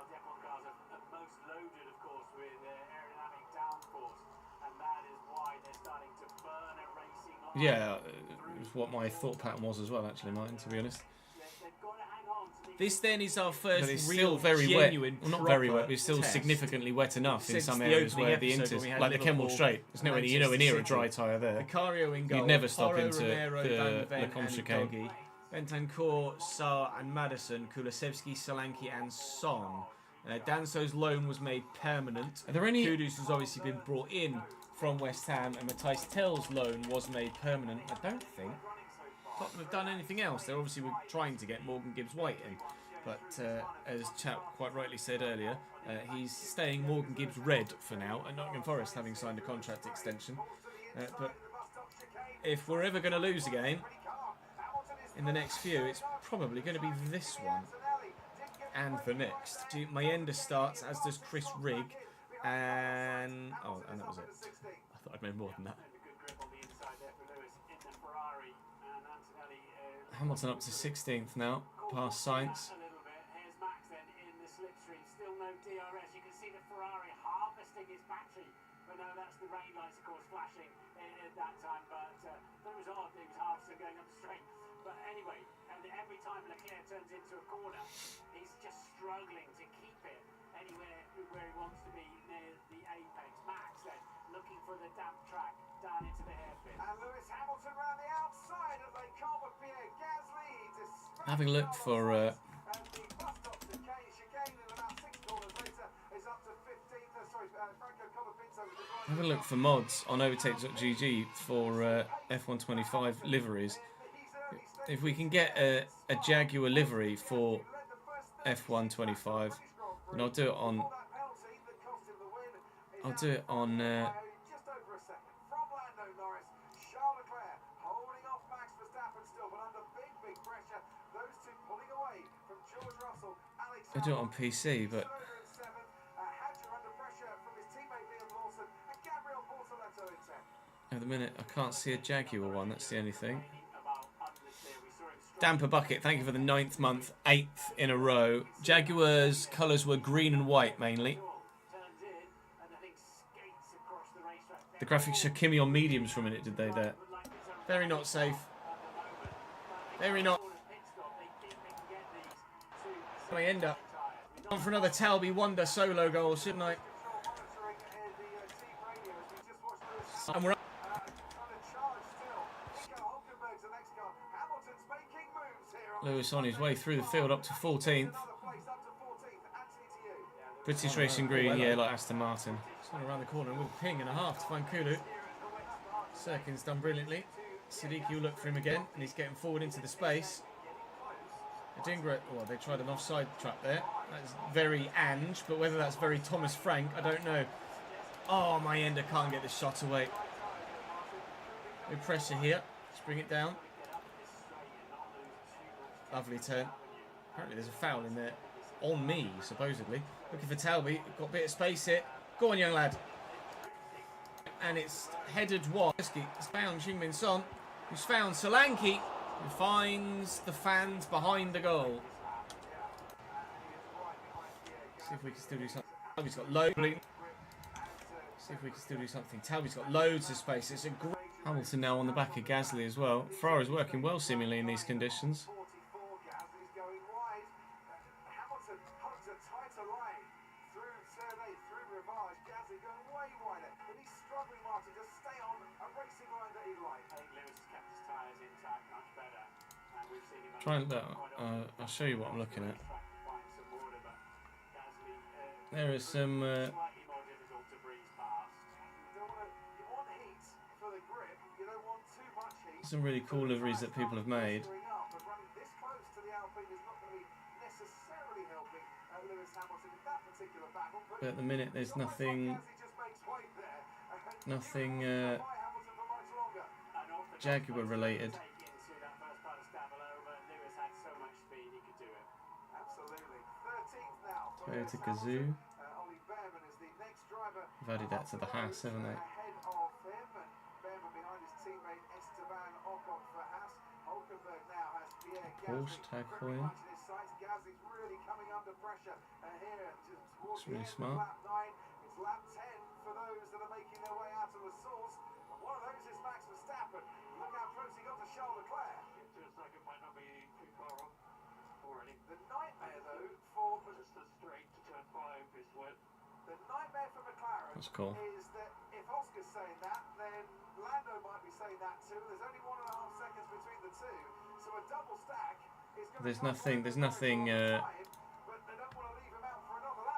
the F1 cars are most loaded, of course, with aerodynamic downforce, and that is why they're starting to burn a racing line. Yeah, it was what my thought pattern was as well, actually, mine, to be honest. They've got to hang on to these. This then is our first But it's real still very genuine wet. Well, not very proper wet, but it's still test. significally wet enough in Since some the areas opening where the episode Inters, when we had like the Kemmel Liverpool, Straight. There's nowhere near Manchester a dry tyre there. Vicario in goal. You'd never stop Porro, into Romero, the Van Ven, Lecombe and chicane. Doggy. Bentancur, Saar and Madison, Kulusevski, Solanke and Son. Danso's loan was made permanent. Are there any- Kudus has obviously been brought in from West Ham, and Matthijs Tel's loan was made permanent. I don't think Tottenham have done anything else. They obviously were trying to get Morgan Gibbs-White in, but as Chap quite rightly said earlier, he's staying Morgan Gibbs-Red for now at Nottingham Forest, having signed a contract extension. But if we're ever going to lose a game in the next few, it's probably going to be this one and the next. Mayenda starts, as does Chris Rigg, and that was it. I thought I'd made more than that. Good grip on the inside there for Lewis in the Ferrari, and Antonelli Hamilton up to 16th now, past Sainz. a little bit. Here's Max then in the slipstream, still no DRS. You can see the Ferrari harvesting his battery, but no, that's the rain lights, of course, flashing at that time. But that was odd. He was harvesting going up the straight. But anyway, and every time Leclerc turns into a corner, he's just struggling to keep it anywhere where he wants to be near the apex. Max then looking for the damp track down into the hairpin. And Lewis Hamilton round the outside as they come with Pierre Gasly to smash Having looked for and the bus stop chicane in about 6 corners later is up to 15th. Franco Colapinto with the drive. Having looked for mods on overtakes.gg for F125 liveries. If we can get a Jaguar livery for F125, then I'll do it on. I'll do it on. Just over a second from Lando Norris, Charles Leclerc holding off Max Verstappen still, but under big pressure. Those two pulling away from George Russell, Alex. I do it on PC, but Hadger under pressure from his teammate Liam Lawson and Gabriel Bortoletto in 10th. at the minute I can't see a Jaguar one. That's the only thing. Damper Bucket, thank you for the 9th month, 8th in a row. Jaguars' colours were green and white mainly. The graphics show Kimi on mediums for a minute, did they there? Very not safe. Very not. I end up on for another Talby Wonder solo goal, shouldn't I? And we're up. Lewis on his way through the field up to 14th. British Racing Green, yeah, like Aston Martin. It's gone around the corner with a ping and a half to find Kulu. Serkin's done brilliantly. Siddiqui will look for him again, and he's getting forward into the space. Adingra, well, they tried an offside trap there. That's very Ange, but whether that's very Thomas Frank, I don't know. Oh, Mayenda can't get this shot away. No pressure here. Let's bring it down. Lovely turn. Apparently there's a foul in there. on me, supposedly. Looking for Talby. Got a bit of space here. Go on, young lad. And it's headed wide. It's found Heung-min Son, who's found Solanke, who finds the fans behind the goal. See if we can still do something. Talby's got loads. See if we can still do something. Talby's got loads of space. It's a great. Hamilton now on the back of Gasly as well. Ferrari's working well seemingly in these conditions. Gasly's going wide. Hamilton hugs a tighter line through Survey, through Rivage. Gasly going way wider, but he's struggling, Martin, to stay on a racing line that he likes. I think Lewis has kept his tyres intact much better. And we've seen him Try and look. I'll show you what I'm looking at. find some water, but Gasly There is some slightly more difficult to breeze past. You want heat for the grip. You don't want too much heat. some really cool liveries that people have made. But running this close to the Alpine is not going to be necessarily helping Lewis Hamilton in that particular battle. But at the minute, there's nothing Jaguar related. Toyota Gazoo. I've added that to the Haas, haven't they? Porsche tag coil. It's really smart. It's lap 10 for those that are making their way out of the source. And one of those is Max Verstappen. Look how close he got to Charles Leclerc. Into a second might not be too far off already. The nightmare, though, for Just a straight to turn 5 is what. the nightmare for McLaren That's cool. is that if Oscar's saying that, then Lando might be saying that too. There's only 1.5 seconds between the two, so a double stack is going to.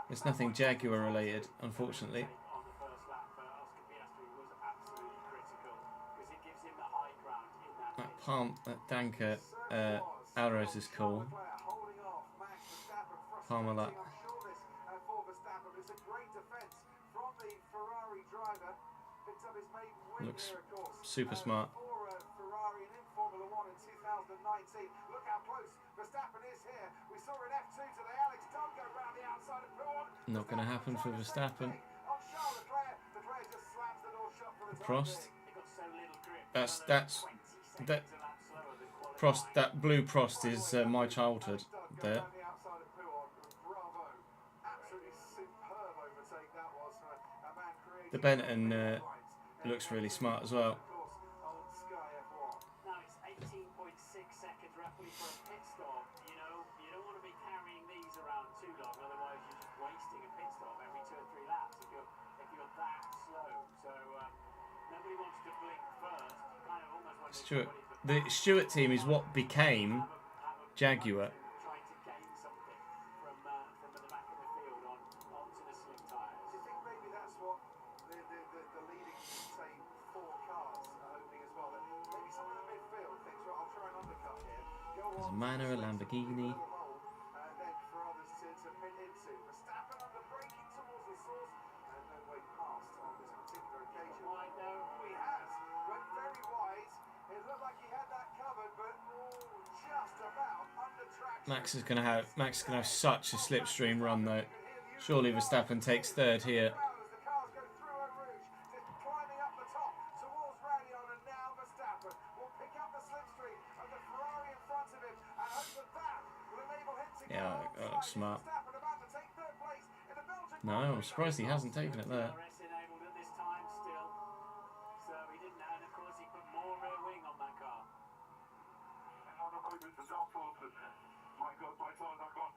There's nothing Jaguar related, unfortunately. On the first lap, Oscar Piastri was absolutely critical because it gives him the high ground in that That Danker Alvarez is cool. Parmalat. Looks super smart. Ferrari and in Formula 1 in 2019. Look how close Verstappen is here. We saw in F2 today. Alex Dunn go round the outside of P1. Not going to happen for Verstappen. On Charles Leclerc, Leclerc just slams the door shut for the time Prost. being. He got so little grip. That Prost. That blue Prost is my childhood. There. Round the outside of P1. Bravo. Absolutely superb overtake that was for a man creating The Benetton looks really smart as well. Old Sky F1. Now it's 18.6 seconds roughly for a pit stop. You know, you don't want to be carrying these around too long, otherwise you're just wasting a pit stop every 2 or 3 laps if you're that slow. So nobody wants to blink first. You kind of almost want Stewart. The Stewart team is what became Jaguar. trying to gain something from the back of the field onto the slick tyres. Do you think maybe that's what the leading, say, 4 cars are hoping as well? That maybe someone in the midfield thinks, right, I'll try and undercut here. Go There's a on. Manor, a Lamborghini. And then for others to pit into. Verstappen under braking towards the source and no way past on this particular occasion. Wide though. He has. Went very wide. It looked like he had that covered, but just about under traction. Max is going to have such a slipstream run though. Surely Verstappen takes third here. As the cars go through Eau Rouge, just climbing up the top towards Radion, and now Verstappen will pick up the slipstream of the Ferrari in front of him and hope that that will enable him to Yeah, that looks smart. Verstappen about to take third place in the Belgian No, I'm surprised he hasn't taken it there. DRS enabled at this time still. So he didn't, and of course he put more rear wing on that car. And I'm not going to stop forward. My God, my tire's not gone.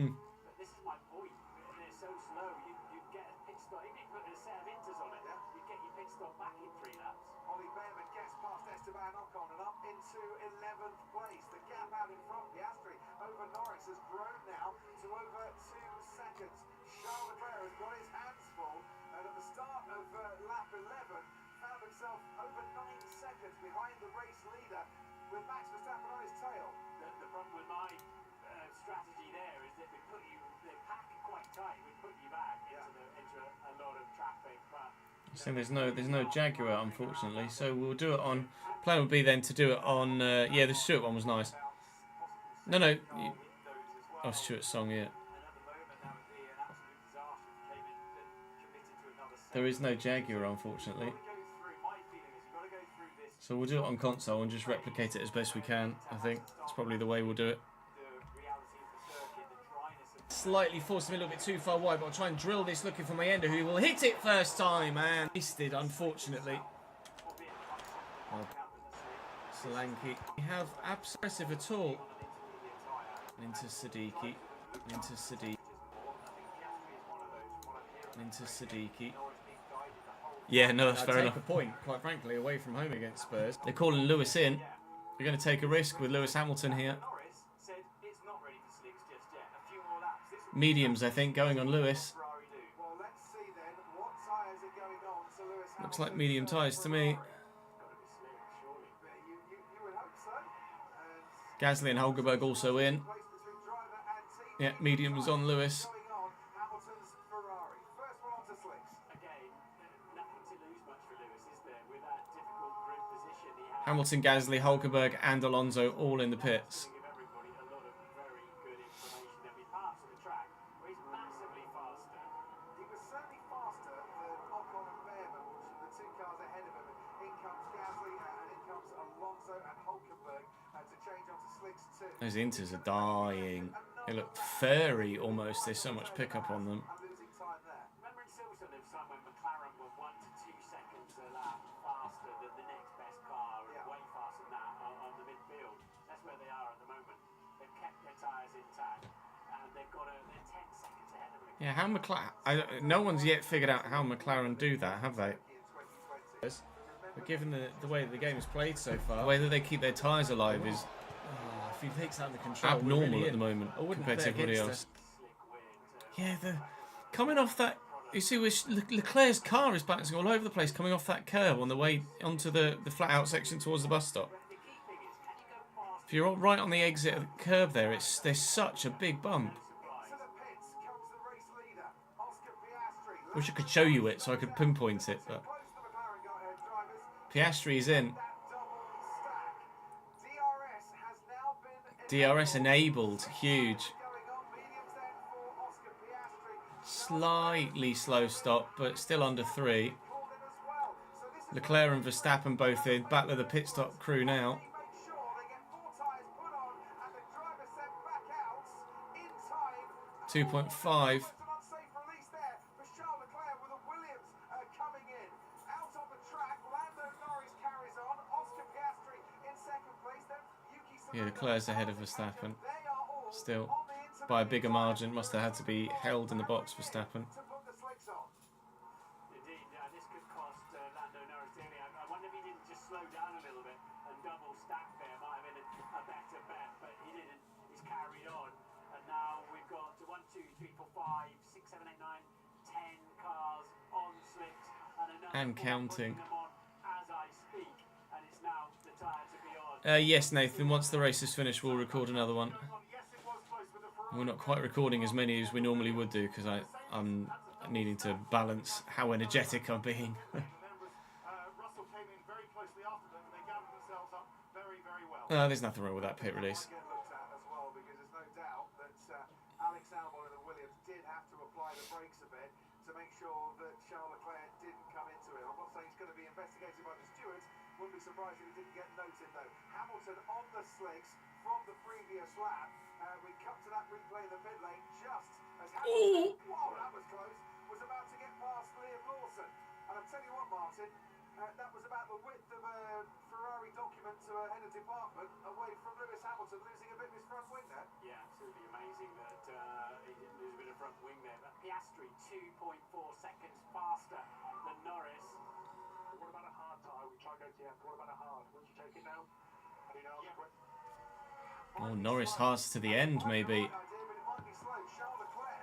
But this is my point. They're so slow. You get a pit stop. Even if you put a set of inters on it, you get your pit stop back in 3 laps. Ollie Behrman gets past Esteban Ocon and up into 11th place. The gap out in front, Piastri over Norris has grown now to over 2 seconds. Charles Leclerc has got his hands full, and at the start of lap 11 found himself over 9 seconds behind the race leader with Max Verstappen on his tail. The problem with my strategy there is that they pack quite tight. We put you back into a lot of traffic, but. So there's no Jaguar unfortunately. So we'll do it on. Plan would be then to do it on. Yeah, the Stewart one was nice. No, oh Stewart's song, yeah. And There is no Jaguar, unfortunately. You've got to go through, my feeling is you've got to go through this. So we'll do it on console and just replicate it as best we can, I think. That's probably the way we'll do it. The reality of the circuit, the dryness of the Slightly forced him a little bit too far wide, but I'll try and drill this looking for Mayenda, who will hit it first time, and missed it, unfortunately. Solanke. We have abspressive at all. Into Siddiqui. Into Siddiqui. Into Siddiqui. Yeah, no, that's fair enough. Take a point, quite frankly, away from home against Spurs. They're calling Lewis in. They're going to take a risk with Lewis Hamilton here. Norris said it's not ready for slicks just yet. A few more laps. This will Mediums, I think, going on Lewis. Ferrari do. Well, let's see then what tyres are going on to Lewis Looks Hamilton's, like medium tyres to me. You would hope so. And Gasly and Hulkenberg also in. place between driver and team Yeah, mediums on Lewis. going on. Hamilton's Ferrari. First one onto slicks. Again, nothing to lose much for Lewis, is there? With that difficult grid position he has. Hamilton, Gasly, Hulkenberg and Alonso all in the pits. Give everybody a lot of very good information. There'll be parts of the track where he's massively faster. He was certainly faster than Ocon and Behrman, the two cars ahead of him. In comes Gasly and in comes Alonso and Hulkenberg to change onto slicks too. Those Inters are dying. They look furry almost. There's so much pickup on them. And losing time there. Remember in Silverstone there was time when McLaren were 1 to 2 seconds a lap faster than the next best car and Yeah. way faster than that on the midfield. That's where they are at the moment. They've kept their tyres intact and they're 10 seconds ahead of them. Yeah, how McLaren... No one's yet figured out how McLaren do that, have they? In 2020. But given the way that the game is played so far, the way that they keep their tyres alive is If he takes out the control, abnormal at the moment I wouldn't compared to bet everybody against else. Yeah, coming off that... You see, Leclerc's car is bouncing all over the place coming off that curb on the way onto the flat-out section towards the bus stop. If you're right on the exit of the curb there's such a big bump. To the pits comes the race leader, Oscar Piastri. Wish I could show you it so I could pinpoint it, but Close to the McLaren drivers. Piastri's in. That double stack. DRS has now been DRS enabled, huge. going on. Mediums then for Oscar Piastri. Slightly slow stop, but still under 3. Called in as well. So this is Leclerc and Verstappen both in. Back to the pit stop crew now. make sure they get 4 tyres put on and the driver sent back out in time. 2.5. An unsafe release there for Charles Leclerc with a Williams coming in. Out on the track, Lando Norris carries on. Oscar Piastri in second place. Then Yuki Tsunoda. Yeah, Leclerc's ahead of Verstappen. They are all Still, on the intermediate by a bigger margin. Must have had to be held in the box, Verstappen. to put the slicks on. Indeed, this could cost Lando Norris dearly. I wonder if he didn't just slow down a little bit and double stack there. Might have been a better bet, but he didn't. He's carried on. And now we've got 1, 2, 3, 4, 5, 6, 7, 8, 9, 10 cars on slicks. And another And 4 counting. putting them on as I speak. And it's now the tyre to be on. Yes, Nathan, once the race is finished, we'll record another one. Yes, it was close with the Ferrari. We're not quite recording as many as we normally would do because I'm needing to balance how energetic I'm being. Russell came in very closely after them. They gathered themselves up very, very well. There's nothing wrong with that pit release. Get looked at as well because there's no doubt that Alex Albon and the Williams did have to apply the brakes a bit to make sure that Charles Leclerc didn't come into it. I'm not saying it's going to be investigated by the stewards. Wouldn't be surprised if he didn't get noted though. Hamilton on the slicks from the previous lap. We come to that replay in the pit lane just as Hamilton, wow, that was close, was about to get past Liam Lawson. And I'll tell you what, Martin, that was about the width of a Ferrari document to a head of department away from Lewis Hamilton, losing a bit of his front wing there. Yeah, absolutely amazing that he didn't lose a bit of front wing there. But Piastri, 2.4 seconds faster than Norris. What about a hard tyre? We try and go to the end. What about a hard? Would you take it now? Oh, Norris hearts to the end, maybe. Idea, but it might be slow. Charles Leclerc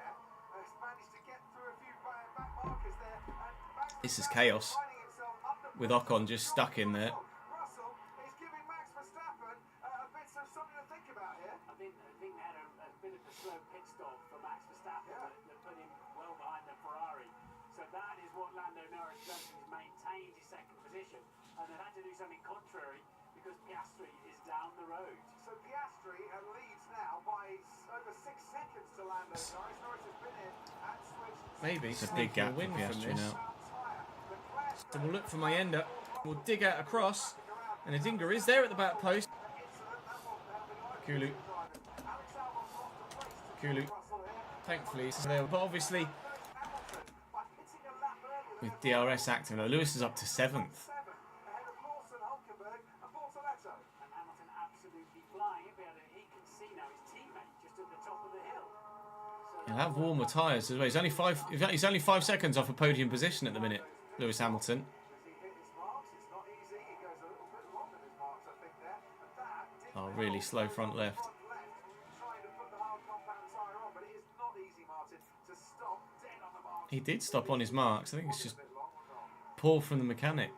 has managed to get through a few back markers there. And Max This is chaos. finding himself up the With Ocon just stuck in there. Russell is giving Max Verstappen a bit of something to think about here. I think they had a bit of a slow pit stop for Max Verstappen that put him well behind the Ferrari. So that is what Lando Norris does. He's maintained his second position. And they've had to do something contrary because Piastri is down the road. So Piastri leads now by over 6 seconds to Lando Norris. Norris has been in and switched. Maybe. It's a big gap for win from Piastri this. now. About So we'll look for Mayenda. We'll dig out across. And Adingra is there at the back post. Kulu. Thankfully, he's there. But obviously, with DRS active, now Lewis is up to 7th. And Hamilton absolutely flying. He can see now his teammate just at the top of the hill. He'll have warmer tyres as well. He's only 5 seconds off a podium position at the minute, Lewis Hamilton. Oh, really slow front left. He did stop on his marks. I think it's just poor from the mechanic.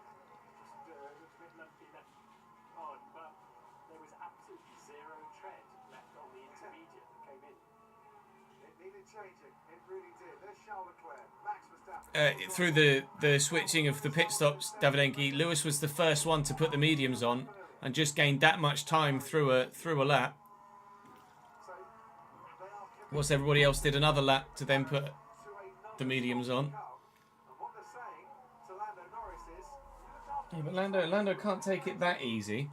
Through the switching of the pit stops, Davidenki, Lewis was the first one to put the mediums on and just gained that much time through a lap. Whilst everybody else did another lap to then put the mediums on. Yeah, but Lando can't take it that easy.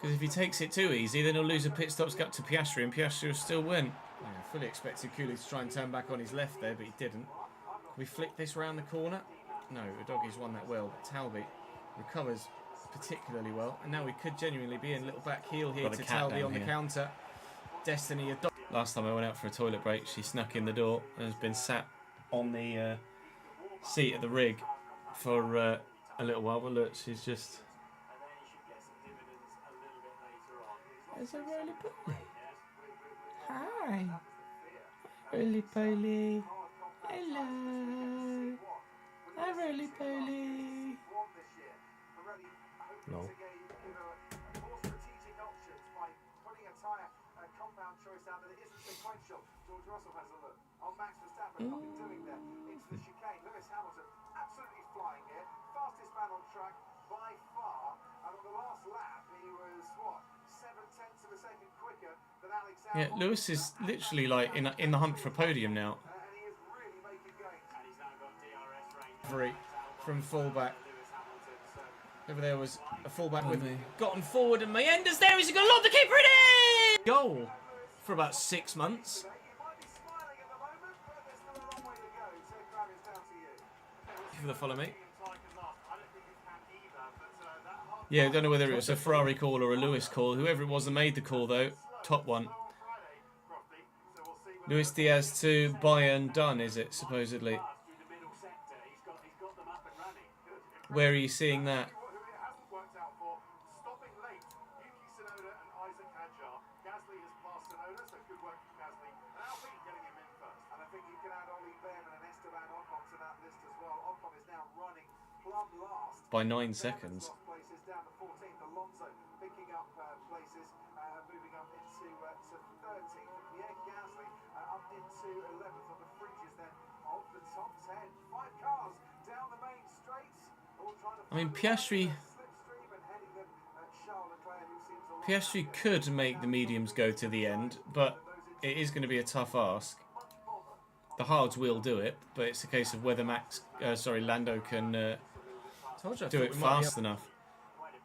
Because if he takes it too easy, then he'll lose a pit stop to Piastri, and Piastri will still win. Yeah, fully expected Cooley to try and turn back on his left there, but he didn't. We flick this round the corner. No, Udogi's won that well, but Talby recovers particularly well. And now we could genuinely be in a little back heel here to Talby on the counter. Destiny Udogi. Last time I went out for a toilet break, she snuck in the door and has been sat on the seat of the rig for a little while. But look, she's just... There's a roly-poly. Hi. Roly-poly. Hello. Hi, roly-poly. Lol. Choice out that it isn't sequential. George Russell has a look. On Max Verstappen, nothing doing there. Into the chicane. Lewis Hamilton absolutely flying here. Fastest man on track by far. And on the last lap, he was, what, 7/10 of a second quicker than Alexander. Yeah, Lewis is literally like in the hunt for a podium now. And he is really making gains. And he's now got DRS range. From fullback. Over there was a fullback with gotten forward, and Mayenda's there. He's going to lob the keeper in! Goal for about 6 months. For the follow me. Yeah, I don't know whether it was a Ferrari call or a Lewis call. Whoever it was that made the call, though, top one. Luis Diaz to Bayern done, is it, supposedly? Where are you seeing that? By 9 seconds. I mean, Piastri could make the mediums go to the end, but it is going to be a tough ask. The hards will do it, but it's a case of whether Lando can do it fast enough.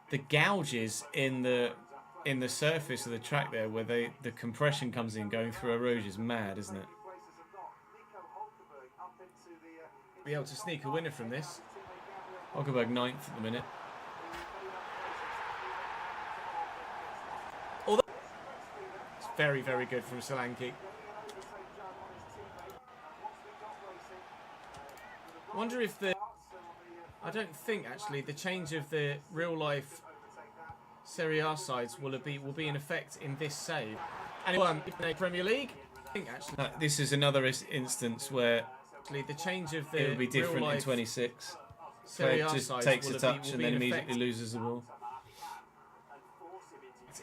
The gouges in the surface of the track there, where the compression comes in going through a rouge, is mad, isn't it? Be able to sneak a winner from this. Hulkenberg 9th at the minute. Although it's very, very good from Solanke. Wonder if I don't think actually the change of the real life Serie A sides will be in effect in this save. And in Premier League, I think actually this is another instance where actually the change of the it will be different in 26. Serie A just takes a touch and then immediately loses the ball.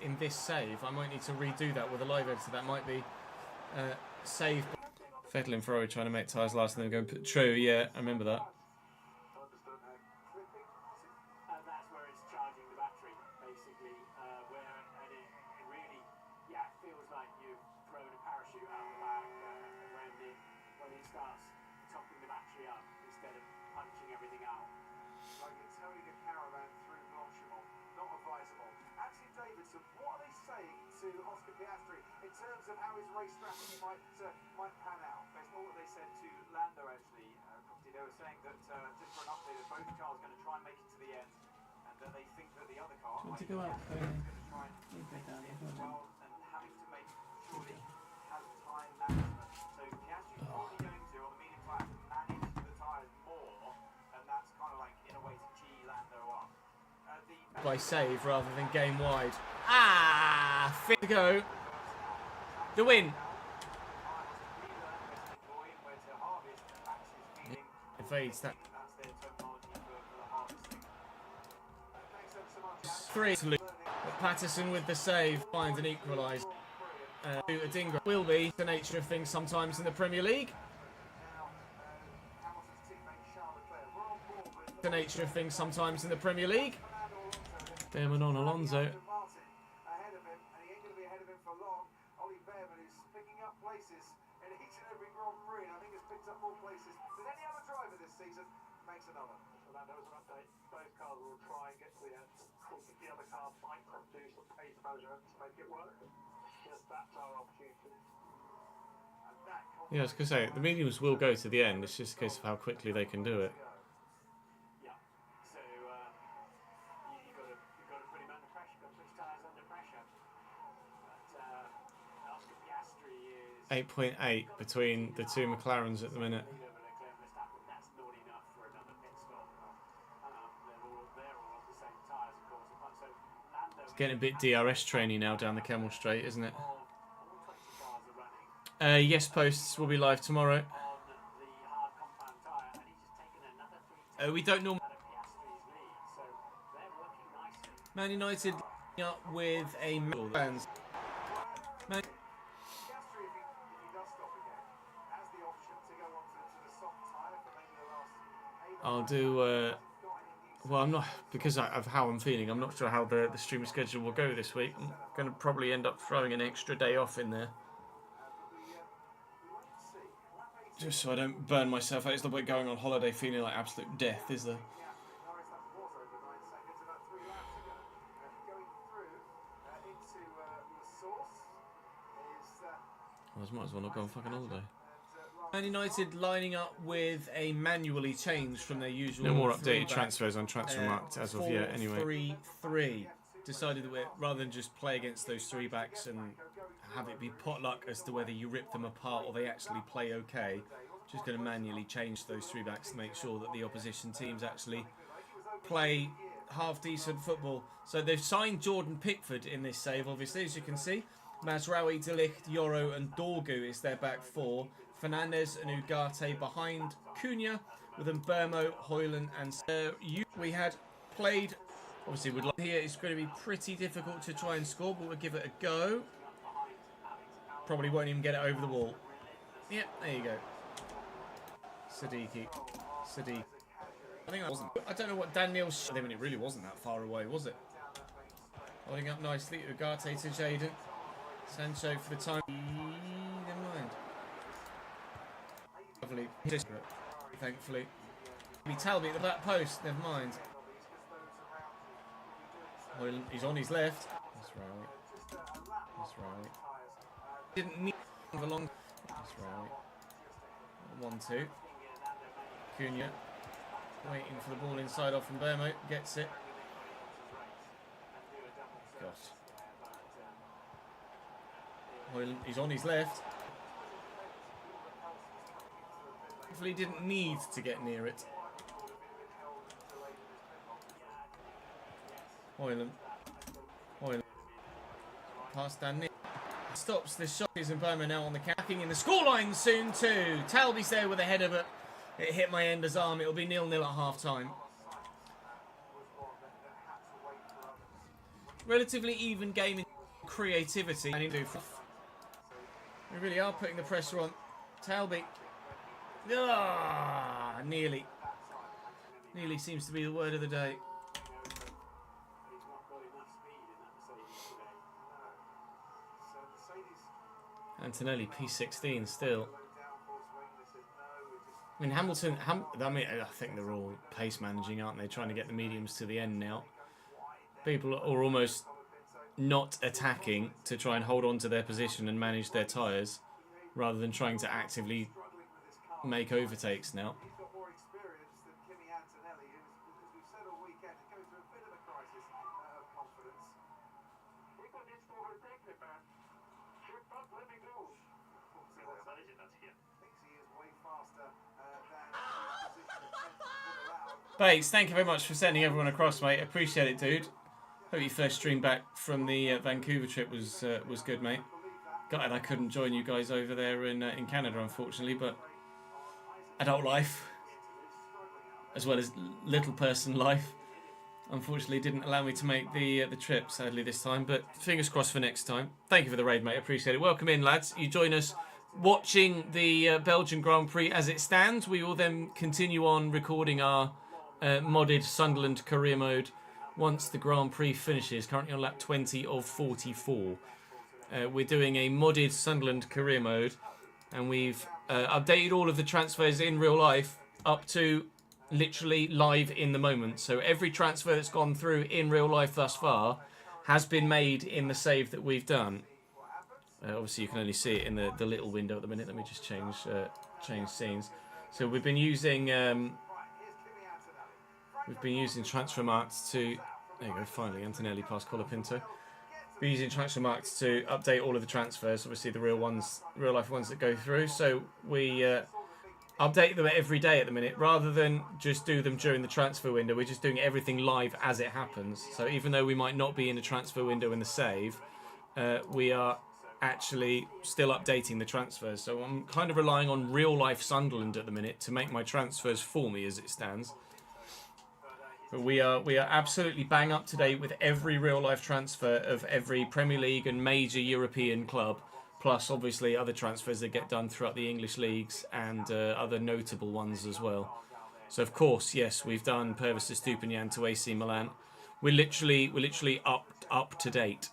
In this save, I might need to redo that with a live editor. That might be save. Vettel and Ferrari trying to make tyres last and then going true. Yeah, I remember that. That's where it's charging the battery, basically, where it really, it feels like you've thrown a parachute out the back when it starts topping the battery up instead of punching everything out. to Oscar Piastri in terms of how his race strategy might pan out. Based on what they said to Lando, actually, they were saying that, just for an update, that both cars are going to try and make it to the end, and that they think that the other car, Do you want to i.e. go out? Piastri, is going to try and make it in as well, and having to make sure that he has time management. So Piastri's probably going to, on the medium tyre, manage the tyres more, and that's kind of like, in a way, to G Lando up. By save rather than game wide. Ah, fit to go. The win. Evades that. 3. But Patterson with the save finds an equaliser. Adingra will be the nature of things sometimes in the Premier League. The nature of things sometimes in the Premier League. Behrman on Alonso. Ahead of him, and he ain't going to be ahead of him for long. Ollie Behrman, who's picking up places in each and every Grand Prix, and I think has picked up more places than any other driver this season, makes another. So that was an update. Both cars will try and get to the end. Of course, if the other car might do some pace management to make it work. Yes, that's our opportunity. Yeah, I was going to say, the mediums will go to the end. It's just a case of how quickly they can do it. Yeah, so you've got to put him under pressure, got to put his tyres under pressure. But Oscar Piastri is 8.8 between the two McLarens at the minute. leader of Leclerc and Verstappen. That's not enough for another pit stop. They're all on the same tyres, of course. So Lando It's getting a bit DRS trainy now down the Kemmel Straight, isn't it? all 20 cars are running Yes Posts will be live tomorrow. on the hard compound tyre, and he's just taken another 3 We don't normally. out of Piastri's lead. So they're working nicely. Man United up with a fans. Man Piastri, if he does stop again, has the option to go on to the soft tyre for maybe the last 8 I'll do. Well, I'm not, because of how I'm feeling. I'm not sure how the stream schedule will go this week. I'm going to probably end up throwing an extra day off in there, just so I don't burn myself out. It's not like going on holiday feeling like absolute death, is there? Norris, that was over 9 seconds, about 3 laps ago. Going through into the source is I might as well not go on fucking holiday. Man United lining up with a manually changed from their usual. No more updated three-back, transfers on Transfermarkt as of yet, anyway. 4-3-3. Decided that we're, rather than just play against those three backs and have it be potluck as to whether you rip them apart or they actually play okay, just going to manually change those three backs to make sure that the opposition teams actually play half decent football. So they've signed Jordan Pickford in this save, obviously, as you can see. Mazraoui, De Ligt, Yoro and Dorgu is their back four. Fernandez and Ugarte behind Cunha, with Mbermo, Hoyland and we had played, obviously would like here, it's going to be pretty difficult to try and score, but we'll give it a go. Probably won't even get it over the wall. Yep, there you go. Siddiqui. I think that wasn't, I don't know what Daniel's, I mean, it really wasn't that far away, was it? Holding up nicely, Ugarte to Jaden. Sancho for the time. Never mind. Lovely. Thankfully. Talby at the back post. Never mind. Hoyland, he's on his left. That's right. That's right. Didn't need a long. That's right. 1-2. Cunha waiting for the ball inside off from Bermo. Gets it. Gosh. Hoyland, he's on his left. Hopefully he didn't need to get near it. Hoyland. Past Dan Nick. Stops the shot. Is Mbermo now on the capping in the scoreline soon too. Talby's there with a header, but it hit my ender's arm. It'll be 0-0 at half time. Relatively even game in creativity. We really are putting the pressure on. Talby. Ah, nearly. Nearly seems to be the word of the day. Antonelli P16 still. I mean, Hamilton. I think they're all pace managing, aren't they? Trying to get the mediums to the end now. People are almost not attacking to try and hold on to their position and manage their tyres, rather than trying to actively make overtakes now. He's got more experience than Kimi Antonelli, who, as we've said all weekend, is going through a bit of a crisis of confidence. Nico needs to overtake the man. Should not let me go. Thinks he is way faster than his position of 10th would allow. Bates, thank you very much for sending everyone across, mate. Appreciate it, dude. Hope your first stream back from the Vancouver trip was good, mate. Gutted I couldn't join you guys over there in Canada, unfortunately, but adult life, as well as little person life, unfortunately didn't allow me to make the trip, sadly, this time. But fingers crossed for next time. Thank you for the raid, mate. Appreciate it. Welcome in, lads. You join us watching the Belgian Grand Prix as it stands. We will then continue on recording our modded Sunderland career mode once the Grand Prix finishes, currently on lap 20 of 44. We're doing a modded Sunderland career mode, and we've updated all of the transfers in real life up to literally live in the moment. So every transfer that's gone through in real life thus far has been made in the save that we've done. Obviously, you can only see it in the little window at the minute. Let me just change scenes. So we've been using Transfermarkt to. There you go. Finally, Antonelli past Colapinto. We're using Transfermarkt to update all of the transfers. Obviously, the real life ones that go through. So we update them every day at the minute, rather than just do them during the transfer window. We're just doing everything live as it happens. So even though we might not be in the transfer window in the save, we are actually still updating the transfers. So I'm kind of relying on real life Sunderland at the minute to make my transfers for me as it stands. But we are absolutely bang up to date with every real life transfer of every Premier League and major European club, plus obviously other transfers that get done throughout the English leagues and other notable ones as well. So of course, yes, we've done Pervis Estupiñán to AC Milan. We're literally up to date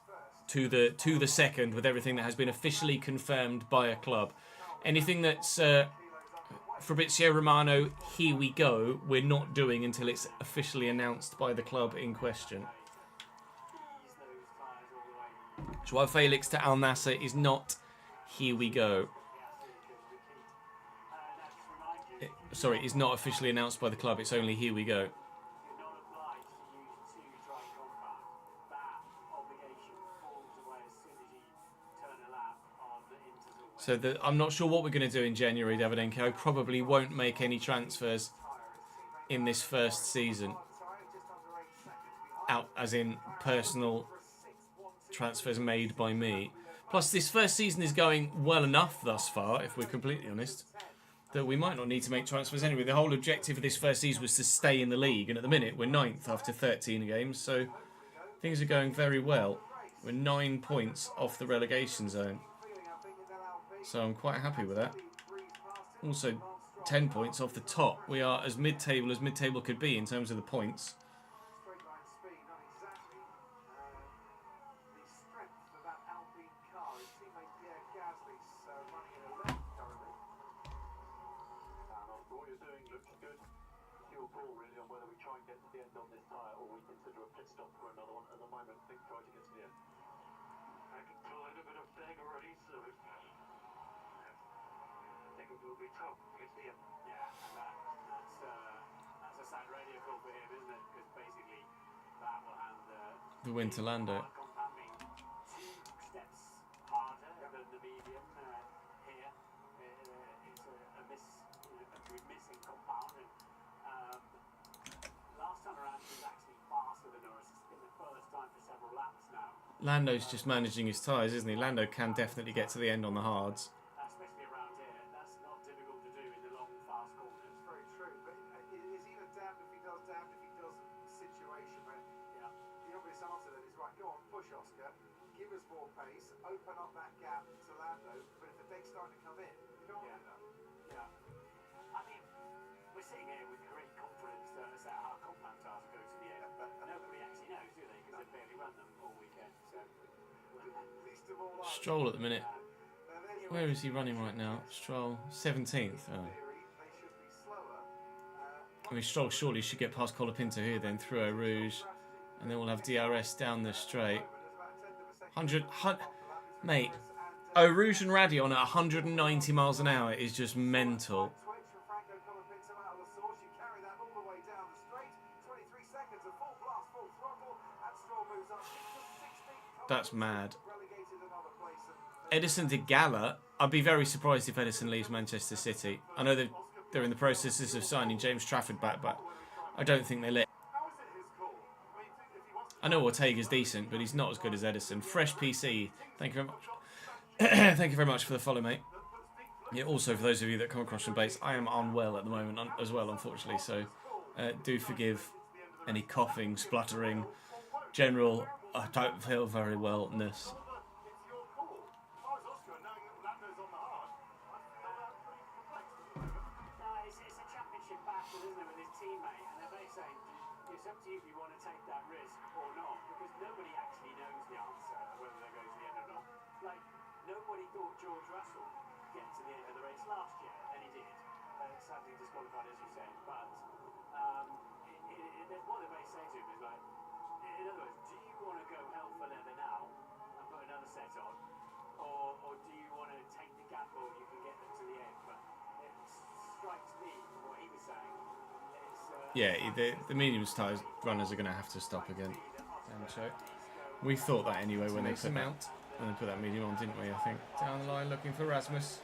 to the second with everything that has been officially confirmed by a club. Anything that's Fabrizio Romano, here we go, we're not doing until it's officially announced by the club in question. Joao Felix to Al Nassr is not here we go. Sorry, it's not officially announced by the club, it's only here we go. So I'm not sure what we're going to do in January, Davidenko. Probably won't make any transfers in this first season. Out, as in personal transfers made by me. Plus, this first season is going well enough thus far, if we're completely honest, that we might not need to make transfers anyway. The whole objective of this first season was to stay in the league, and at the minute we're 9th after 13 games, so things are going very well. We're 9 points off the relegation zone. So I'm quite happy with that. Also, 10 points off the top. We are as mid-table could be in terms of the points. The win to Lando. Lando's just managing his tyres, isn't he? Lando can definitely get to the end on the hards. Stroll at the minute. Where is he running right now? Stroll, 17th. Oh. I mean, Stroll surely should get past Colapinto here, then through Eau Rouge, and then we'll have DRS down the straight. Mate, Rouge and Radion at 190 miles an hour is just mental. That's mad. Edison de Gala. I'd be very surprised if Edison leaves Manchester City. I know they're in the processes of signing James Trafford back, but I don't think they let. I know Ortega's decent, but he's not as good as Edison. Fresh PC. Thank you very much. Thank you very much for the follow, mate. Yeah. Also, for those of you that come across from base, I am unwell at the moment as well, unfortunately. So do forgive any coughing, spluttering, general. I don't feel very well-ness. It's a championship battle, isn't it, with his teammate? And they're basically saying, it's up to you if you want to take that risk or not, because nobody actually knows the answer, whether they go to the end or not. Like, nobody thought George Russell would get to the end of the race last year, and he did. Sadly disqualified, as you said. But what they may say to him is like, in other words, do you want to go hell for leather now and put another set on, or do you want to take the gamble you can get them to the end? But it strikes me from what he was saying. Yeah, the medium sized runners are going to have to stop again. We thought that anyway when they put that medium on, didn't we? I think Down the line looking for Rasmus.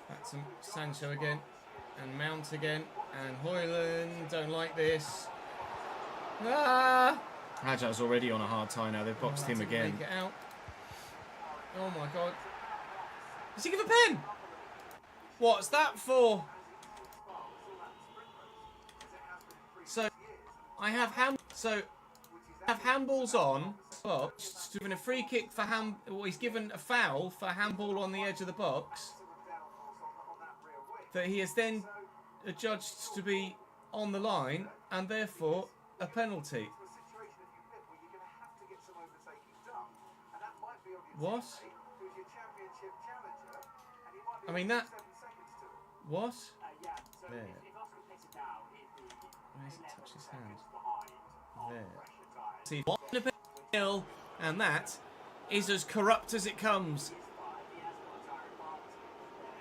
That's Sancho again. And Mount again. And Højlund. Don't like this. Ah! Hajar's already on a hard tie now. They've boxed him again. Make it out. Oh my god. Does he give a pen? What's that for? So I have handballs on. Well, he's given a free kick for he's given a foul for handball on the edge of the box. That he has then adjudged to be on the line and therefore a penalty. What? I mean that. What? There. Where does it touch his hand? There. See, 1-0, and that is as corrupt as it comes.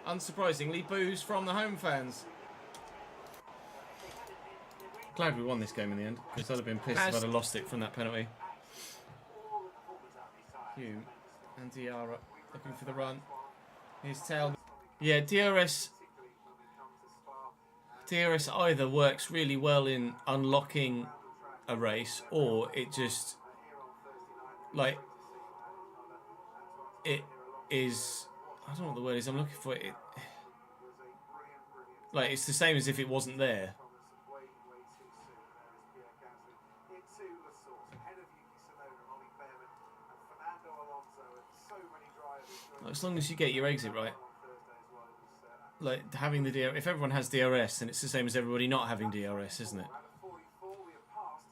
Unsurprisingly, boos from the home fans. Glad we won this game in the end, because I'd have been pissed if I'd have lost it from that penalty. Hume and Diarra looking for the run. Here's Tail. Yeah, DRS either works really well in unlocking a race, or it just, like, it is, I don't know what the word is I'm looking for. It, like, it's the same as if it wasn't there. As long as you get your exit right. Like, having the DRS, if everyone has DRS, then it's the same as everybody not having DRS, isn't it?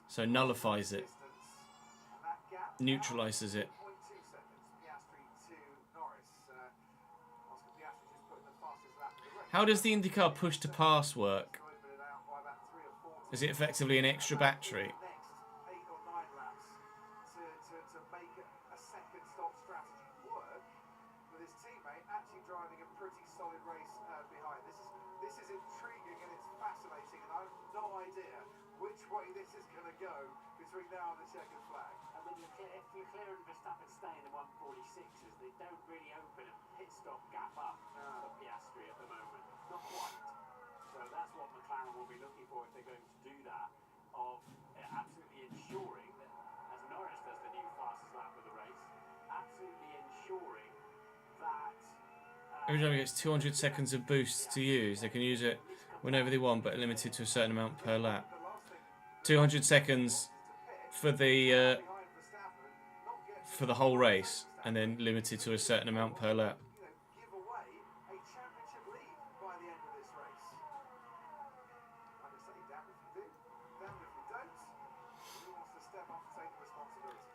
So nullifies it, neutralises it. How does the IndyCar push to pass work? Is it effectively an extra battery? Leclerc and Verstappen stay in the 146s, they don't really open a pit stop gap up for Piastri at the moment. Not quite. So that's what McLaren will be looking for if they're going to do that, of absolutely ensuring that, as Norris does the new fastest lap of the race, absolutely ensuring that... Every time it gets 200 seconds of boost to use, they can use it whenever they want, but limited to a certain amount per lap. 200 seconds for the whole race, and then limited to a certain amount per lap.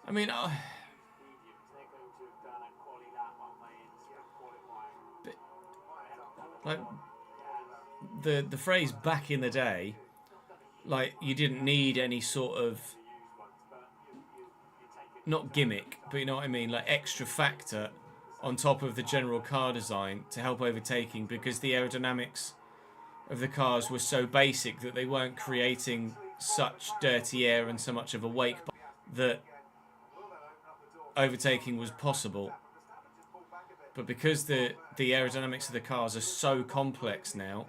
I mean, like the phrase "back in the day," like you didn't need any sort of not gimmick, but you know what I mean, like extra factor on top of the general car design to help overtaking, because the aerodynamics of the cars were so basic that they weren't creating such dirty air and so much of a wake that overtaking was possible. But because the aerodynamics of the cars are so complex now,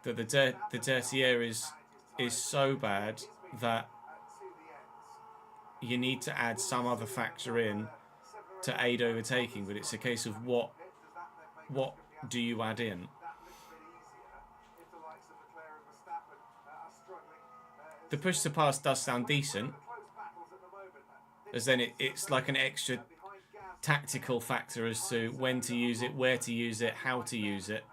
that the dirty air is so bad that you need to add some other factor in to aid overtaking. But it's a case of what do you add in? The push to pass does sound decent, as then it's like an extra tactical factor as to when to use it, where to use it, how to use it.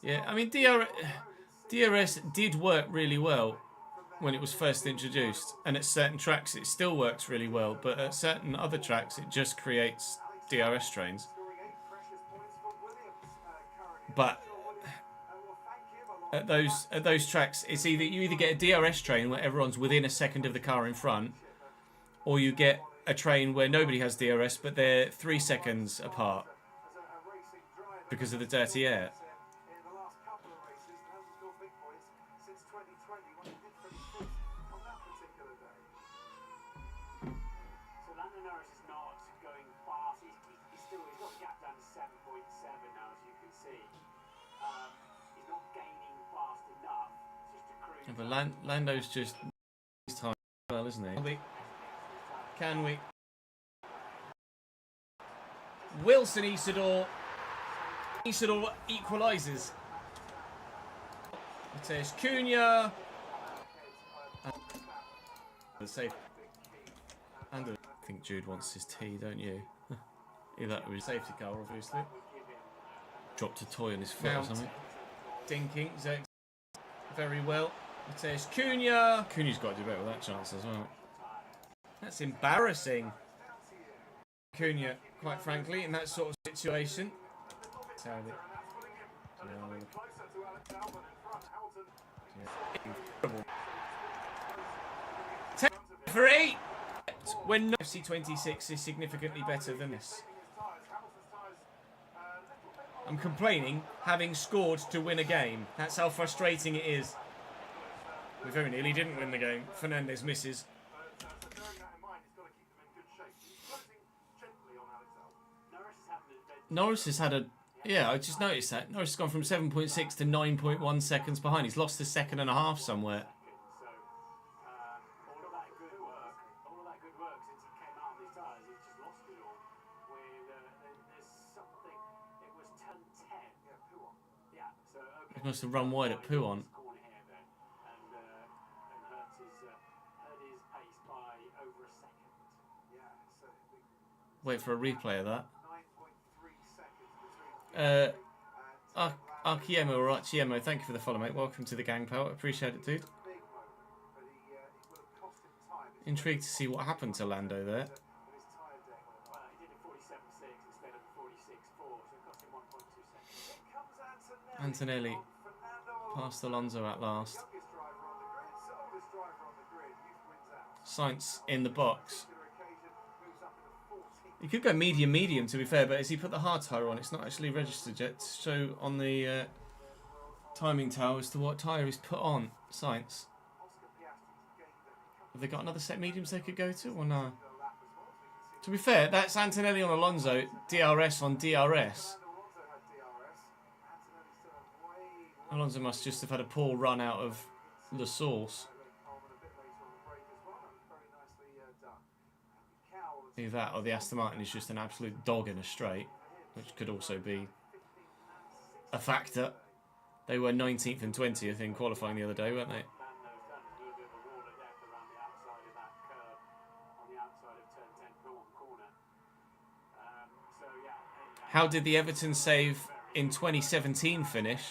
Yeah, I mean, DRS did work really well when it was first introduced, and at certain tracks it still works really well, but at certain other tracks it just creates DRS trains. But at those tracks, it's you either get a DRS train where everyone's within a second of the car in front, or you get a train where nobody has DRS but they're 3 seconds apart because of the dirty air. But Lando's just his time well, isn't he? Can we? Wilson Isidore equalises. Mateus Cunha. Safe. And I think Jude wants his tea, don't you? If that was safety car, obviously. Dropped a toy on his foot or something. Dinking. Very well. Mateus Cunha. Cunha's got to do better with that chance as well. That's embarrassing. Cunha, quite frankly, in that sort of situation. For 8 when FC26 is significantly better than this. I'm complaining, having scored to win a game. That's how frustrating it is. We very nearly didn't win the game. Fernandez misses. Norris has had a... Yeah, I just noticed that. Norris has gone from 7.6 to 9.1 seconds behind. He's lost a second and a half somewhere. He must have run wide at Pouon. Wait for a replay of that. Archiemo or Archiemo, thank you for the follow, mate. Welcome to the gang, pal. Appreciate it, dude. Intrigued to see what happened to Lando there. Antonelli past Alonso at last. Sainz in the box. He could go medium to be fair, but as he put the hard tyre on, it's not actually registered yet to show on the timing tower as to what tyre he's put on. Sainz. Have they got another set mediums they could go to or no? To be fair, that's Antonelli on Alonso, DRS on DRS. Alonso must just have had a poor run out of the source. Either that or the Aston Martin is just an absolute dog in a straight, which could also be a factor. They were 19th and 20th in qualifying the other day, weren't they? How did the Everton save in 2017 finish?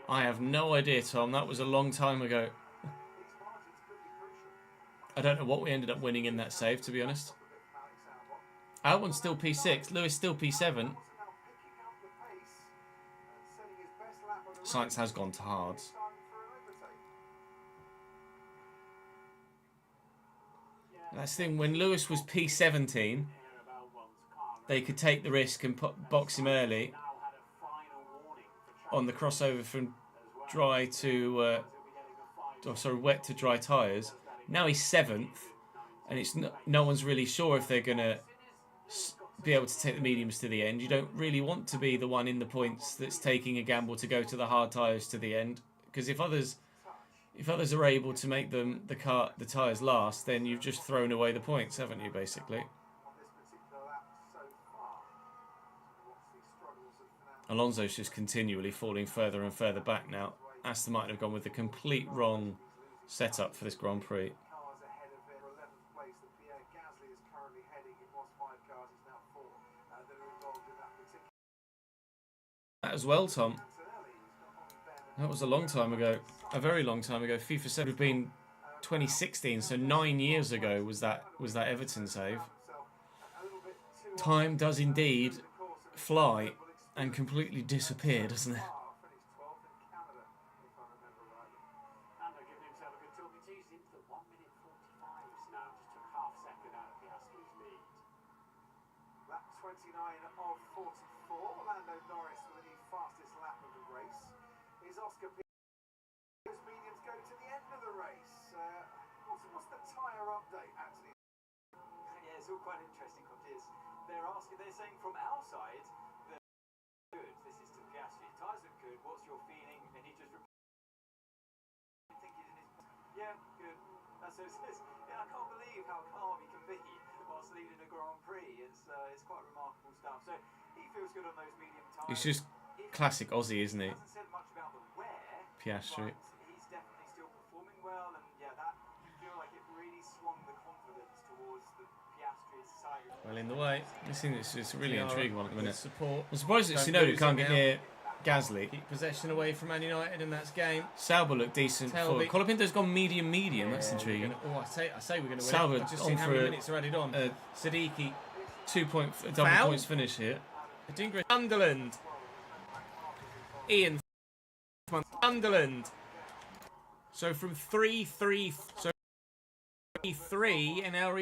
I have no idea, Tom. That was a long time ago. I don't know what we ended up winning in that save, to be honest. Albon's still P6. Lewis still P7. Science has gone to hards. That's the thing. When Lewis was P17, they could take the risk and box him early on the crossover from dry to wet to dry tyres. Now he's 7th, and it's no one's really sure if they're gonna be able to take the mediums to the end. You don't really want to be the one in the points that's taking a gamble to go to the hard tyres to the end, because if others are able to make the tyres last, then you've just thrown away the points, haven't you, basically? Alonso's just continually falling further and further back now. Aston Martin have gone with the complete wrong setup for this Grand Prix. That as well, Tom. That was a long time ago. A very long time ago. FIFA said it would have been 2016, so 9 years ago was that Everton save. Time does indeed fly and completely disappear, doesn't it? Quite interesting because they're saying from our side that good. This is to Piastri. Tyres look good. What's your feeling? And he just I think he's in his yeah, good. That's what it says. Yeah, I can't believe how calm he can be whilst leading a Grand Prix. It's quite remarkable stuff. So he feels good on those medium tyres. He's just classic Aussie, isn't he? Hasn't said much about the wear. Piastri. He's definitely still performing well, and yeah, that you feel like it really swung the confidence towards the Piastri's side. Well, in the way. This thing is just a really intriguing one at the minute. Support. I'm surprised that Tsunoda can't get near Gasly. Keep possession away from Man United, and that's game. Sauber looked decent. Colapinto's gone medium. That's intriguing. I say we're going to win. Sauber I've just seen how many minutes are added on. Siddiqui. 2-point double points finish here. Sunderland. Ian. Sunderland. So from 3-3. So 3-3 and now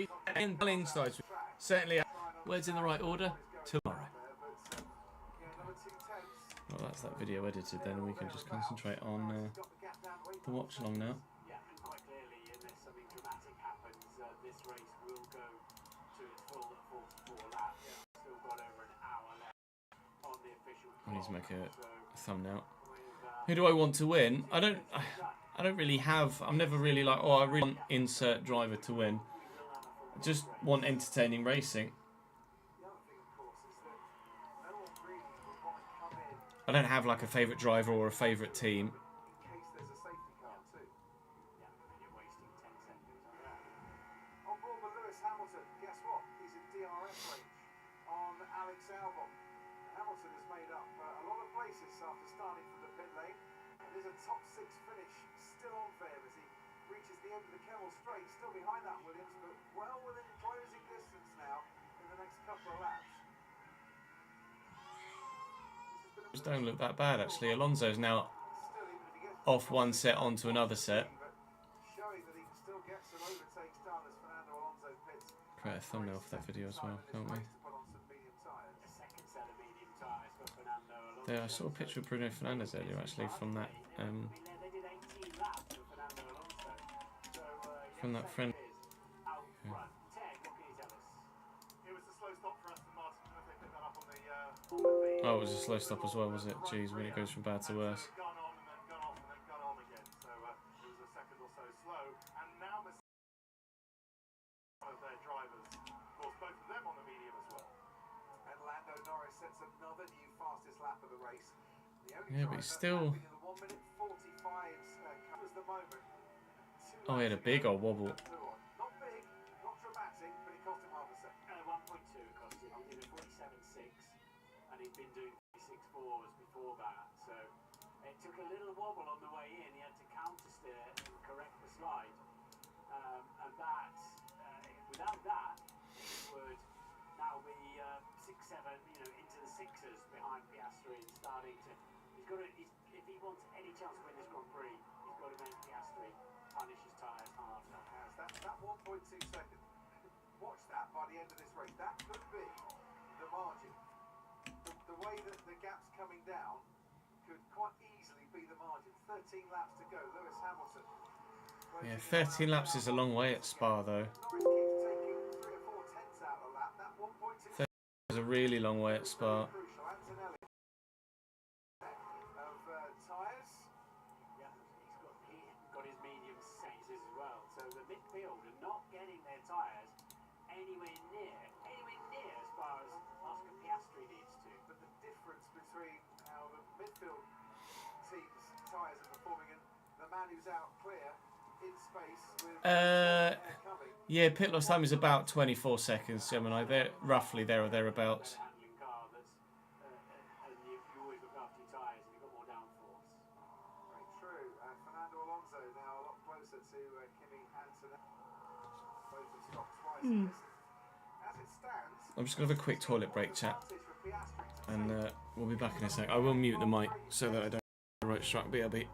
insides. Certainly. Words in the right order. Tomorrow. Well, that's that video edited then, and we can just concentrate on the watch along now. Yeah, and quite clearly, unless something dramatic happens, this race will go to its full 44 laps. Still got over an hour left on the official clock. I need to make a thumbnail. Who do I want to win? I don't really have. I'm never really like, I really want insert driver to win. I just want entertaining racing. I don't have like a favourite driver or a favourite team. Hamilton has made up a lot of places after starting from the pit lane. It is a top 6 finish, still on fair as he reaches the end of the Kemmel Straight, still behind that Williams, but well within closing distance now in the next couple of laps. Just don't look that bad actually. Alonso's now off one set onto another set. Create a thumbnail for that video as well, can't we? Yeah, I saw a picture of Bruno Fernandes earlier actually from that friend. Yeah. Oh, it was a slow stop as well, was it? Jeez, when it goes from bad to worse. Yeah, but he's still... Oh, he had a big old wobble. Not big, not dramatic, but it cost him half a second. 1.2 it cost him. He did a 47.6, and he'd been doing 46.4s before that. So It took a little wobble on the way in. He had to counter steer and correct the slide. And that, without that, it would now be 6-7, into the sixes behind Piastri and starting to. If he wants any chance to win this Grand Prix, he's got to make Piastri punish his tyres hard. That 1.2 seconds. Watch that by the end of this race. That could be the margin. The way that the gap's coming down could quite easily be the margin. 13 laps to go. Lewis Hamilton. Yeah, 13 laps is a long way at Spa, though. Norris keeps taking 3 or 4 tenths out of a lap. That 1.2 It's a really long way at Spa. crucial. Antonelli of tyres. Yeah, he's got his medium sensors as well. So the midfield are not getting their tyres anywhere near as far as Oscar Piastri needs to. But the difference between how the midfield team's tyres are performing and the man who's out clear in space with air coming. Yeah, pit loss time is about 24 seconds, Gemini. They're roughly there or thereabouts. Handling car that's and you always look after your tyres and you've got more downforce. Very true. Fernando Alonso now a lot closer to Kimi Antonelli. Both have stopped twice in this. As it stands, I'm just going to have a quick toilet break, chat. And we'll be back in a sec. I will mute the mic so that I don't right strike BRB.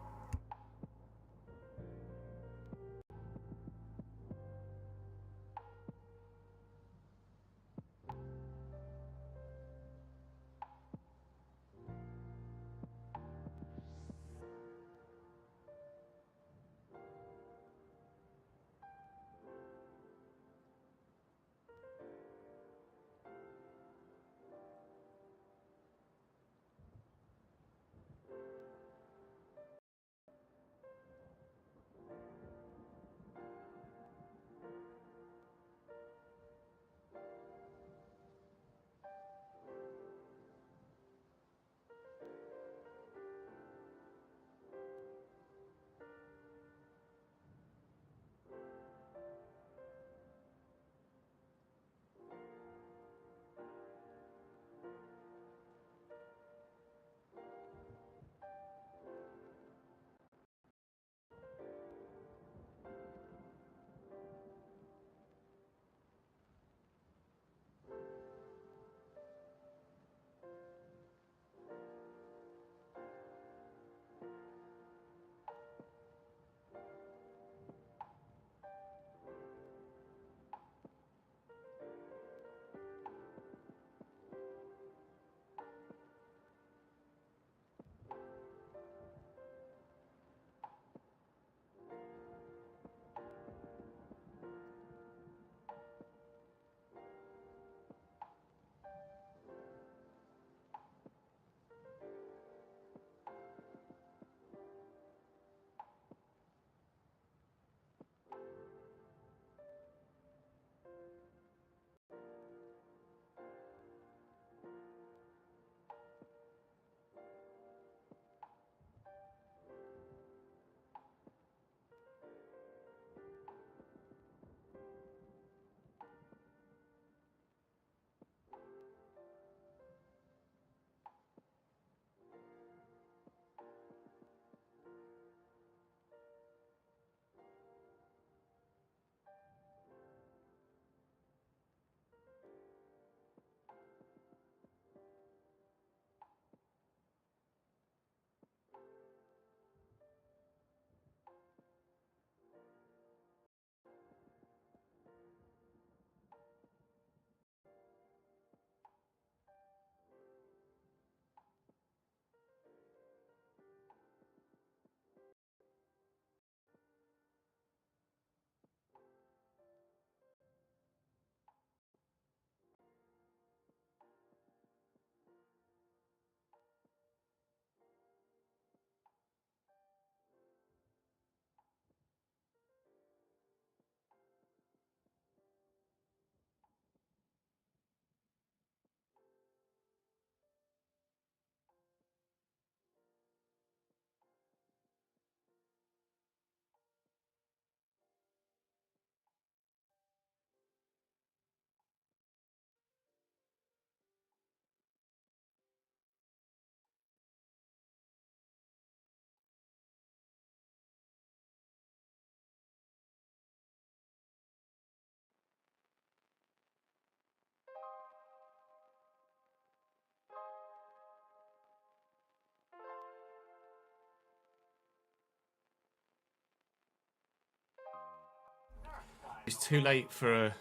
It's too late for a.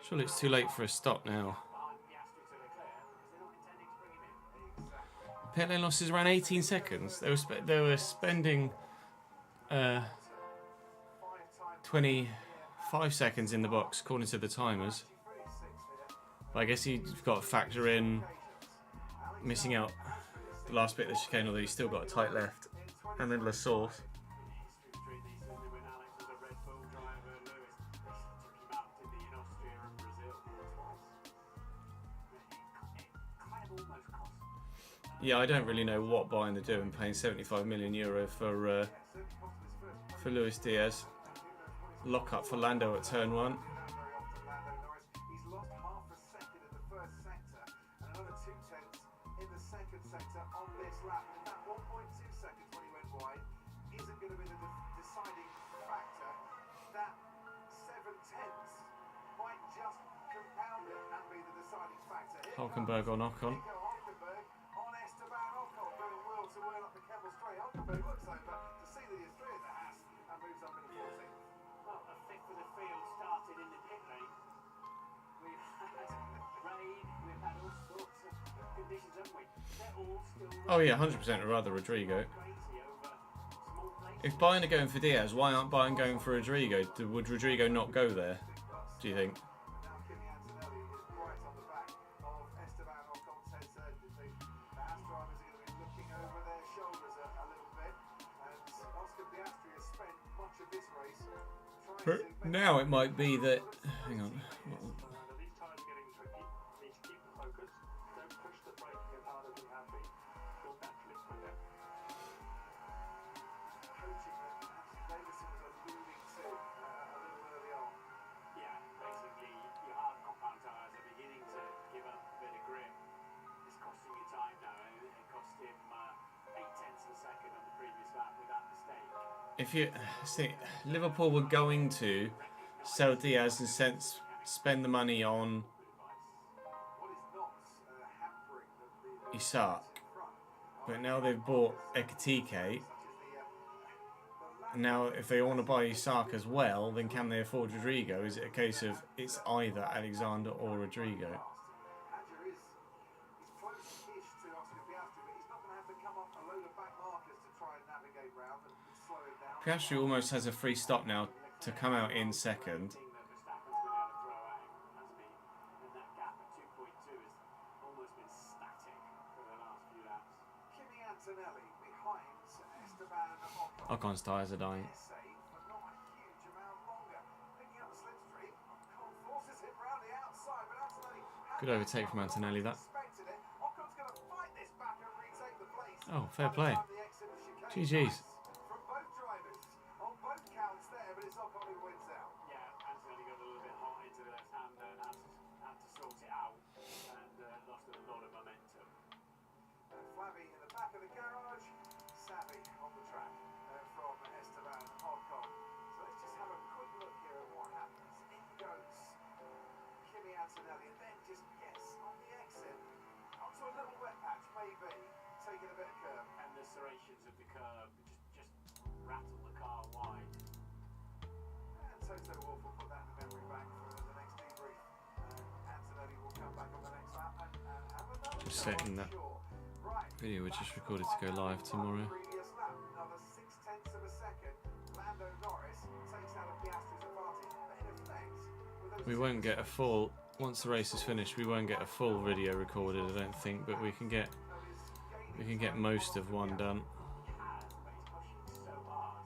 Surely it's too late for a stop now. Pit lane losses around 18 seconds. They were spending 25 seconds in the box according to the timers. But I guess you've got to factor in missing out the last bit of the chicane, although he's still got a tight left. And then Lassource. Yeah, I don't really know what Bayern are doing, paying €75 million for Luis Diaz. Lock up for Lando at turn 1. He's lost half a second in the first sector and another 0.2 in the second sector on this lap. And that 1.2 seconds when he went wide isn't going to be the deciding factor. That 0.7 might just compound it and be the deciding factor. Hulkenberg on Ocon. Hulkenberg on Esteban Ocon going wheel to wheel up the Kemmel Straight. Hulkenberg looks over to see that he's through at the Haas and moves up into 14th. Well, a fifth of the field started in the pit lane. We've had rain, we've had all sorts of conditions, haven't we? They're all still Oh yeah, 100% would rather Rodrigo. crazy over small places. If Bayern are going for Diaz, why aren't Bayern going for Rodrigo? Would Rodrigo not go there, do you think? Now Kimi Antonelli is right on the back of Esteban Ocon's head certainty. The Haas drivers are going to be looking over their shoulders a little bit. And Oscar Piastri has spent much of this race trying to... Now it might be that. Hang on. These tyres are getting tricky. You need to keep the focus. Don't push the brake as hard as you have been. You'll naturally quicker. Coaching that Nancy Davison was alluding to a little early on. Yeah, basically your hard compound tyres are beginning to give up a bit of grip. It's costing you time now. It cost him 8 tenths of a second on the previous lap with that mistake. If you see, Liverpool were going to sell Diaz and spend the money on What is not hampering the Isak, but now they've bought Ekitike. And now, if they want to buy Isak as well, then can they afford Rodrigo? Is it a case of it's either Alexander or Rodrigo? Adger is close-ish to Oscar Piastri, but he's not going to have to come up a load of back markers to try and navigate round and slow him down. Piastri almost has a free stop now to come out in second. Thing that Verstappen's been able to throw at him, hasn't he? And that gap at 2.2 has almost been static for the last few laps. Kimi Antonelli behind Esteban Ocon. Ocon's tyres are dying. Safe, but not a huge amount longer. Picking up the slipstream, Ocon forces him round the outside, but Antonelli had Good overtake from Antonelli, that. expected it. Ocon's going to fight this back and retake the place. Oh, fair play. By the time the exit of chicane GG's. from both drivers on both counts there, but it's Ocon who wins out. Yeah, Antonelli got a little bit hot into the left hand and had to sort it out and lost a lot of momentum. Flavy in the back of the garage, Savvy on the track from Esteban Ocon. So let's just have a quick look here at what happens. In goes Kimi Antonelli, and then just, yes, on the exit, onto a little wet patch, maybe, taking a bit of curb. And the serrations of the curb just rattled the car wide. And Toto Wolff will put that in the memory bank for the next debrief. Antonelli will come back on the next lap and have another Just go, setting I'm that sure. Right. video we just recorded to go live tomorrow. Previous lap, another 0.6 of a second. Lando Norris takes out of Piastri's advantage. But in effect, with those We won't get a full, once the race is finished, we won't get a full video recorded, I don't think, but we can get most of one done. He has, but he's pushing so hard.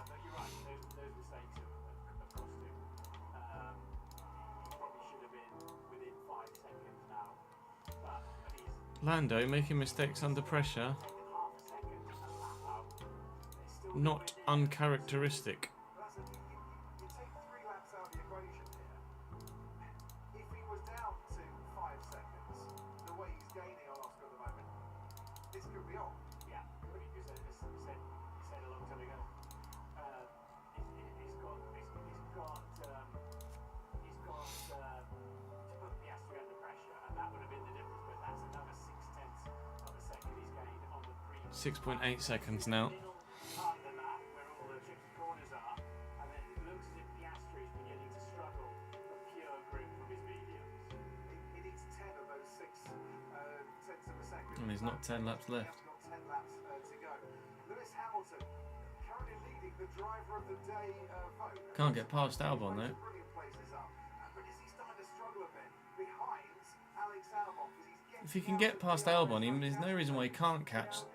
But you're right, those mistakes have cost him. He probably should have been within 5 seconds now. But he's Lando making mistakes under pressure, taken half a second and a lap out. It's still not uncharacteristic. That's you take 3 laps out of the equation here. If he was down to 5 seconds, the way he's gaining on Oscar at the moment, this could be on. Yeah, but he said a long time ago. He's got to put Piastri under pressure, and that would have been the difference. But that's another 0.6 of a second he's gained on the previous. 6.8 seconds now. Little part of the lap where all the tricky corners are, and And there's not 10 laps left. Got 10 laps to go. Lewis Hamilton currently leading the driver of the day vote. Can't get past Albon though. Brilliant places up. But is he starting to struggle a bit behind Alex Albon? Because he's getting If he can get past Albon, there's no reason why he can't catch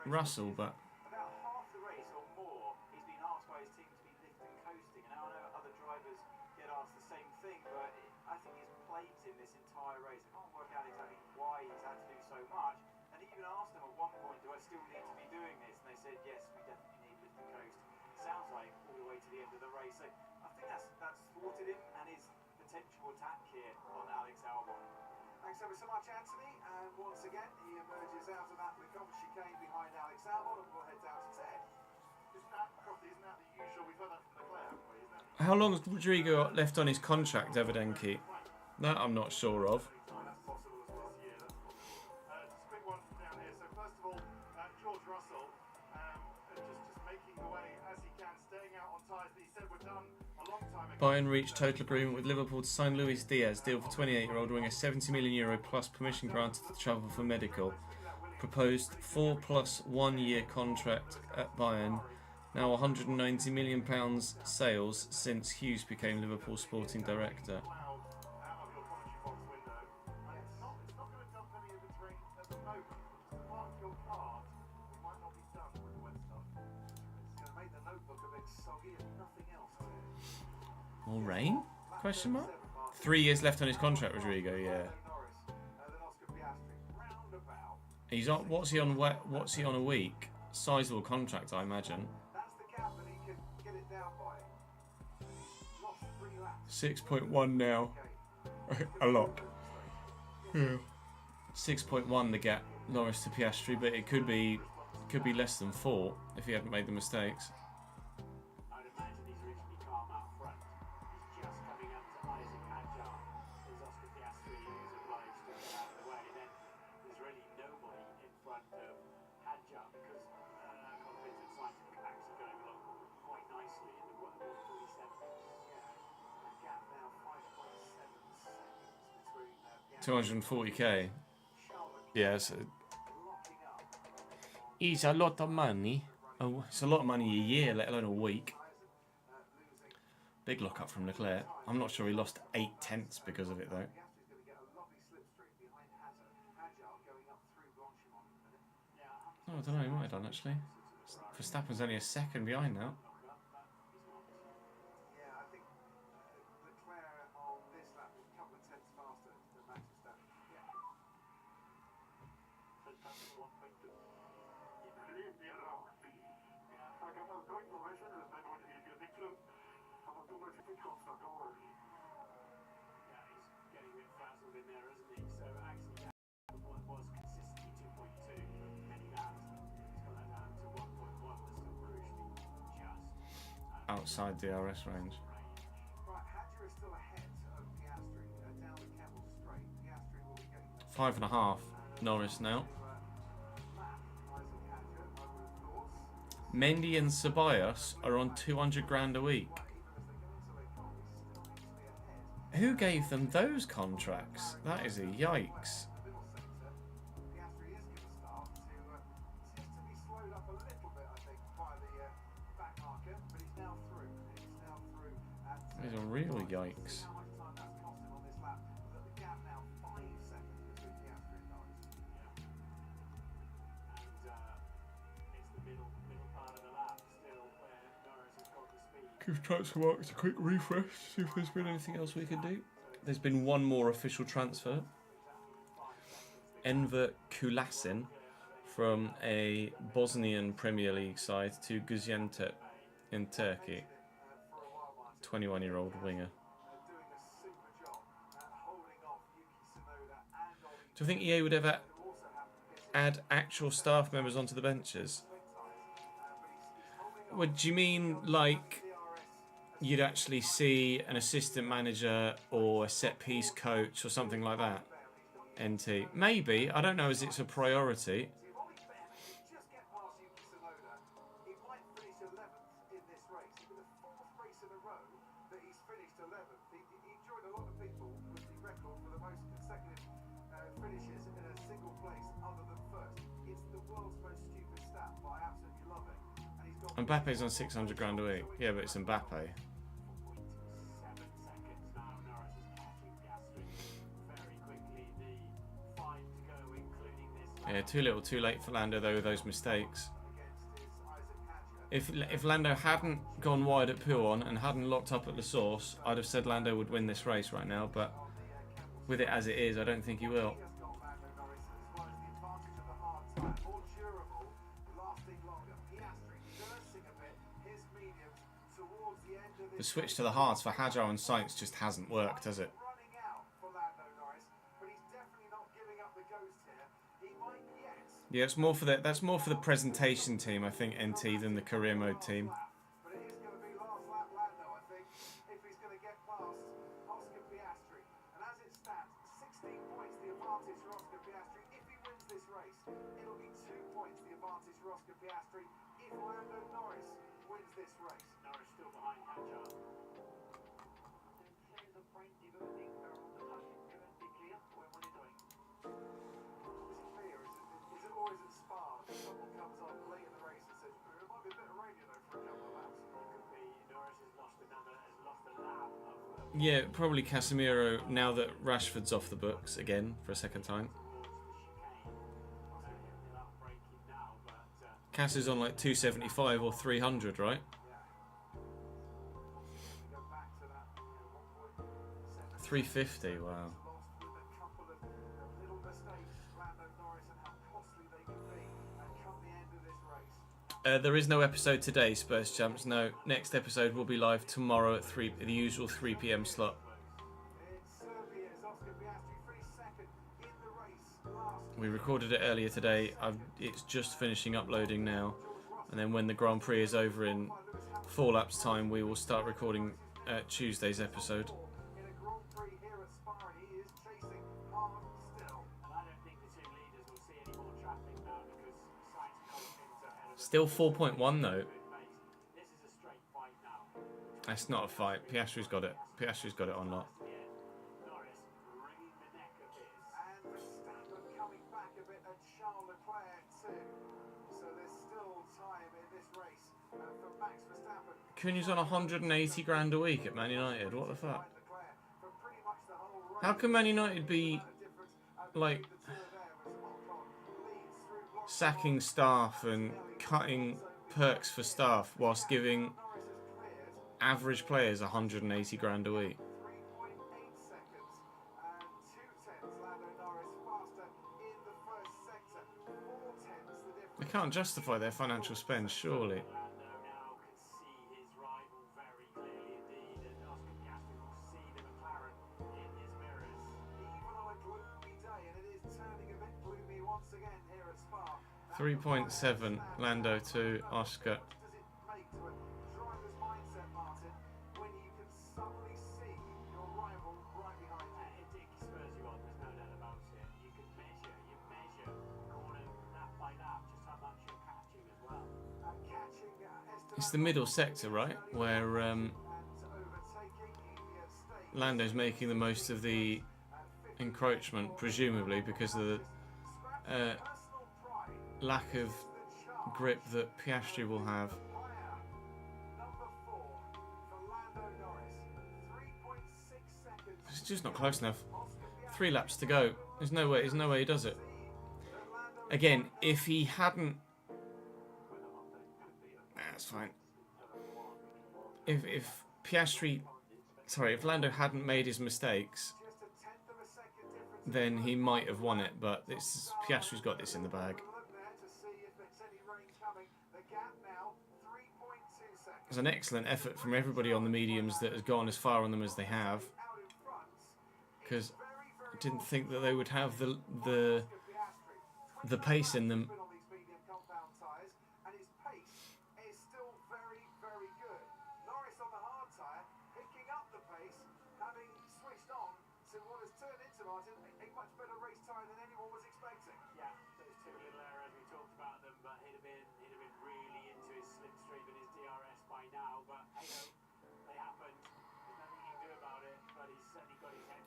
Russell, but About half the race or more, he's been asked by his team to be lifting coasting. And now I know other drivers get asked the same thing, but I think he's plagued him this entire race. I can't work out exactly why he's had to do so much. And he even asked them at one point, do I still need to be doing this? And they said, yes, we definitely need lifting coast. Sounds like all the way to the end of the race. So I think that's thwarted him and his potential attack here on Alex Albon. Thanks ever so much, Anthony. And once again, he emerges out of that McCombs chicane behind Alex Albon, and we'll head down to Ted. Isn't that the usual? We've heard that from Leclerc, haven't we? Isn't that how long has Rodrigo got left on his contract, Evidenki? That I'm not sure of. that's possible as well? Yeah, that's possible. Just a quick one down here. So first of all, George Russell just making the way as he can, staying out on tyres that he said were done a long time ago. Bayern reached total agreement with Liverpool to sign Luis Diaz, deal for 28-year-old winger, €70 million plus permission granted to travel for medical. Proposed 4 + 1 year contract at Bayern. Now £190 million sales since Hughes became Liverpool's sporting director. Out of your commentary box window. And it's not going to dump any of its rain at the moment. Because the part of your car might not be done with the wet stuff. It's going to make the notebook a bit soggy if nothing else. More rain? Question mark? 3 years left on his contract, Rodrigo. Yeah. Norris, then Oscar Piastri, roundabout. He's on. What's he on? What's he on a week? Sizable contract, I imagine. That's the gap that he can get it down by. He's lost 3 laps. 6.1 now. A lot. Yeah. 6.1 the gap, Norris to Piastri, but it could be less than 4 if he hadn't made the mistakes. I'd imagine he's reasonably calm out front. He's just coming up to Isaac Hadjar. There's Oscar Piastri who's obliged to get out of the way. Then there's really nobody in front of Hadjar because Colin Vincent Sainz is actually going along quite nicely in the 147. The gap now 5.7 seconds between 240k. Yes, it's a lot of money. Oh, it's a lot of money a year, let alone a week. Big lock up from Leclerc. I'm not sure he lost 8/10 because of it though. Piastri's going to get a lovely slipstream behind Hadjar going up through Blanchimont in a minute. Oh, I don't know, he might have done actually. Verstappen's only a second behind now. Yeah, I think Leclerc on this lap is a couple of tenths faster than Max Verstappen. Yeah, he's getting a bit frazzled in there, isn't he? So actually, that was consistently 2.2 for many laps. He's got that down to 1.1, but still crucially just Outside DRS range. Right, Hadjar is still ahead of Piastri down the Campbell Straight. Piastri will be getting 5.5 Norris now. lap. Isaac Hadjar, I would have thought. Mendy and Ceballos are on 200 grand a week. Who gave them those contracts? That is a yikes. Middle sector, Piastri is going to start to seems to be slowed up a little bit, I think, by the back marker, but he's now through. He's now through at These are really yikes. how much time that's cost him on this lap. But the gap now 5 seconds between Piastri and Norris. and it's the middle part of the lap still where Norris has got the speed. Give transfer marks a quick refresh, see if there's been anything else we can do. There's been one more official transfer. Enver Kulasin from a Bosnian Premier League side to Gaziantep in Turkey. 21-year-old winger. Doing a super job holding off Yuki Tsunoda and Ollie. Do you think EA would ever add actual staff members onto the benches? Would you mean like you'd actually see an assistant manager or a set piece coach or something like that? NT. Maybe. I don't know as it's a priority. If Ollie Ben can just get past Yuki Tsunoda, he might finish 11th in this race. It's been the 4th race in a row that he's finished 11th. He joined a lot of people with the record for the most consecutive finishes in a single place Mbappe's on 600 grand a week. Yeah, but it's Mbappe. 7 seconds now. Norris is catching Piastri very quickly. The 5 to go, including this. Yeah, too little, too late for Lando though with those mistakes. If Lando hadn't gone wide at Pouon and hadn't locked up at the source, I'd have said Lando would win this race right now. But with it as it is, I don't think he will. The switch to the hards for Hajar and Sainz just hasn't worked, has it? Yeah, it's more for the that's more for the presentation team, I think, NT, than the career mode team. But it is going to be last lap Lando, I think, if he's going to get past Oscar Piastri. And as it stands, 16 points the advantage for Oscar Piastri. If he wins this race, it'll be 2 points the advantage for Oscar Piastri if Lando Norris wins this race. Norris still behind Hajar. There is a point developing around the track. Currently clear. What are you doing? Is it clear? Is it always at Spa? Someone comes on late in the race and says, it might be a bit of rain, though, for a couple of laps. Could be Norris has lost a lap of Yeah, probably Casemiro now that Rashford's off the books again for a second time. Cass is on like 275 or 300, right? 350, wow. There is no episode today, Spurs Champs. No, next episode will be live tomorrow at the usual 3 PM slot. We recorded it earlier today. It's just finishing uploading now, and then when the Grand Prix is over in 4 laps time, we will start recording Tuesday's episode. Still 4.1 though. That's not a fight. Piastri's got it. Piastri's got it on lot. Cunha's on 180 grand a week at Man United. What the fuck? How can Man United be like sacking staff and cutting perks for staff whilst giving average players 180 grand a week? They can't justify their financial spend, surely. .7 Lando to Oscar. It's the middle sector, right, where Lando's making the most of the encroachment, presumably because of the lack of grip that Piastri will have. It's just not close enough. 3 laps to go. There's no way he does it. Again, if he hadn't... That's fine. If Piastri... Sorry, if Lando hadn't made his mistakes, then he might have won it, but Piastri's got this in the bag. It's an excellent effort from everybody on the mediums that has gone as far on them as they have, because I didn't think that they would have the pace in them.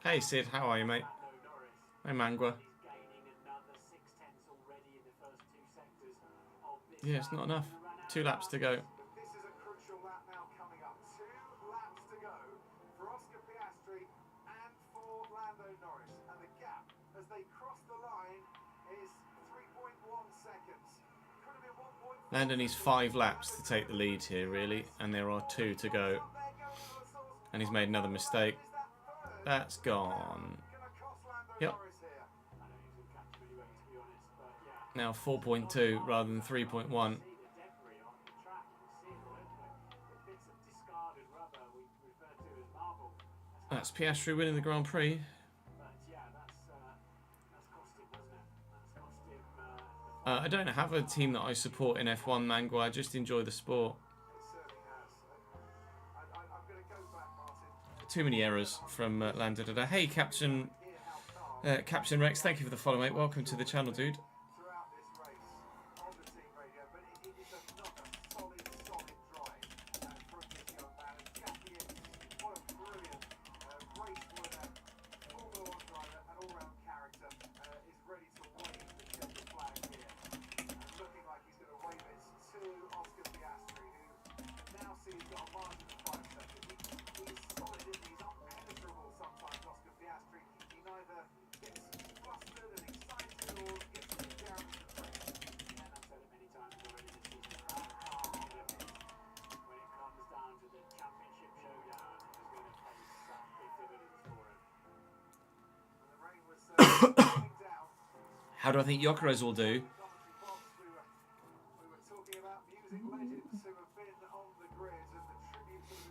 Hey Sid, how are you, mate? Hey Mangua. Yeah, it's not enough. 2 laps to go. they cross the line is 3.1 seconds. Could have been 1.4. Landon needs 5 laps to take the lead here, really, and there are 2 to go. And he's made another mistake. That's gone. Yep. Now 4.2 rather than 3.1. That's Piastri winning the Grand Prix. I don't have a team that I support in F1, Mango. I just enjoy the sport. Too many errors from Lando today. Hey, Captain Rex, thank you for the follow, mate. Welcome to the channel, dude. Throughout this race on the team radio, but it is not a solid drive from this young man. And Jackie, what a brilliant race winner, Formula One driver, and all-round character, is ready to wave the checkered flag here. And looking like he's going to wave it to Oscar Piastri, who now sees he's got a margin of 5 seconds. He's solid in these unpenetrable sometimes, Oscar Piastri. He neither gets flustered and excited or gets too down in the race. And I've said it many times already this season, how calm he's going to be when it comes down to the championship showdown is going to pay some big dividends for him. And the rain was coming down. How do I think Jokeres will do? Commentary box, we were talking about music legends who have been on the grid and the tribute that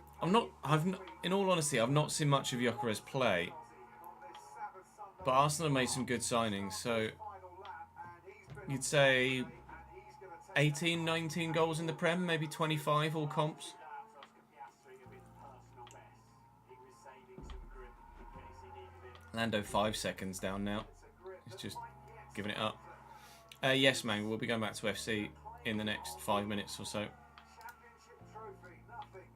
have been In all honesty, I've not seen much of Jokeres play, on this Sabbath Sunday but Arsenal have made some good signings. So final lap, and he's been you'd say and he's going to take 18, 19 goals in the Prem, maybe 25 all comps. Oscar Piastri of his personal best. He was saving some grip in case he needed it. Lando 5 seconds down now. He's just giving it up. Yes, man, we'll be going back to FC in the next 5 minutes or so. championship trophy, nothing.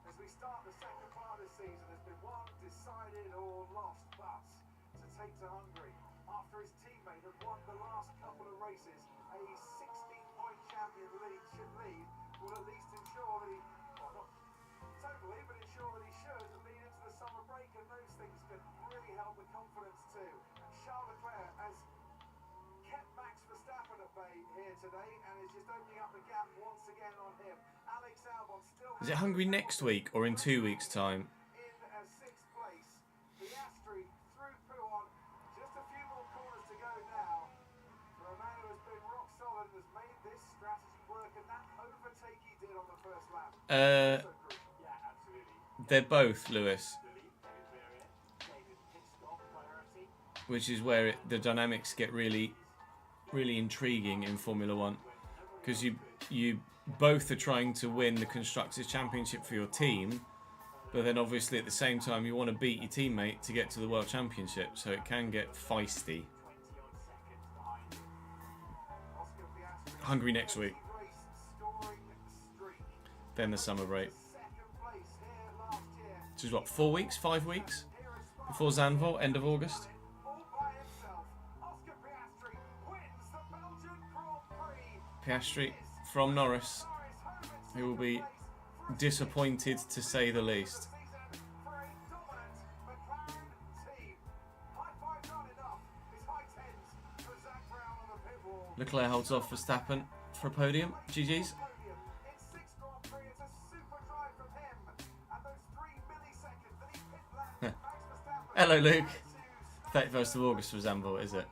As we start the second part of the season, there's been one decided or lost bus to take to Hungary after his teammate had won the last couple of races. A 16-point champion lead will at least ensure that he, well, not totally, but ensure that he should lead into the summer break, and those things can really help the confidence too. And Charles Leclerc has kept Max Verstappen at bay here today and is just opening up the gap once again on him. Alex Albon still Is it Hungary next week or in 2 weeks' time? in 6th place. Piastri through Pouon. Just a few more corners to go now for a man who has been rock solid and has made this strategy work, and that overtake he did on the first lap. So crucial. Yeah, absolutely. They're both, Lewis, David pit stop priority. which is where the dynamics get really intriguing in Formula One, because you both are trying to win the Constructors' Championship for your team, but then obviously at the same time you want to beat your teammate to get to the World Championship, so it can get feisty. Oscar Piastri Hungary next week, race scoring streak. then the summer break, Second place here last year. which is what, 4 weeks, 5 weeks before Zandvoort, end of August. All by himself. Oscar Piastri wins the Belgian Grand Prix. Piastri from Norris, who will be disappointed to say the least. Season for a dominant McLaren team. High five not enough. It's high tens for Zach Brown on the pit wall. Leclerc holds off Verstappen for a podium. GG's. Podium. In 6th Grand Prix, it's a super drive from him. And those 3 milliseconds that he pit landed Max Verstappen. Hello, Luke. to 31st of August for Zandvoort, is it? yesterday.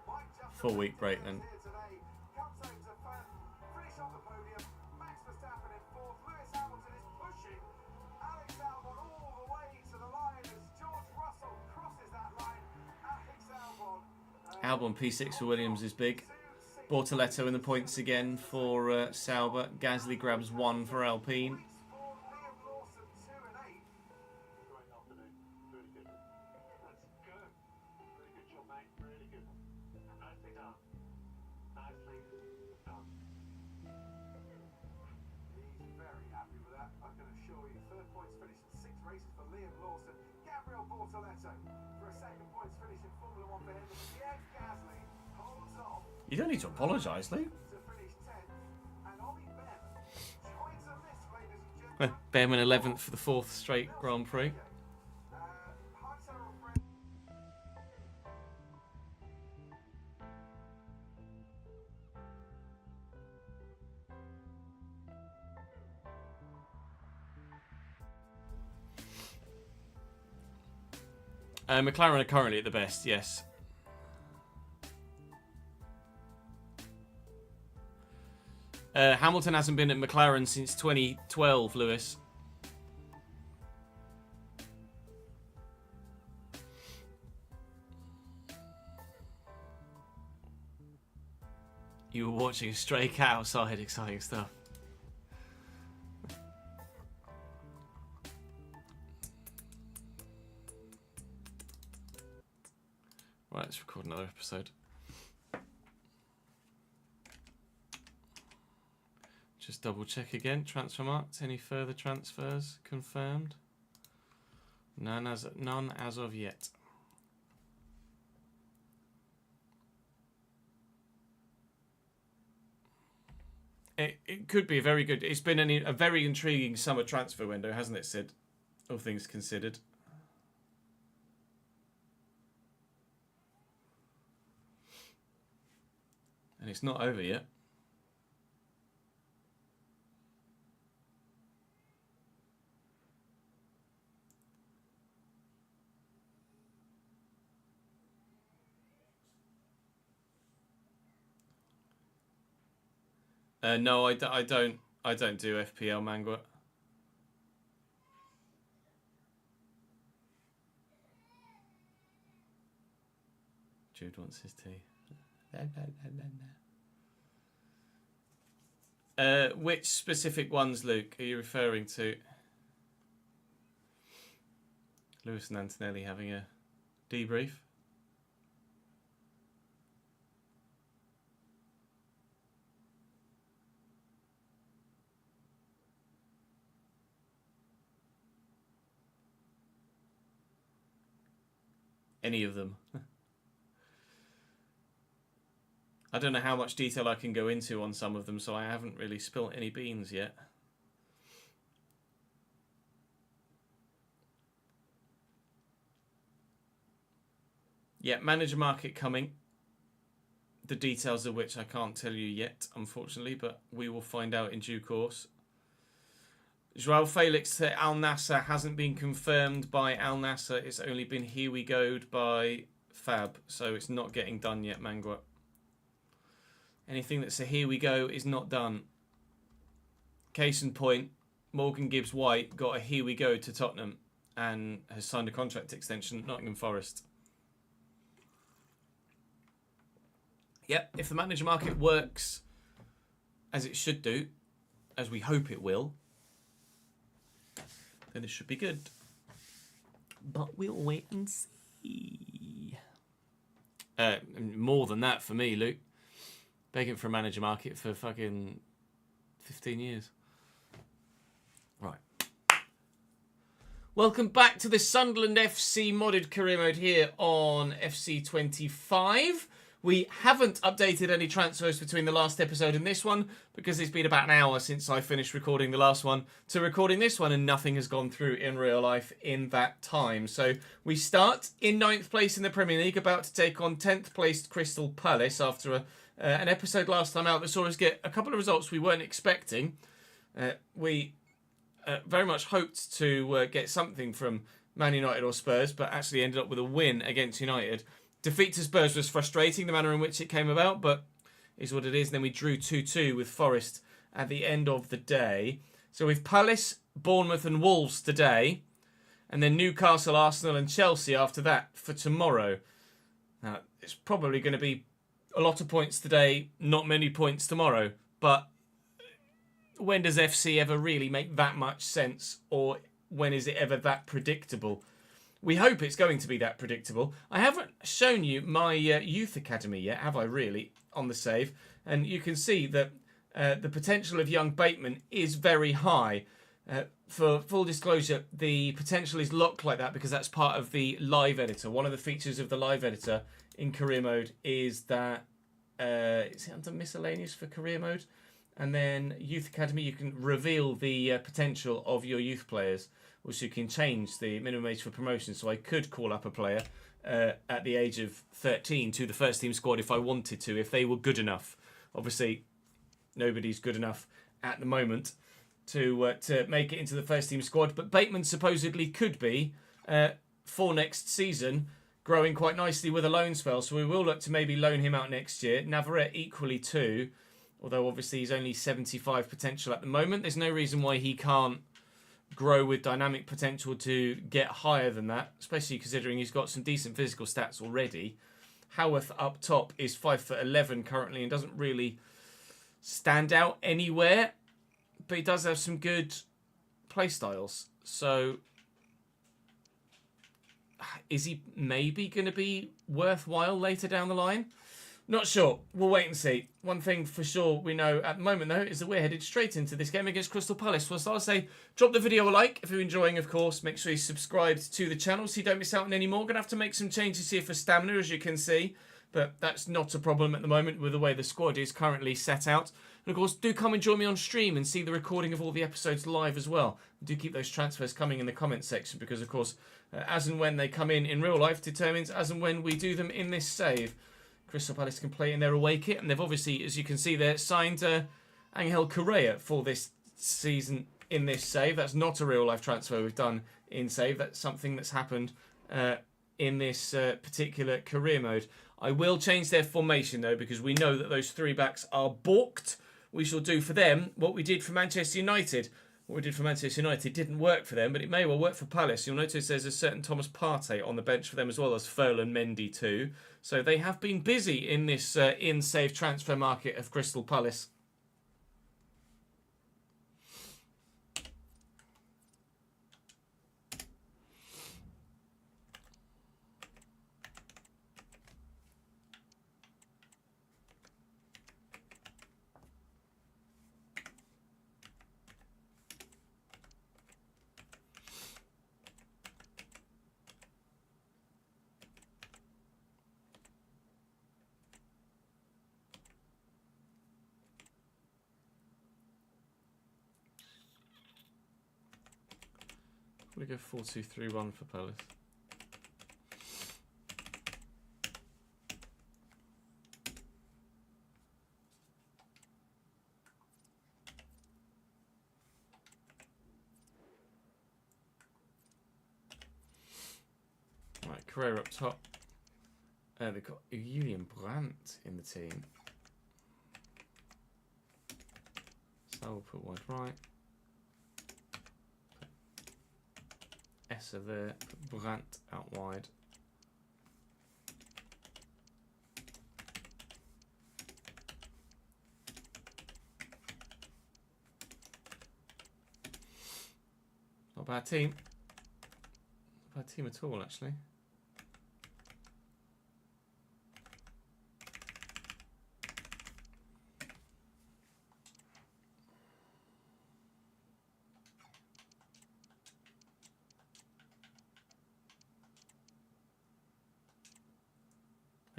Mike Justin 4 week break then. here today. Comes home to finish on the podium. Max Verstappen in 4th. Lewis Hamilton is pushing Alex Albon all the way to the line as George Russell crosses that line. Alex Albon Albon P6 for Williams is big. Bortoletto in the points again for Sauber. Gasly grabs 1 for Alpine. for Liam Lawson 2 and 8. Great afternoon. Really good. Let's go. Really good job, mate. Really good. Nicely done. Nicely done. He's very happy with that, I can assure you. 3rd points finish in 6 races for Liam Lawson. Gabriel Bortoletto for a 2nd points finish in Formula 1 for him. Pierre Gasly holds off You don't need to apologise, Luke. to finish 10th. And Ollie Behm joins the list, ladies and gentlemen. Behrman 11th for the 4th straight Grand Prix. Hi, Sarah Friend. McLaren are currently at the best, yes. Hamilton hasn't been at McLaren since 2012, Lewis. You were watching a stray cat outside, exciting stuff. Right, let's record another episode. Just double check again. Transfer marked. Any further transfers confirmed? None as of yet. It could be a very good. It's been a very intriguing summer transfer window, hasn't it, Sid? All things considered. And it's not over yet. No, I don't do FPL Mangua. Jude wants his tea. Which specific ones, Luke, are you referring to? Lewis and Antonelli having a debrief. Any of them. I don't know how much detail I can go into on some of them, so I haven't really spilt any beans yet. Yeah, manager market coming. The details of which I can't tell you yet, unfortunately, but we will find out in due course. Joao Felix to Al Nassr hasn't been confirmed by Al Nassr. It's only been here we go'd by Fab, so it's not getting done yet, Mangua. Anything that's a here we go is not done. Case in point, Morgan Gibbs-White got a here we go to Tottenham and has signed a contract extension at Nottingham Forest. Yep, if the manager market works as it should do, as we hope it will, then it should be good. But we'll wait and see. More than that for me, Luke. Begging for a manager market for fucking 15 years. Right. Welcome back to the Sunderland FC modded career mode here on FC25. We haven't updated any transfers between the last episode and this one because it's been about an hour since I finished recording the last one to recording this one, and nothing has gone through in real life in that time. So we start in 9th place in the Premier League, about to take on 10th placed Crystal Palace after an episode last time out that saw us get a couple of results we weren't expecting. We very much hoped to get something from Man United or Spurs, but actually ended up with a win against United. Defeat to Spurs was frustrating, the manner in which it came about, but is what it is. Then we drew 2-2 with Forest at the end of the day. So we've Palace, Bournemouth and Wolves today, and then Newcastle, Arsenal and Chelsea after that for tomorrow. Now, it's probably going to be a lot of points today, not many points tomorrow, but when does FC ever really make that much sense, or when is it ever that predictable? We hope it's going to be that predictable. I haven't shown you my youth academy yet, have I really, on the save? And you can see that the potential of young Bateman is very high. For full disclosure, the potential is locked like that because that's part of the live editor. One of the features of the live editor in career mode is that it's under miscellaneous for career mode. And then youth academy, you can reveal the potential of your youth players, which you can change the minimum age for promotion. So I could call up a player at the age of 13 to the first team squad if I wanted to, if they were good enough. Obviously, nobody's good enough at the moment to make it into the first team squad, but Bateman supposedly could be for next season, growing quite nicely with a loan spell. So we will look to maybe loan him out next year. Navarrete equally too, although obviously he's only 75 potential at the moment. There's no reason why he can't grow with dynamic potential to get higher than that, especially considering he's got some decent physical stats already. Howarth up top is 5'11" currently and doesn't really stand out anywhere, but he does have some good play styles. So is he maybe going to be worthwhile later down the line? Not sure. We'll wait and see. One thing for sure we know at the moment, though, is that we're headed straight into this game against Crystal Palace. Well, so I'll say drop the video a like if you're enjoying, of course. Make sure you're subscribed to the channel so you don't miss out on any more. Going to have to make some changes here for stamina, as you can see. But that's not a problem at the moment with the way the squad is currently set out. And, of course, do come and join me on stream and see the recording of all the episodes live as well. Do keep those transfers coming in the comments section because, of course, as and when they come in real life determines as and when we do them in this save. Crystal Palace can play in their away kit, and they've obviously, as you can see there, signed Angel Correa for this season in this save. That's not a real-life transfer we've done in save. That's something that's happened in this particular career mode. I will change their formation, though, because we know that those three backs are balked. We shall do for them what we did for Manchester United. What we did for Manchester United didn't work for them, but it may well work for Palace. You'll notice there's a certain Thomas Partey on the bench for them as well as Ferland Mendy too. So they have been busy in this in-save transfer market of Crystal Palace. We go 4-2-3-1 for Palace. Right, Carrera up top. They've got Julian Brandt in the team. So we'll put wide right. Esser there, put Brandt out wide. Not a bad team. Not a bad team at all, actually.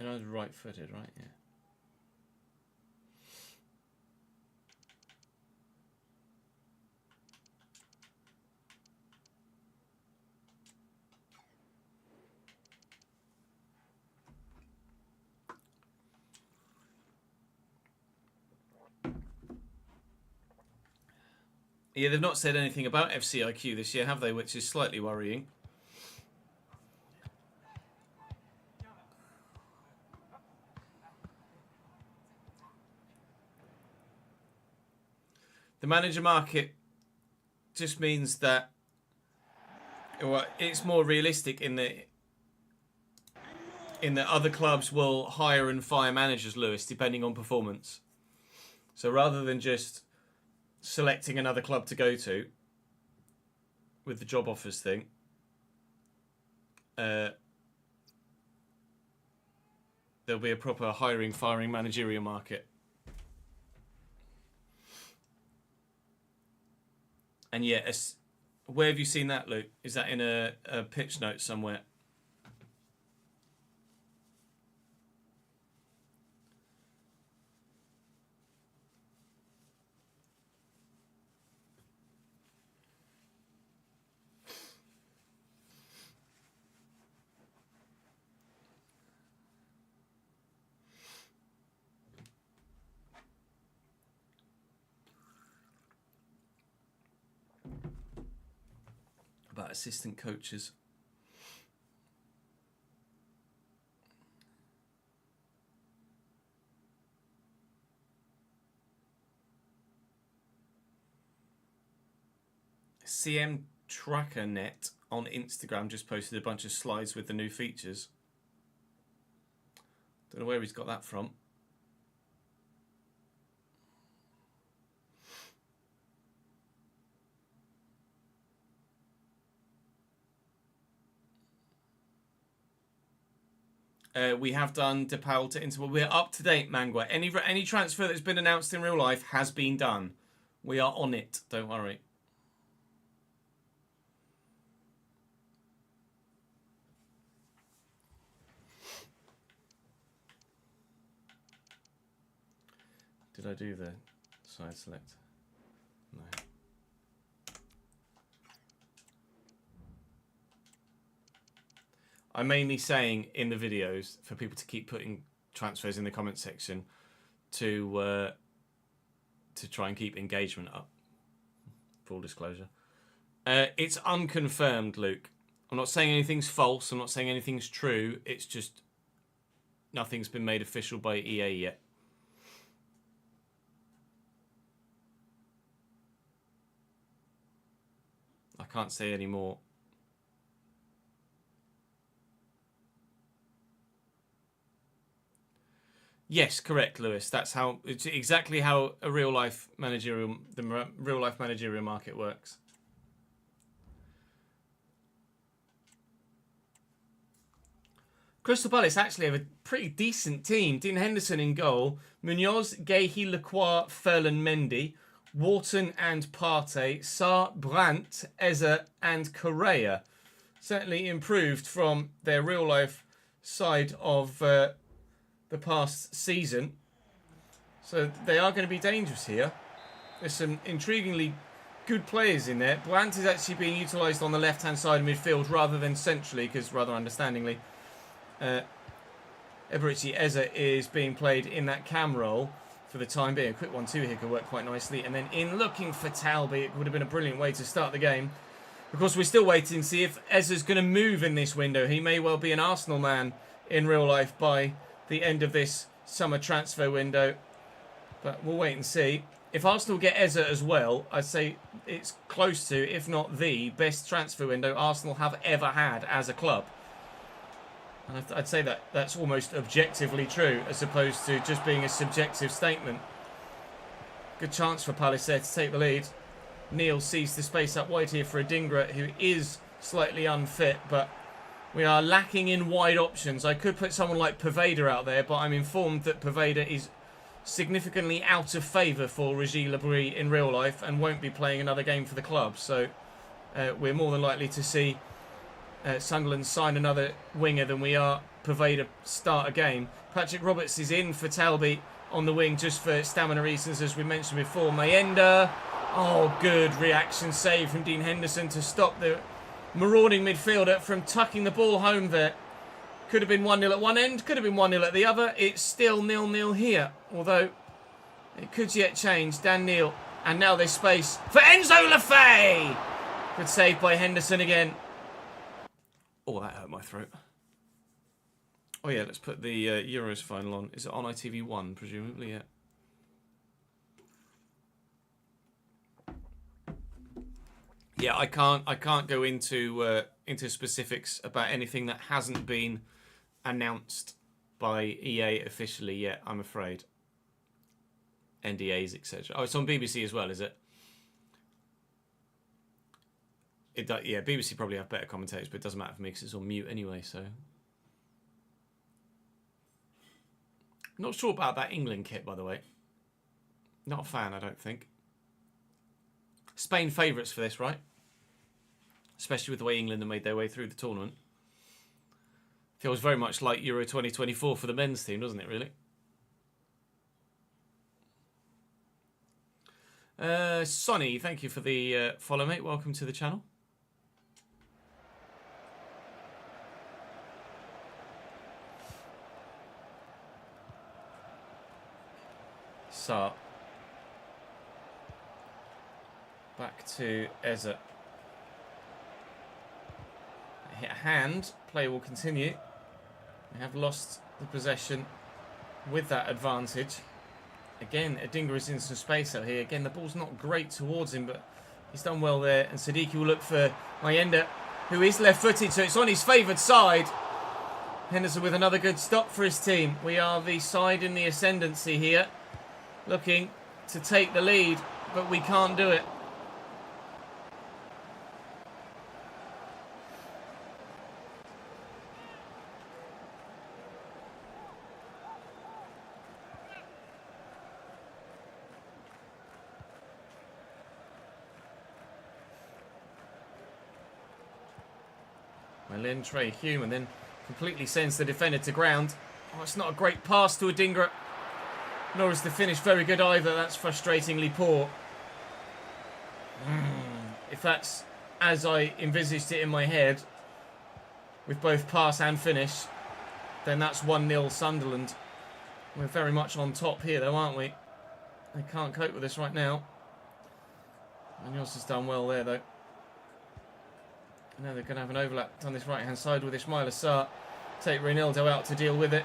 And I was right-footed, right? Yeah. Yeah, they've not said anything about FCIQ this year, have they? Which is slightly worrying. The manager market just means that it's more realistic in that other clubs will hire and fire managers, Lewis, depending on performance. So rather than just selecting another club to go to with the job offers thing, there'll be a proper hiring, firing managerial market. And yeah, where have you seen that, Luke? Is that in a pitch note somewhere? About assistant coaches. CM Tracker Net on Instagram just posted a bunch of slides with the new features. Don't know where he's got that from. We have done DePaul to Inter. We're up to date, Mangwa. Any transfer that's been announced in real life has been done. We are on it. Don't worry. Did I do the side select? No. I'm mainly saying in the videos for people to keep putting transfers in the comment section to try and keep engagement up. Full disclosure. It's unconfirmed, Luke. I'm not saying anything's false. I'm not saying anything's true. It's just nothing's been made official by EA yet. I can't say any more. Yes, correct, Lewis. That's how it's exactly how the real life managerial market works. Crystal Palace actually have a pretty decent team. Dean Henderson in goal, Munoz, Gehi, Lacroix, Ferland, Mendy, Wharton and Partey, Sarr, Brandt, Eze and Correa. Certainly improved from their real life side of the past season. So they are going to be dangerous here. There's some intriguingly good players in there. Brandt is actually being utilised on the left-hand side of midfield rather than centrally, because rather understandingly, Eberici Eze is being played in that cam role for the time being. A quick 1-2 here could work quite nicely. And then in looking for Talby, it would have been a brilliant way to start the game. Of course, we're still waiting to see if Eze's going to move in this window. He may well be an Arsenal man in real life by the end of this summer transfer window. But we'll wait and see. If Arsenal get Eze as well, I'd say it's close to, if not the best transfer window Arsenal have ever had as a club. And I'd say that that's almost objectively true, as opposed to just being a subjective statement. Good chance for Palace there to take the lead. Neil sees the space up wide here for Adingra, who is slightly unfit, but we are lacking in wide options. I could put someone like Poveda out there, but I'm informed that Poveda is significantly out of favour for Régis Lebris in real life and won't be playing another game for the club. So we're more than likely to see Sunderland sign another winger than we are Poveda start a game. Patrick Roberts is in for Talby on the wing just for stamina reasons, as we mentioned before. Mayenda. Oh, good reaction save from Dean Henderson to stop the marauding midfielder from tucking the ball home there. Could have been 1-0 at one end, could have been 1-0 at the other. It's still 0-0 here, although it could yet change. Dan Neil, and now there's space for Enzo Lefebvre. Good save by Henderson again. Oh, that hurt my throat. Oh yeah, let's put the Euros final on. Is it on ITV1, presumably? Yeah. Yeah, I can't go into specifics about anything that hasn't been announced by EA officially yet, I'm afraid. NDAs, etc. Oh, it's on BBC as well, is it? Yeah, BBC probably have better commentators, but it doesn't matter for me because it's on mute anyway, so. Not sure about that England kit, by the way. Not a fan, I don't think. Spain favourites for this, right? Especially with the way England have made their way through the tournament. Feels very much like Euro 2024 for the men's team, doesn't it, really? Sonny, thank you for the follow, mate. Welcome to the channel. So, back to Eze. Hit a hand. Play will continue. We have lost the possession with that advantage. Again, Adingra is in some space out here. Again, the ball's not great towards him, but He's done well there. And Siddiqui will look for Mayenda, who is left-footed, so it's on his favoured side. Henderson with another good stop for his team. We are the side in the ascendancy here, looking to take the lead, but we can't do it. Lynn, Trey Hume, and then completely sends the defender to ground. Oh, it's not a great pass to Adingra. Nor is the finish very good either. That's frustratingly poor. If that's as I envisaged it in my head, with both pass and finish, then that's 1-0 Sunderland. We're very much on top here though, aren't we? They can't cope with us right now. Munoz has done well there though. Now they're going to have an overlap on this right-hand side with Ismail Assar. Take Reynaldo out to deal with it.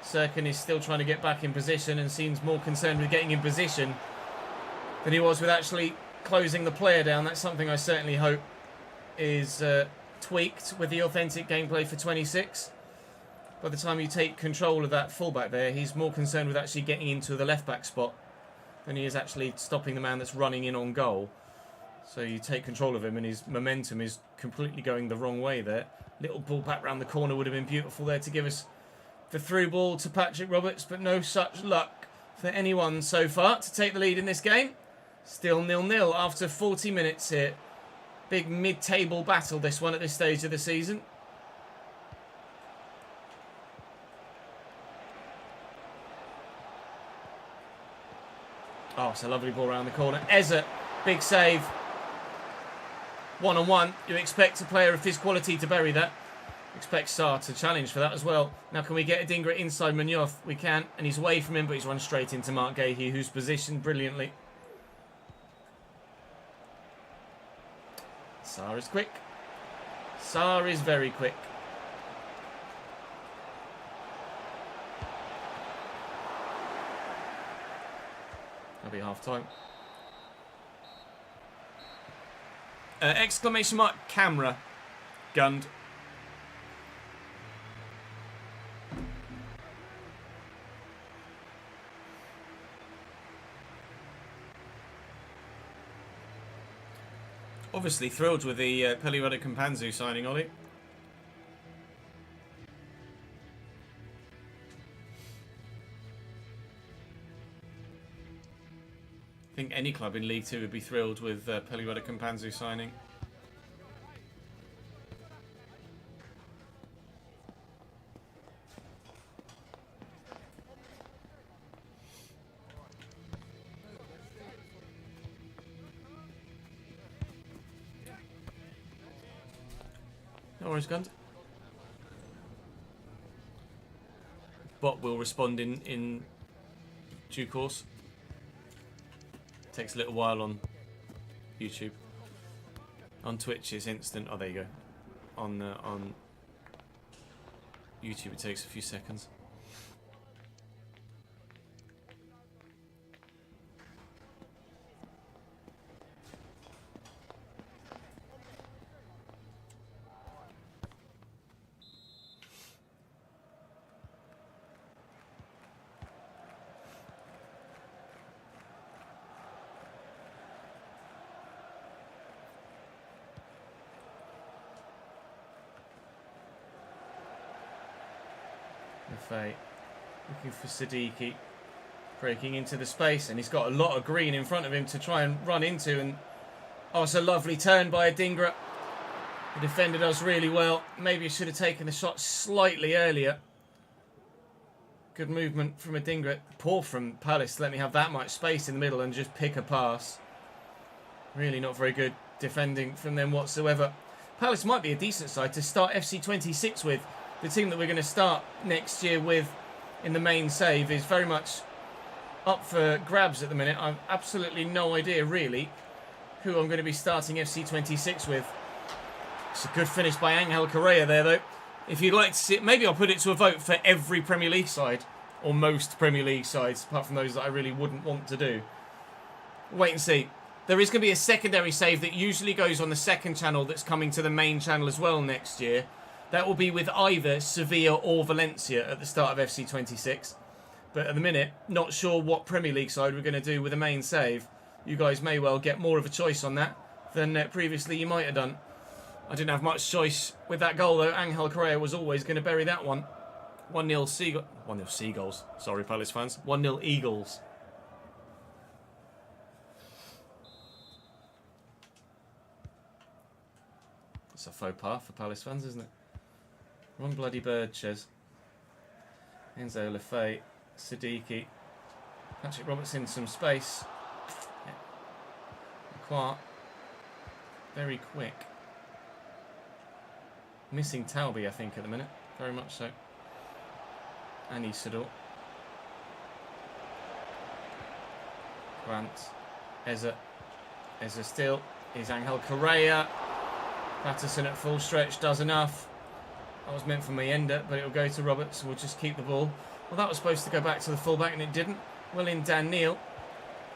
Serkin is still trying to get back in position and seems more concerned with getting in position than he was with actually closing the player down. That's something I certainly hope is tweaked with the authentic gameplay for 26. By the time you take control of that fullback there, he's more concerned with actually getting into the left-back spot than he is actually stopping the man that's running in on goal. So you take control of him and his momentum is completely going the wrong way there. Little ball back round the corner would have been beautiful there to give us the through ball to Patrick Roberts, but no such luck for anyone so far to take the lead in this game. Still 0-0 after 40 minutes here. Big mid-table battle this one at this stage of the season. Oh, it's a lovely ball around the corner. Eza, big save. One-on-one, you expect a player of his quality to bury that. Expect Sarr to challenge for that as well. Now can we get Adingra inside Munoz? We can, and he's away from him, but he's run straight into Mark Gahey, who's positioned brilliantly. Sarr is quick. Sarr is very quick. That'll be half-time. Exclamation mark camera gunned. Obviously thrilled with the Pelirada Kampanzu signing, Ollie. I think any club in League 2 would be thrilled with Pelirada Kampanzu signing. No worries, Gund. Bot will respond in due course. Takes a little while on YouTube. On Twitch it's instant. Oh, there you go. On YouTube it takes a few seconds. Looking for Siddiqui, breaking into the space, and he's got a lot of green in front of him to try and run into. And oh, it's a lovely turn by Adingra. The defender does really well. Maybe he should have taken the shot slightly earlier. Good movement from Adingra. Poor from Palace to let me have that much space in the middle and just pick a pass. Really not very good defending from them whatsoever. Palace might be a decent side to start FC26 with. The team that we're going to start next year with in the main save is very much up for grabs at the minute. I've absolutely no idea, really, who I'm going to be starting FC26 with. It's a good finish by Angel Correa there, though. If you'd like to see it, maybe I'll put it to a vote for every Premier League side, or most Premier League sides, apart from those that I really wouldn't want to do. Wait and see. There is going to be a secondary save that usually goes on the second channel that's coming to the main channel as well next year. That will be with either Sevilla or Valencia at the start of FC26. But at the minute, not sure what Premier League side we're going to do with the main save. You guys may well get more of a choice on that than previously you might have done. I didn't have much choice with that goal though. Angel Correa was always going to bury that one. 1-0 Seagulls. Sorry, Palace fans. 1-0 Eagles. It's a faux pas for Palace fans, isn't it? Wrong bloody bird, Ches. Enzo Lefebvre, Siddiqui. Patrick Roberts in some space. Quite very quick. Missing Talby, I think, at the minute. Very much so. And Isidore. Grant. Eza still. Is Angel Correa. Patterson at full stretch does enough. That was meant for Mayenda, but it'll go to Roberts. We'll just keep the ball. Well, that was supposed to go back to the fullback, and it didn't. Well in Dan Neil.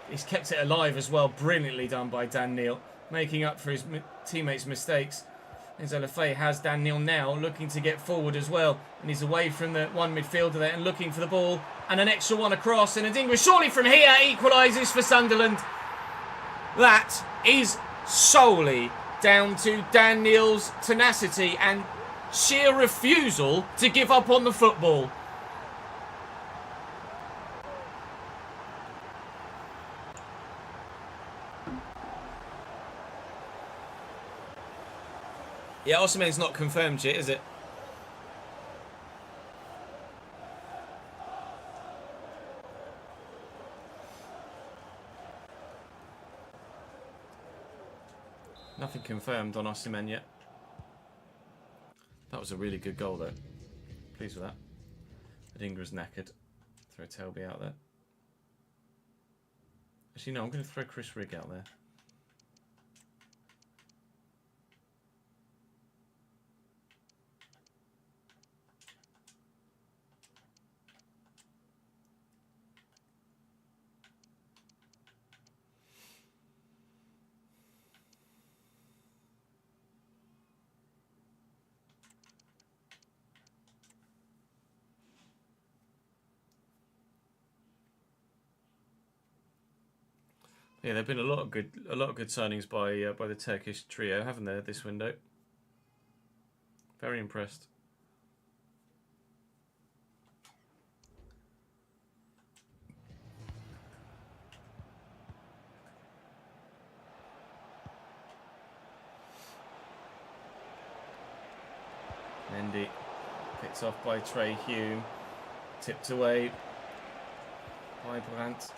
He's kept it alive as well. Brilliantly done by Dan Neil. Making up for his teammates' mistakes. Enzo Lefebvre has Dan Neil now looking to get forward as well. And he's away from the one midfielder there and looking for the ball. And an extra one across. And Adingra surely from here equalises for Sunderland. That is solely down to Dan Neil's tenacity and sheer refusal to give up on the football. Yeah, Osimhen's not confirmed yet, is it? Nothing confirmed on Osimhen yet. That was a really good goal, though. Pleased with that. Adingra's knackered. Throw Telby out there. Actually, no, I'm going to throw Chris Rigg out there. Yeah, there've been a lot of good signings by the Turkish trio, haven't there, this window? Very impressed. Mendy picked off by Trey Hume, tipped away by Brandt.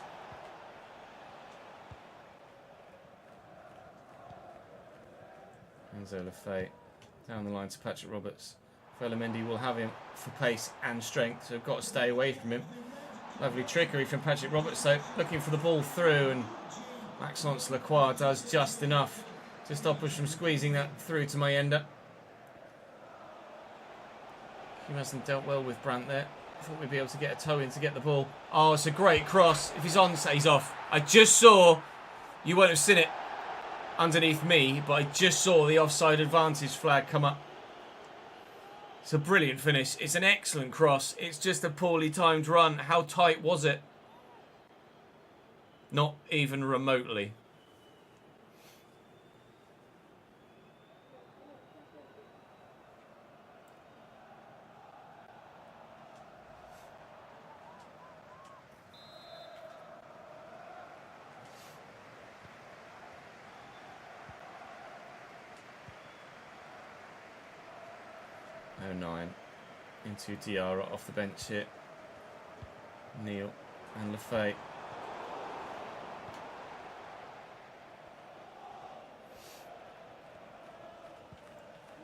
Enzo Lefebvre down the line to Patrick Roberts. Mendy will have him for pace and strength, so we've got to stay away from him. Lovely trickery from Patrick Roberts, though, looking for the ball through, and Maxence Lacroix does just enough to stop us from squeezing that through to Mayenda. He hasn't dealt well with Brandt there. I thought we'd be able to get a toe in to get the ball. Oh, it's a great cross. If he's on, he's off. I just saw, you won't have seen it underneath me, but I just saw the offside advantage flag come up. It's a brilliant finish. It's an excellent cross. It's just a poorly timed run. How tight was it? Not even remotely. Into Diarra off the bench here. Neil and Lefebvre.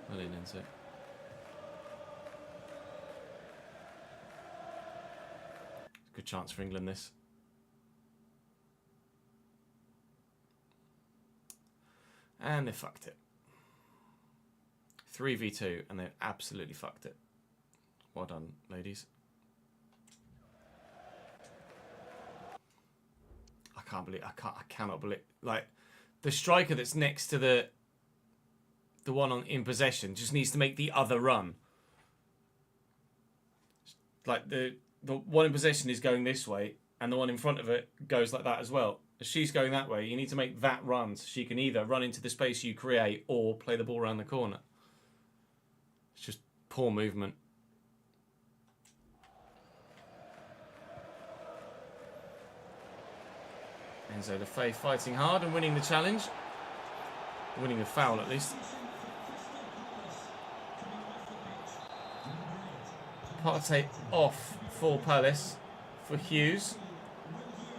Well in into it. Good chance for England this. And they fucked it. 3v2 and they absolutely fucked it. Well done, ladies. I cannot believe, like, the striker that's next to the one in possession just needs to make the other run. Like the one in possession is going this way, and the one in front of it goes like that as well. As she's going that way, you need to make that run so she can either run into the space you create or play the ball around the corner. It's just poor movement. Enzo Lefebvre fighting hard and winning the challenge. Winning the foul at least. Partey off for Palace for Hughes.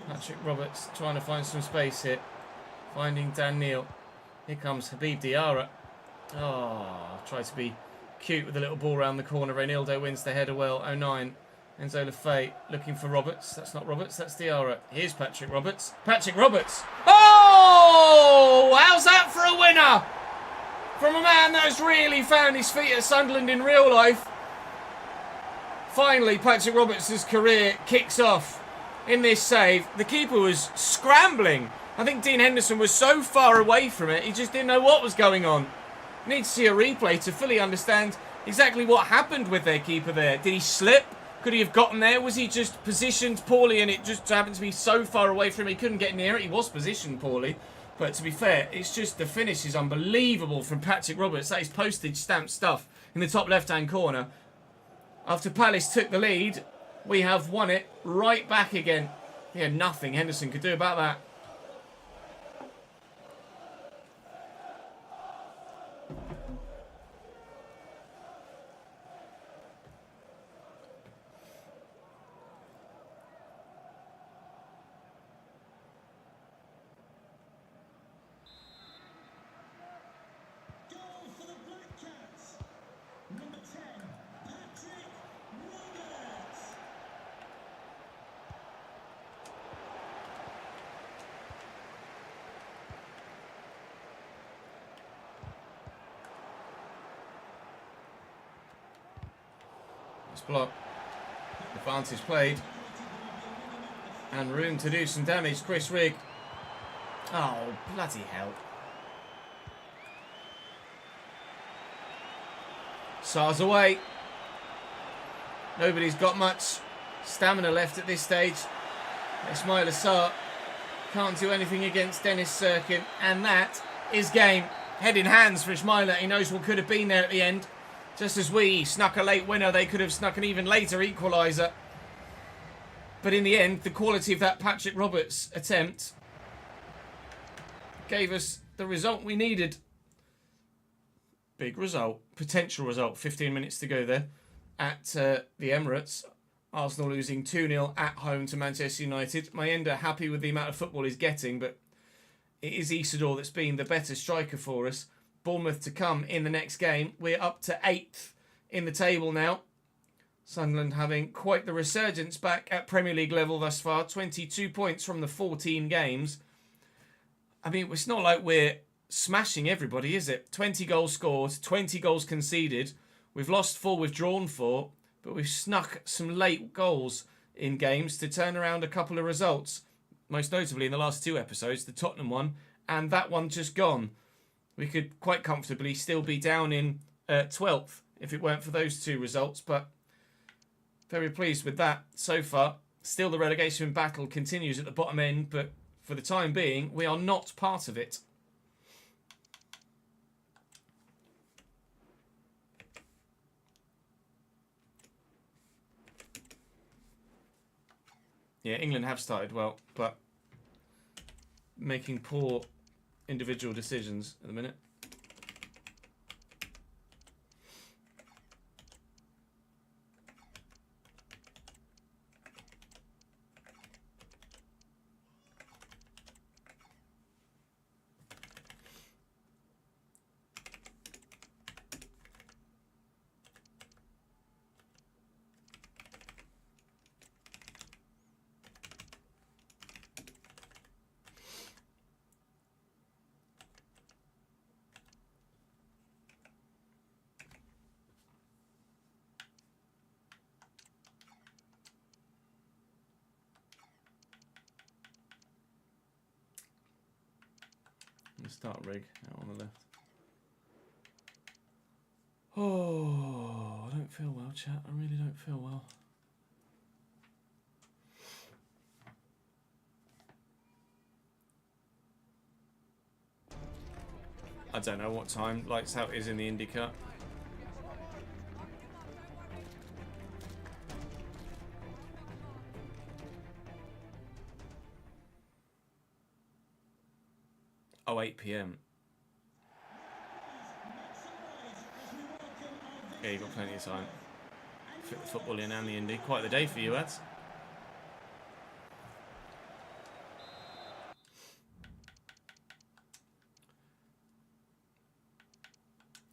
Patrick Roberts trying to find some space here. Finding Dan Neil. Here comes Habib Diarra. Oh, tried to be cute with the little ball around the corner. Reynildo wins the header well. 09. Enzo Lefebvre looking for Roberts. That's not Roberts, that's Diarra. Here's Patrick Roberts. Patrick Roberts. Oh! How's that for a winner? From a man that's really found his feet at Sunderland in real life. Finally, Patrick Roberts' career kicks off in this save. The keeper was scrambling. I think Dean Henderson was so far away from it, he just didn't know what was going on. Need to see a replay to fully understand exactly what happened with their keeper there. Did he slip? Could he have gotten there? Was he just positioned poorly and it just happened to be so far away from him he couldn't get near it? He was positioned poorly. But to be fair, it's just the finish is unbelievable from Patrick Roberts. That is postage stamp stuff in the top left-hand corner. After Palace took the lead, we have won it right back again. Yeah, nothing Henderson could do about that. Goal for the Black Cats. Number 10, Patrick Roberts. Nice block. Advantage played. And room to do some damage. Chris Rigg. Oh, bloody hell. Sar's away. Nobody's got much stamina left at this stage. Ismaila Sarr can't do anything against Dennis Sirkin. And that is game. Head in hands for Ismaila. He knows what could have been there at the end. Just as we snuck a late winner, they could have snuck an even later equaliser. But in the end, the quality of that Patrick Roberts attempt gave us the result we needed. Big result. Potential result. 15 minutes to go there at the Emirates. Arsenal losing 2-0 at home to Manchester United. Mayenda happy with the amount of football he's getting, but it is Isidore that's been the better striker for us. Bournemouth to come in the next game. We're up to 8th in the table now. Sunderland having quite the resurgence back at Premier League level thus far. 22 points from the 14 games. I mean, it's not like we're smashing everybody, is it? 20 goals scored, 20 goals conceded. We've lost 4, we've drawn 4, but we've snuck some late goals in games to turn around a couple of results. Most notably in the last 2 episodes, the Tottenham one and that one just gone. We could quite comfortably still be down in 12th if it weren't for those 2 results, but very pleased with that so far. Still the relegation battle continues at the bottom end, but for the time being, we are not part of it. Yeah, England have started well, but making poor individual decisions at the minute. Let's start Rig out on the left. Oh, I don't feel well, chat. I really don't feel well. I don't know what time lights out is in the Indy Cup. Oh, 8 PM. Yeah, you've got plenty of time. Fit the football in and the Indy. Quite the day for you, lads.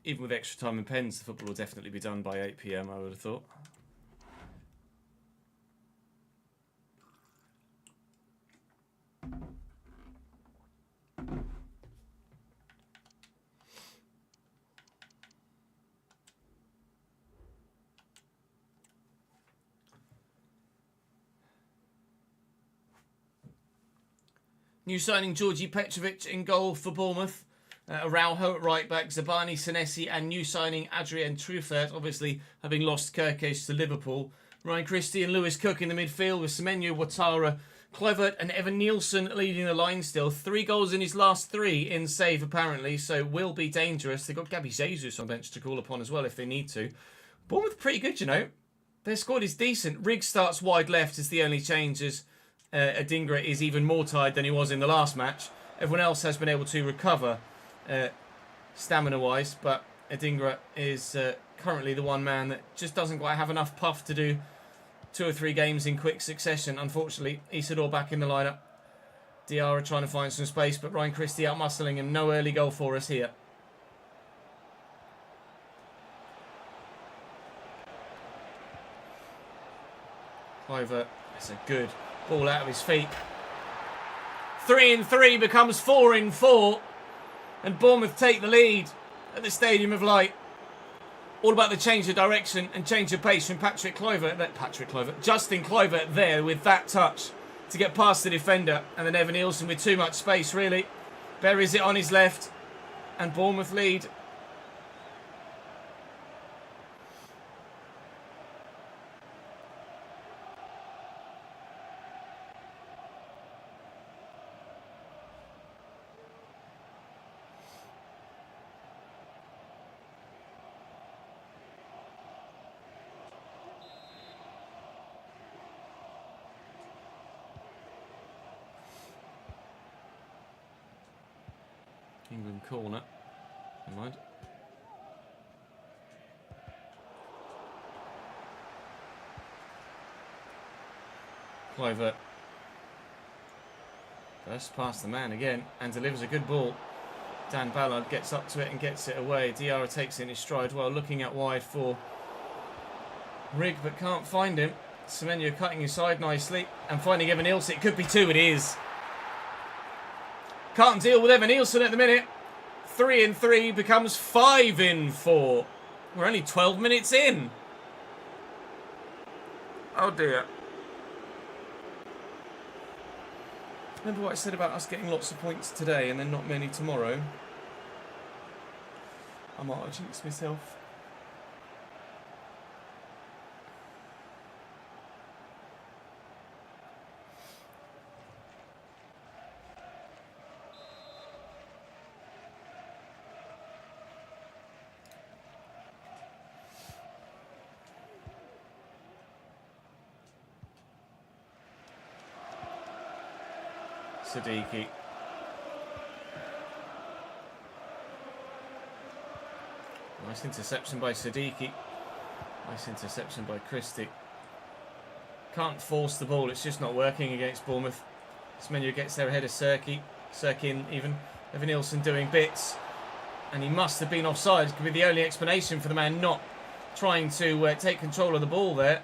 Even with extra time and pens, the football will definitely be done by 8 PM, I would have thought. New signing Georgi Petrovic in goal for Bournemouth. Araujo at right back, Zabani, Senesi, and new signing Adrien Truffert, obviously having lost Kirkesh to Liverpool. Ryan Christie and Lewis Cook in the midfield with Semenyo, Ouattara, Kluivert and Evan Nielsen leading the line still. 3 goals in his last 3 in save apparently, so will be dangerous. They've got Gabby Jesus on bench to call upon as well if they need to. Bournemouth pretty good, you know. Their squad is decent. Riggs starts wide left is the only changes. Adingra is even more tired than he was in the last match. Everyone else has been able to recover stamina-wise, but Adingra is currently the one man that just doesn't quite have enough puff to do 2 or 3 games in quick succession. Unfortunately, Isidore back in the lineup. Diarra trying to find some space, but Ryan Christie out-muscling him. No early goal for us here. Kluivert, that's a good ball out of his feet. 3-3 becomes 4-4. And Bournemouth take the lead at the Stadium of Light. All about the change of direction and change of pace from Justin Kluivert there with that touch to get past the defender. And then Evan Nielsen with too much space, really. Buries it on his left. And Bournemouth lead. England corner. Never mind. Kluivert. First past the man again and delivers a good ball. Dan Ballard gets up to it and gets it away. Diarra takes it in his stride well, looking out wide for Rigg but can't find him. Semenyo cutting inside nicely and finding Evan Nielsen. It could be 2, it is. Can't deal with Evan Nielsen at the minute. 3-3 becomes 5-4. We're only 12 minutes in. Oh dear. Remember what I said about us getting lots of points today and then not many tomorrow? I might have jinxed myself. Siddiqui. Nice interception by Siddiqui. Nice interception by Christie. Can't force the ball, it's just not working against Bournemouth. Semenyo gets there ahead of Sirkin even. Evan Nielsen doing bits. And he must have been offside. Could be the only explanation for the man not trying to take control of the ball there.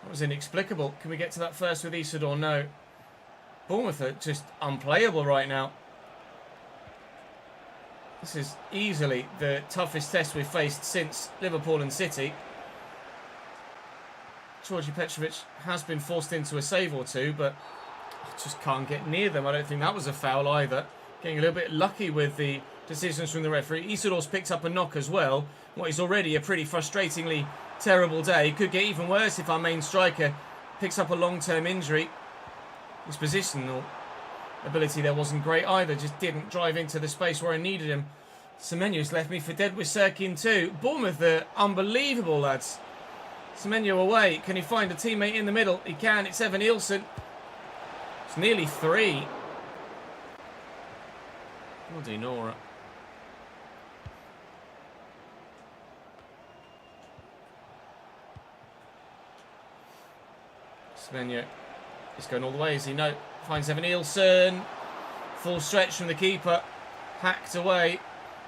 That was inexplicable. Can we get to that first with Isidore? No. Bournemouth are just unplayable right now. This is easily the toughest test we've faced since Liverpool and City. Georgi Petrovic has been forced into a save or two, but just can't get near them. I don't think that was a foul either. Getting a little bit lucky with the decisions from the referee. Isodor's picked up a knock as well. What is already a pretty frustratingly terrible day. Could get even worse if our main striker picks up a long-term injury. His positional ability there wasn't great either. Just didn't drive into the space where I needed him. Semenyo's left me for dead with Sirkin too. Bournemouth are unbelievable, lads. Semenyo away. Can he find a teammate in the middle? He can. It's Evan Nielsen. It's nearly 3. Bloody Nora. Semenyo is going all the way, is he? No. Finds Evan Nielsen. Full stretch from the keeper. Hacked away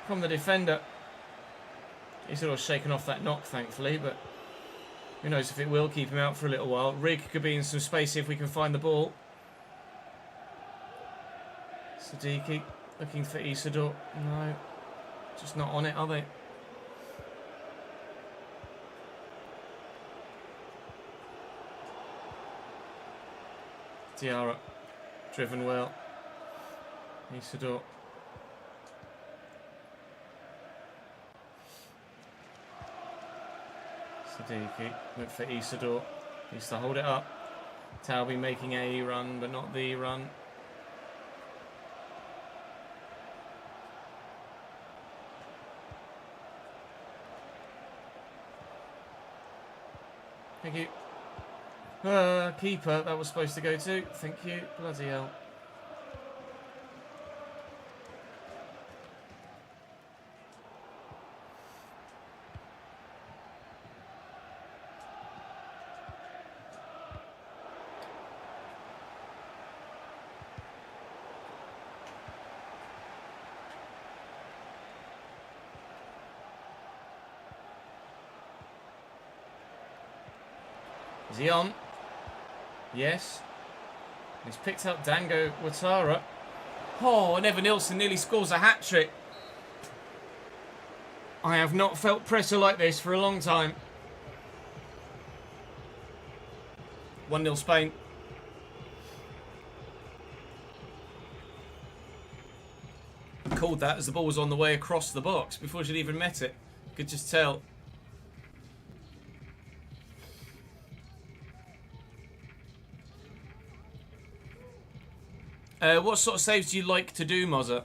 from the defender. He's sort of shaken off that knock, thankfully, but who knows if it will keep him out for a little while. Rig could be in some space if we can find the ball. Siddiqui looking for Isidore. No, just not on it, are they? Diarra, driven well. Isidore. Siddiqui, look for Isidore. Needs to hold it up. Talby making a run, but not the run. Thank you. Keeper, that was supposed to go to. Thank you. Bloody hell. Is he on? Yes. He's picked up Dango Ouattara. Oh, and Evan Nielsen nearly scores a hat-trick. I have not felt pressure like this for a long time. 1-0 Spain. Called that as the ball was on the way across the box before she'd even met it. Could just tell. What sort of saves do you like to do, Mozza?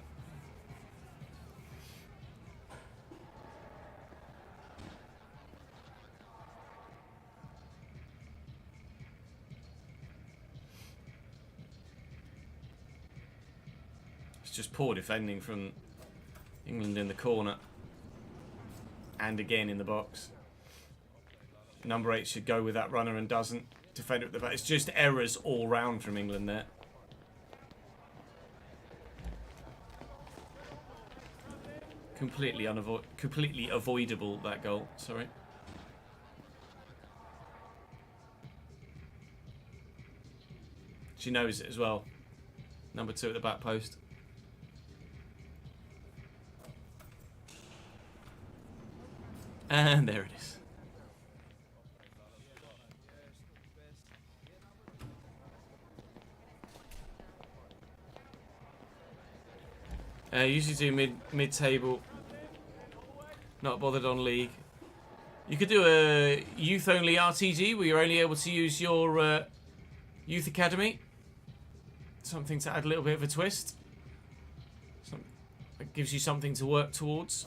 It's just poor defending from England in the corner. And again in the box. Number 8 should go with that runner and doesn't. Defender at the back. It's just errors all round from England there. Completely avoidable, that goal. Sorry. She knows it as well. Number 2 at the back post. And there it is. Usually do mid-table. Not bothered on league. You could do a youth-only RTG where you're only able to use your youth academy. Something to add a little bit of a twist. That gives you something to work towards.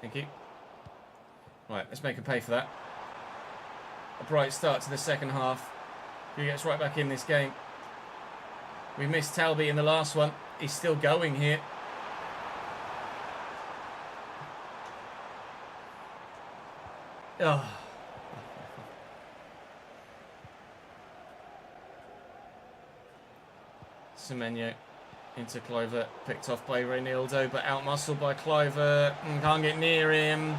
Thank you. Right, let's make him pay for that. A bright start to the second half. Who gets right back in this game? We missed Talby in the last one. He's still going here. Oh. Semenyo into Clover, picked off by Reynaldo, but outmuscled by Clover. Can't get near him.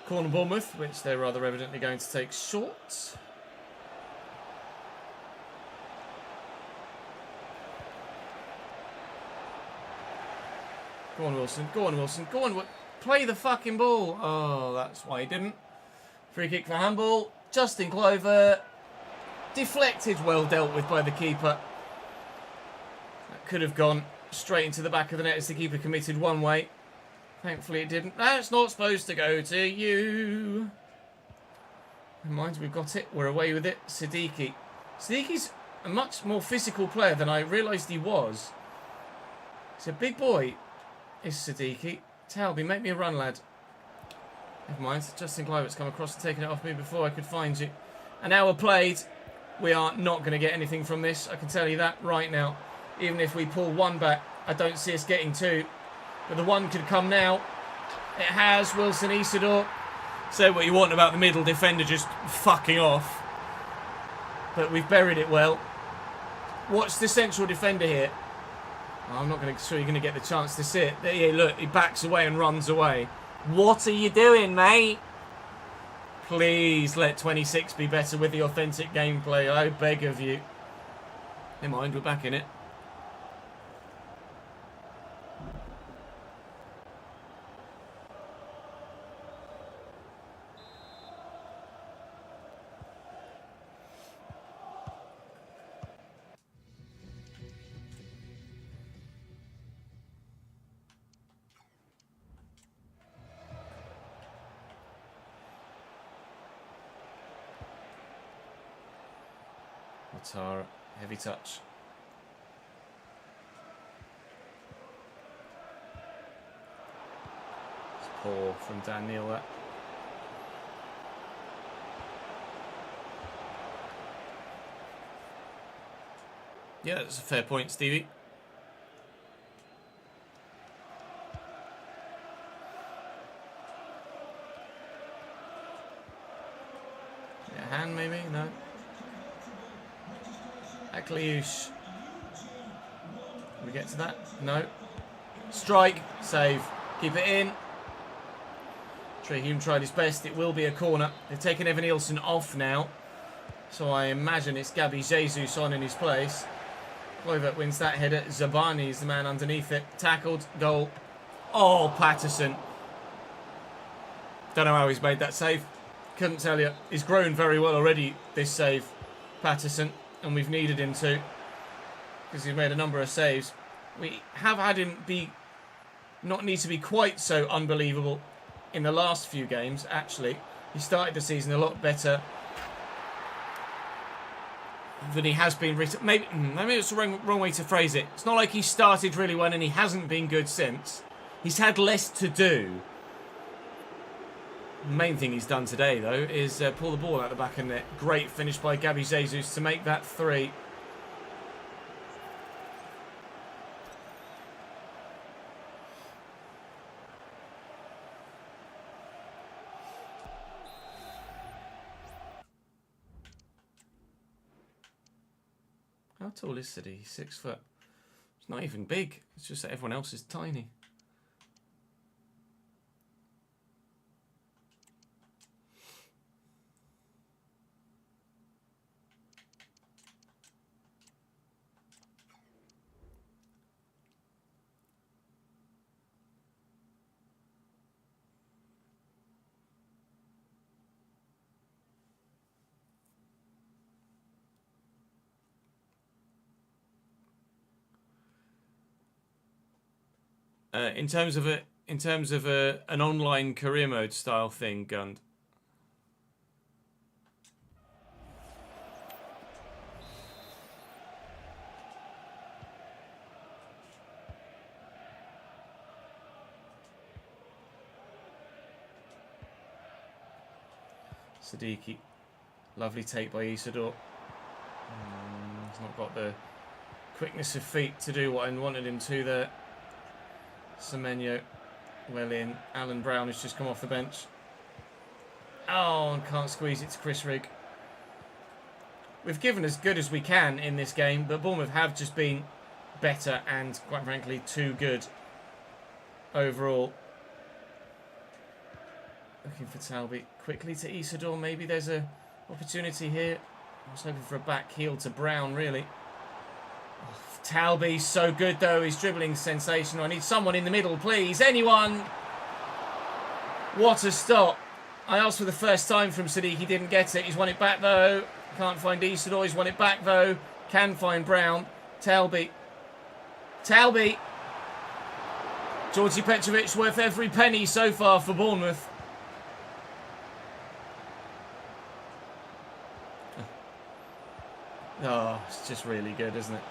Corner Bournemouth, which they're rather evidently going to take short. Go on, Wilson. Go on, Wilson. Go on. Play the fucking ball. Oh, that's why he didn't. Free kick for handball. Justin Clover. Deflected, well dealt with by the keeper. That could have gone straight into the back of the net as the keeper committed one way. Thankfully it didn't. That's not supposed to go to you. Never mind, we've got it. We're away with it. Siddiqui. Siddiqui's a much more physical player than I realised he was. He's a big boy, is Siddiqui. Talby, make me a run, lad. Never mind. Justin Kluivert's come across and taken it off me before I could find you. An hour played. We are not going to get anything from this. I can tell you that right now. Even if we pull one back, I don't see us getting two. But the one could come now. It has. Wilson Isidore. Say what you want about the middle defender just fucking off. But we've buried it well. Watch the central defender here. Oh, I'm not sure you're going to get the chance to see it. There, yeah, look, he backs away and runs away. What are you doing, mate? Please let 26 be better with the authentic gameplay. I beg of you. Never mind, we're back in it. Ouattara, heavy touch. It's poor from Dan Neil, that. Yeah, that's a fair point, Stevie. Yeah, hand maybe? No. Akliouche. We get to that? No. Strike. Save. Keep it in. Trey Hume tried his best. It will be a corner. They've taken Evan Nielsen off now. So I imagine it's Gabby Jesus on in his place. Kluivert wins that header. Zabani is the man underneath it. Tackled. Goal. Oh, Patterson. Don't know how he's made that save. Couldn't tell you. He's grown very well already, this save, Patterson. And we've needed him to, because he's made a number of saves. We have had him not need to be quite so unbelievable in the last few games, actually. He started the season a lot better than he has been recently. Maybe it's the wrong way to phrase it. It's not like he started really well and he hasn't been good since. He's had less to do. The main thing he's done today, though, is pull the ball out the back of the net. Great finish by Gabby Jesus to make that 3. How tall is City? 6 foot. It's not even big. It's just that everyone else is tiny. In terms of an online career mode style thing, Gund. Siddiqui, lovely take by Isidore. He's not got the quickness of feet to do what I wanted him to there. Semenyo, well in. Alan Brown has just come off the bench. Oh, and can't squeeze it to Chris Rigg. We've given as good as we can in this game, but Bournemouth have just been better and, quite frankly, too good overall. Looking for Talby. Quickly to Isidore. Maybe there's a opportunity here. I was hoping for a back heel to Brown, really. Oh, Talby's so good, though. His dribbling's sensational. I need someone in the middle, please. Anyone? What a stop. I asked for the first time from Sadiq. He didn't get it. He's won it back, though. Can't find Isidore. He's won it back, though. Can find Brown. Talby. Talby. Georgi Petrovic worth every penny so far for Bournemouth. Oh, it's just really good, isn't it?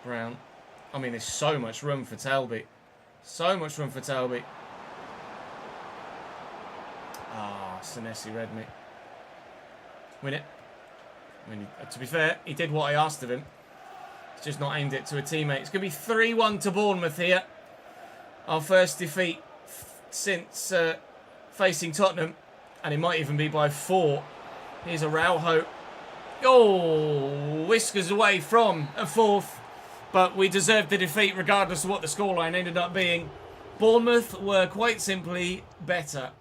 Brown. I mean, there's so much room for Talby. So much room for Talby. Ah, Senesi read me. Win it. I mean, to be fair, he did what I asked of him. He's just not aimed it to a teammate. It's going to be 3-1 to Bournemouth here. Our first defeat since facing Tottenham. And it might even be by 4. Here's a Araujo. Oh, whiskers away from a 4th. But we deserved the defeat regardless of what the scoreline ended up being. Bournemouth were quite simply better.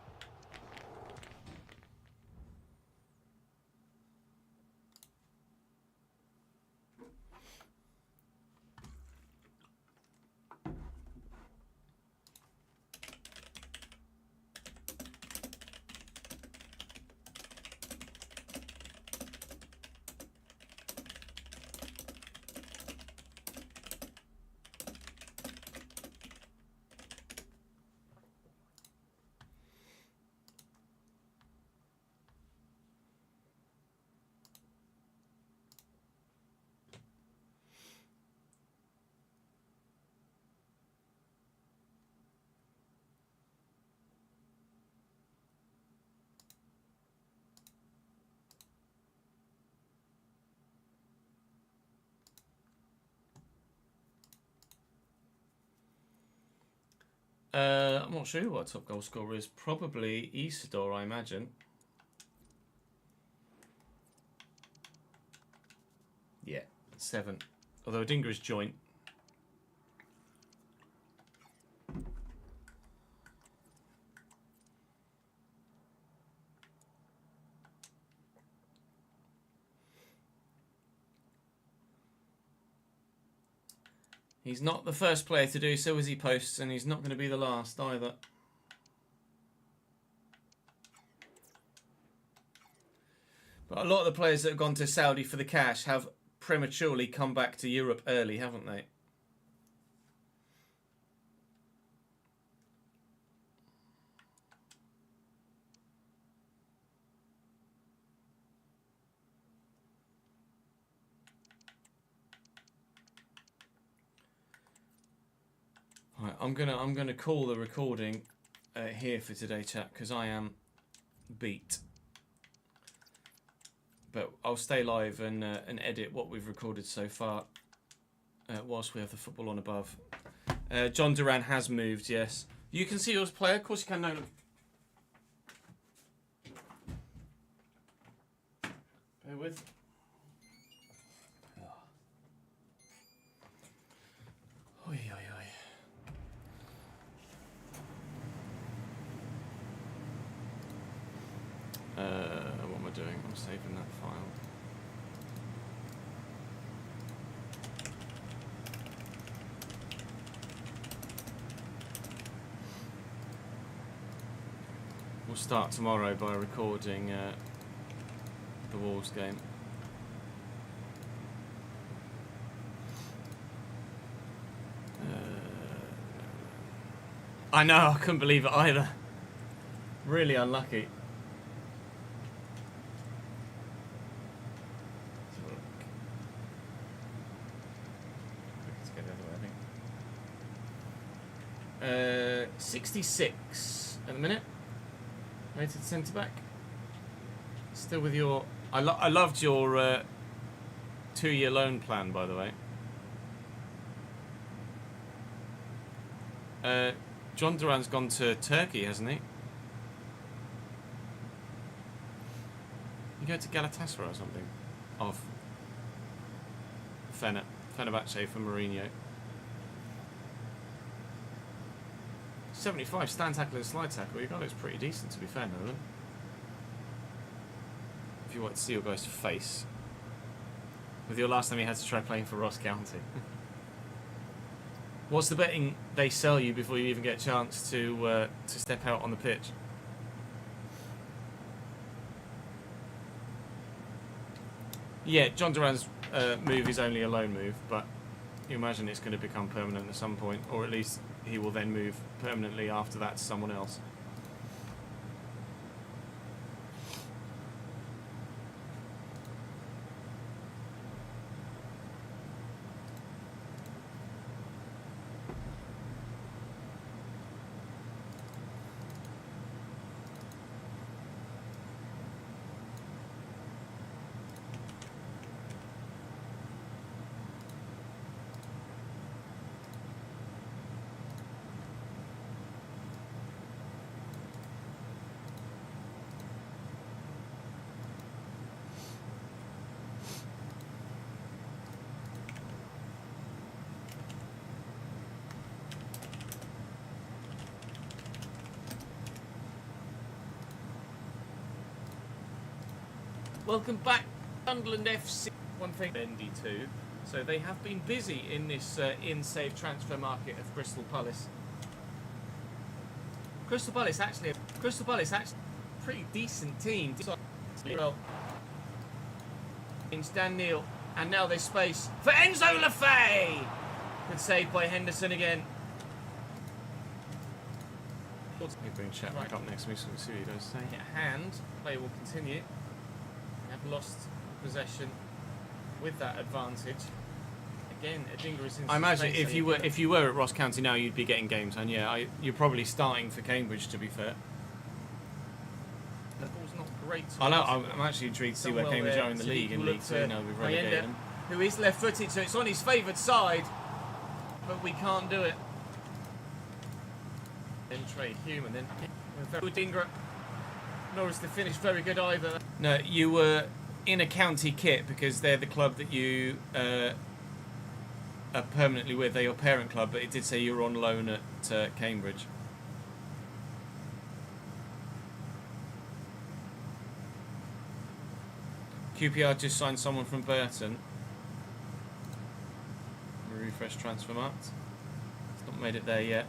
I'm not sure what top goal scorer is. Probably Isidore, I imagine. Yeah, 7. Although Odinga's joint. He's not the first player to do so as he posts, and he's not going to be the last either. But a lot of the players that have gone to Saudi for the cash have prematurely come back to Europe early, haven't they? Right, I'm gonna call the recording here for today, chat, because I am beat. But I'll stay live and edit what we've recorded so far whilst we have the football on above. John Duran has moved, yes. You can see yours player, of course you can. No, look. Bear with. Oi, oi, oi. What am I doing? I'm saving that file. We'll start tomorrow by recording the Wolves game. I know, I couldn't believe it either. Really unlucky. Let's go the other way, I think. 66 at the minute. Rated centre back. Still with your. I loved your 2-year loan plan, by the way. John Duran's gone to Turkey, hasn't he? You go to Galatasaray or something? Of Fenerbahce for Mourinho. 75 stand tackle and slide tackle. Your guy looks pretty decent, to be fair, Nolan. If you want to see your guy's face. With your last time you had to try playing for Ross County. What's the betting they sell you before you even get a chance to step out on the pitch? Yeah, John Duran's move is only a loan move, but you imagine it's going to become permanent at some point, or at least he will then move permanently after that to someone else. Welcome back, Sunderland FC. One thing, ND2. So they have been busy in this in-save transfer market of Crystal Palace. Crystal Palace actually a pretty decent team. It's Dan Neil, and now there's space for Enzo Lefebvre. Good save by Henderson again. Let me bring chat back up next to me so we can see what you guys say. Hand, play will continue. Have lost possession with that advantage. Again, Adingra is in. I imagine if you were at Ross County now, you'd be getting games, and yeah, you're probably starting for Cambridge. To be fair, the ball's not great. I know. I'm actually intrigued to see where Cambridge are in the league in League Two now we've relegated them. Who is left-footed, so it's on his favoured side, but we can't do it. Then Trey Human, then Adingra. Nor is the finish very good either. No, you were in a county kit because they're the club that you are permanently with. They're your parent club, but it did say you were on loan at Cambridge. QPR just signed someone from Burton. Refresh transfer marked. It's not made it there yet.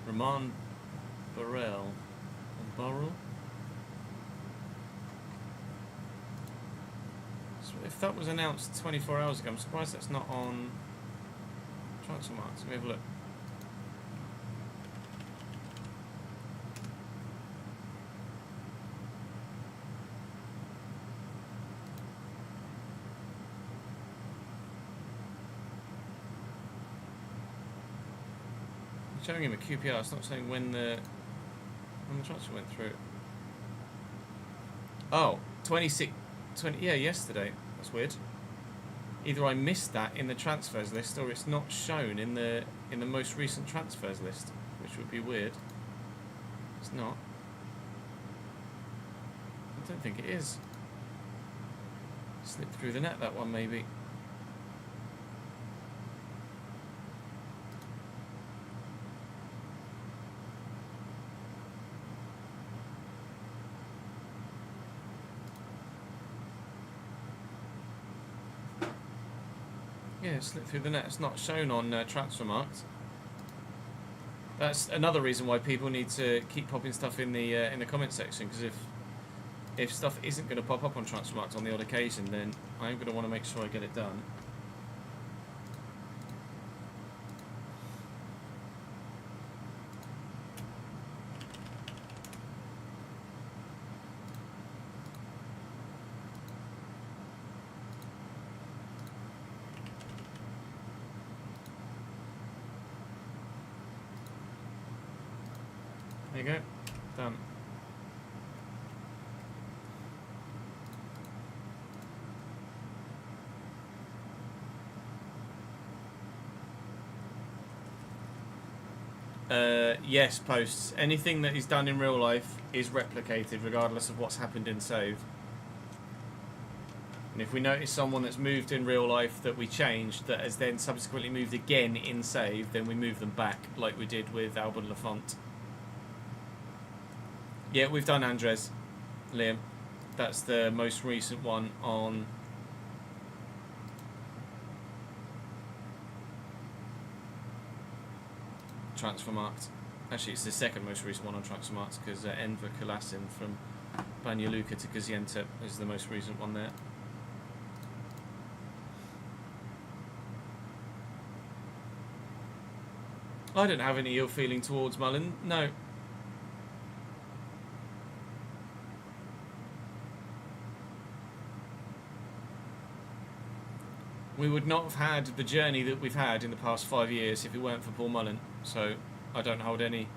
Roman Burrell. Burrell? So if that was announced 24 hours ago, I'm surprised that's not on transfer marks. Let me have a look. Showing him a QPR, it's not saying when the transfer went through. Oh, 20, yeah, yesterday. That's weird. Either I missed that in the transfers list or it's not shown in the most recent transfers list, which would be weird. It's not. I don't think it is. Slipped through the net, that one, maybe. Yeah, slipped through the net. It's not shown on transfer marks. That's another reason why people need to keep popping stuff in the comment section, because if stuff isn't going to pop up on transfer marks on the odd occasion, then I'm going to want to make sure I get it done. There you go. Done. Yes, posts. Anything that is done in real life is replicated regardless of what's happened in save. And if we notice someone that's moved in real life that we changed that has then subsequently moved again in save, then we move them back like we did with Albin Lafont. Yeah, we've done Andres, Liam. That's the most recent one on Transfermarkt. Actually, it's the second most recent one on Transfermarkt because Enver Kalasin from Banja Luka to Gaziantep is the most recent one there. I don't have any ill feeling towards Mullen, no. We would not have had the journey that we've had in the past 5 years if it weren't for Paul Mullen. So I don't hold any.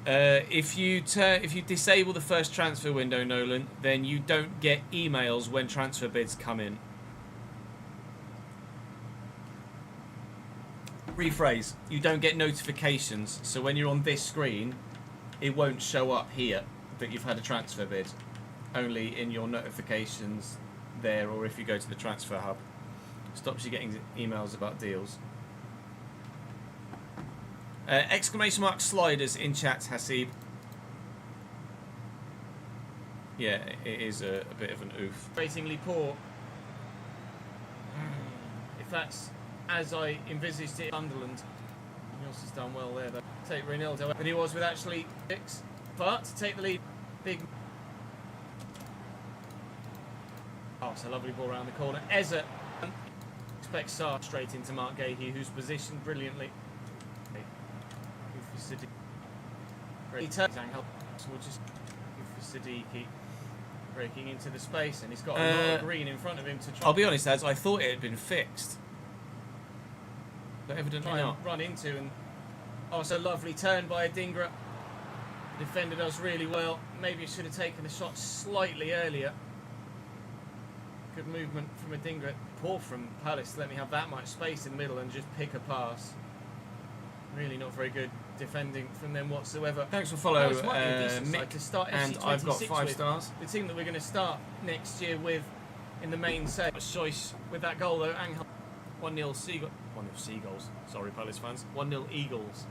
If you disable the first transfer window, Nolan, then you don't get emails when transfer bids come in. Rephrase. You don't get notifications. So when you're on this screen, it won't show up here that you've had a transfer bid. Only in your notifications there, or if you go to the transfer hub. Stops you getting emails about deals. Exclamation mark sliders in chat, Hasib. Yeah, it is a bit of an oof. Ratingly poor. If that's as I envisaged it, Sunderland. Niels has done well there, though. Take Reynolds, but he was with actually 6. But to take the lead, big. Oh, it's a lovely ball around the corner. Eza expects Sarr straight into Mark Gahey, who's positioned brilliantly. Great turn. We'll just for Siddiqui breaking into the space, and he's got a lot of green in front of him to try. I'll be honest, lads, I thought it had been fixed, but evidently not. Run into and it's a lovely turn by Adingra. Defended us really well. Maybe it should have taken the shot slightly earlier. Good movement from Adingra. Poor from Palace to let me have that much space in the middle and just pick a pass. Really not very good defending from them whatsoever. Thanks for following, Mick, to start and I've got 5 stars. The team that we're going to start next year with in the main set. Choice with that goal though. 1-0 Seagulls. 1-0 Seagulls. Sorry, Palace fans. 1-0 Eagles.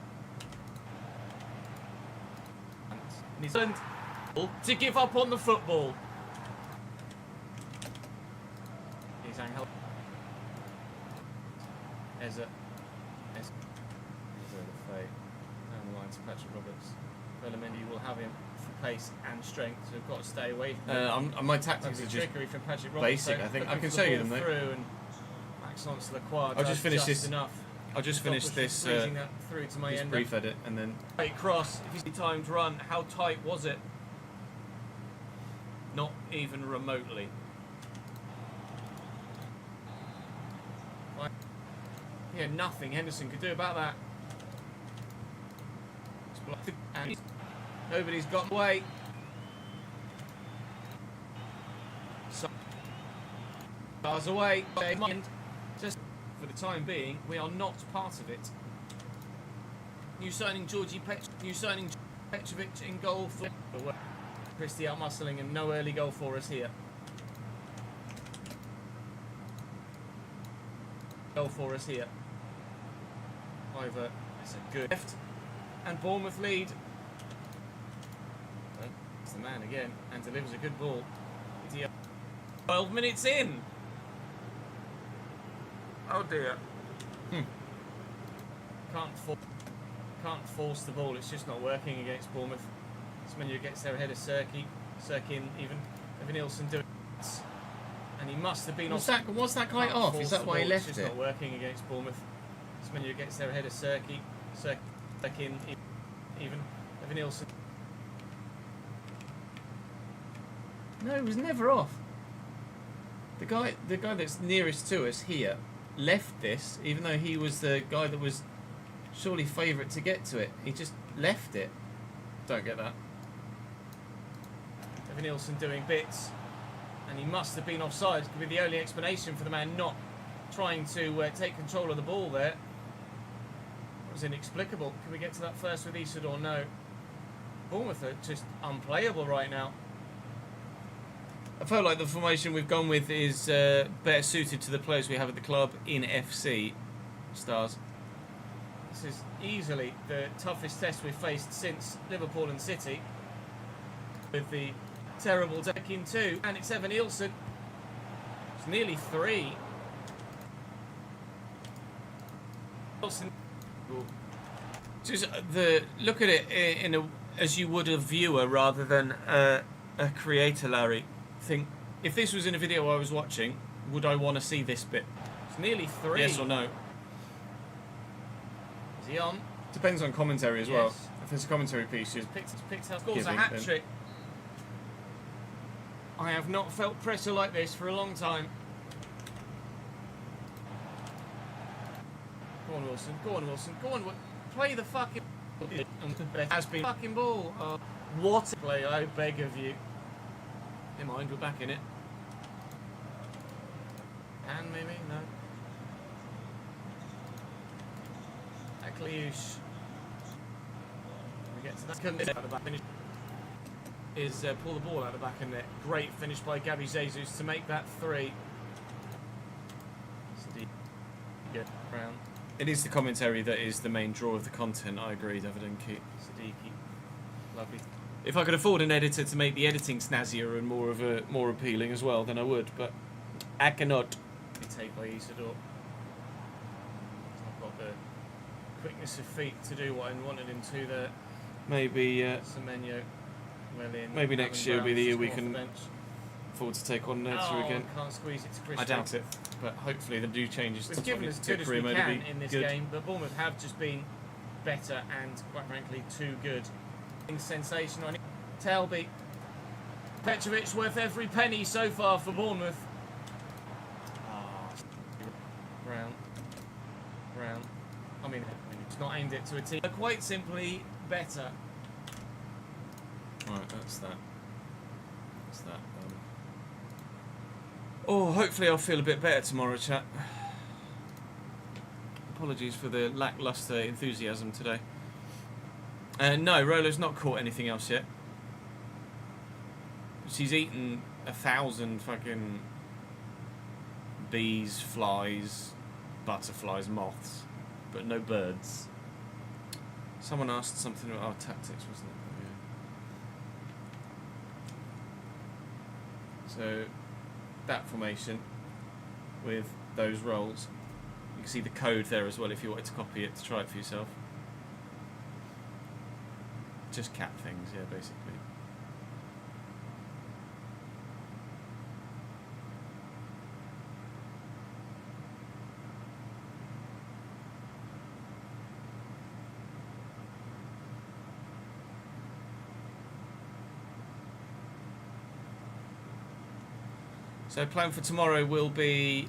And he's learned to give up on the football. Here's Angel. Eza. And the line to Patrick Roberts. Bellemendi will have him for pace and strength, so we've got to stay away from my tactics are just from Patrick Roberts, basic. I think I can show you them, mate. And Maxence Lacroix I'll just finish this. Enough. I'll just finish this. That through to my end. Brief edit and then. Great cross. If you see timed run, how tight was it? Not even remotely. Yeah, nothing Henderson could do about that. And nobody's got away. So, bars away. Just for the time being, we are not part of it. New signing Petrovic in goal for Christie outmuscling and no early goal for us here. However, it's a good left. And Bournemouth lead. Well, it's the man again and delivers a good ball. 12 minutes in. Oh dear. Can't force the ball. It's just not working against Bournemouth. Semenyo gets there ahead of Serkin, even Nielsen doing it. And he must have been. What's that guy off? Is that why he left it? It's just not working against Bournemouth. Semenyo gets there ahead of Serkin, even Nielsen. No, it was never off. The guy that's nearest to us here left this, even though he was the guy that was surely favourite to get to it. He just left it. Don't get that. Evan Nielsen doing bits, and he must have been offside. Could be the only explanation for the man not trying to take control of the ball there. It was inexplicable. Can we get to that first with Isidore? No. Bournemouth are just unplayable right now. I felt like the formation we've gone with is better suited to the players we have at the club in FC. Stars. This is easily the toughest test we've faced since Liverpool and City. With the terrible deck in 2, and it's Evan Nielsen. It's nearly 3. Nielsen. Just look at it in a, as you would a viewer rather than a creator, Larry. Think, if this was in a video I was watching, would I want to see this bit? It's nearly 3. Yes or no? Is he on? Depends on commentary as well. Yes. If there's a commentary piece, you Picked up, scores a Giving hat them. trick. I have not felt pressure like this for a long time. Go on, Wilson. Go on, Wilson. Go on. Play the fucking. It has been fucking ball. Oh, what a play! I beg of you. never mind, we're back in it. And maybe no. Akliush. We get to that. Couldn't out the back finish. Is pull the ball out the back of net. Great finish by Gabby Jesus to make that 3. Good. Brown. It is the commentary that is the main draw of the content, I agree, David and Keith. Siddiqui. Lovely. If I could afford an editor to make the editing snazzier and more appealing as well, then I would, but I cannot. Good take by Isidore. He's not got the quickness of feet to do what I wanted him to there. Maybe Semenyo. Well in. maybe next year will be the year we can bench. afford to take on Nedser Oh, again. can't squeeze it to Christian. I doubt it, but hopefully the new changes We've given as good as we Career Mode will can be in this good. game, but Bournemouth have just been better and, quite frankly, too good. Sensational. Telby. Petrovic worth every penny so far for Bournemouth. Brown. Brown. I mean, it's not aimed it to a team. Quite simply, better. Right, that's that. That's that. Oh, hopefully I'll feel a bit better tomorrow, chat. Apologies for the lackluster enthusiasm today. No, Rolo's not caught anything else yet. She's eaten 1,000 fucking bees, flies, butterflies, moths, but no birds. Someone asked something about our tactics, wasn't it? So that formation with those roles. You can see the code there as well if you wanted to copy it to try it for yourself. Just cat things, yeah, basically. So plan for tomorrow will be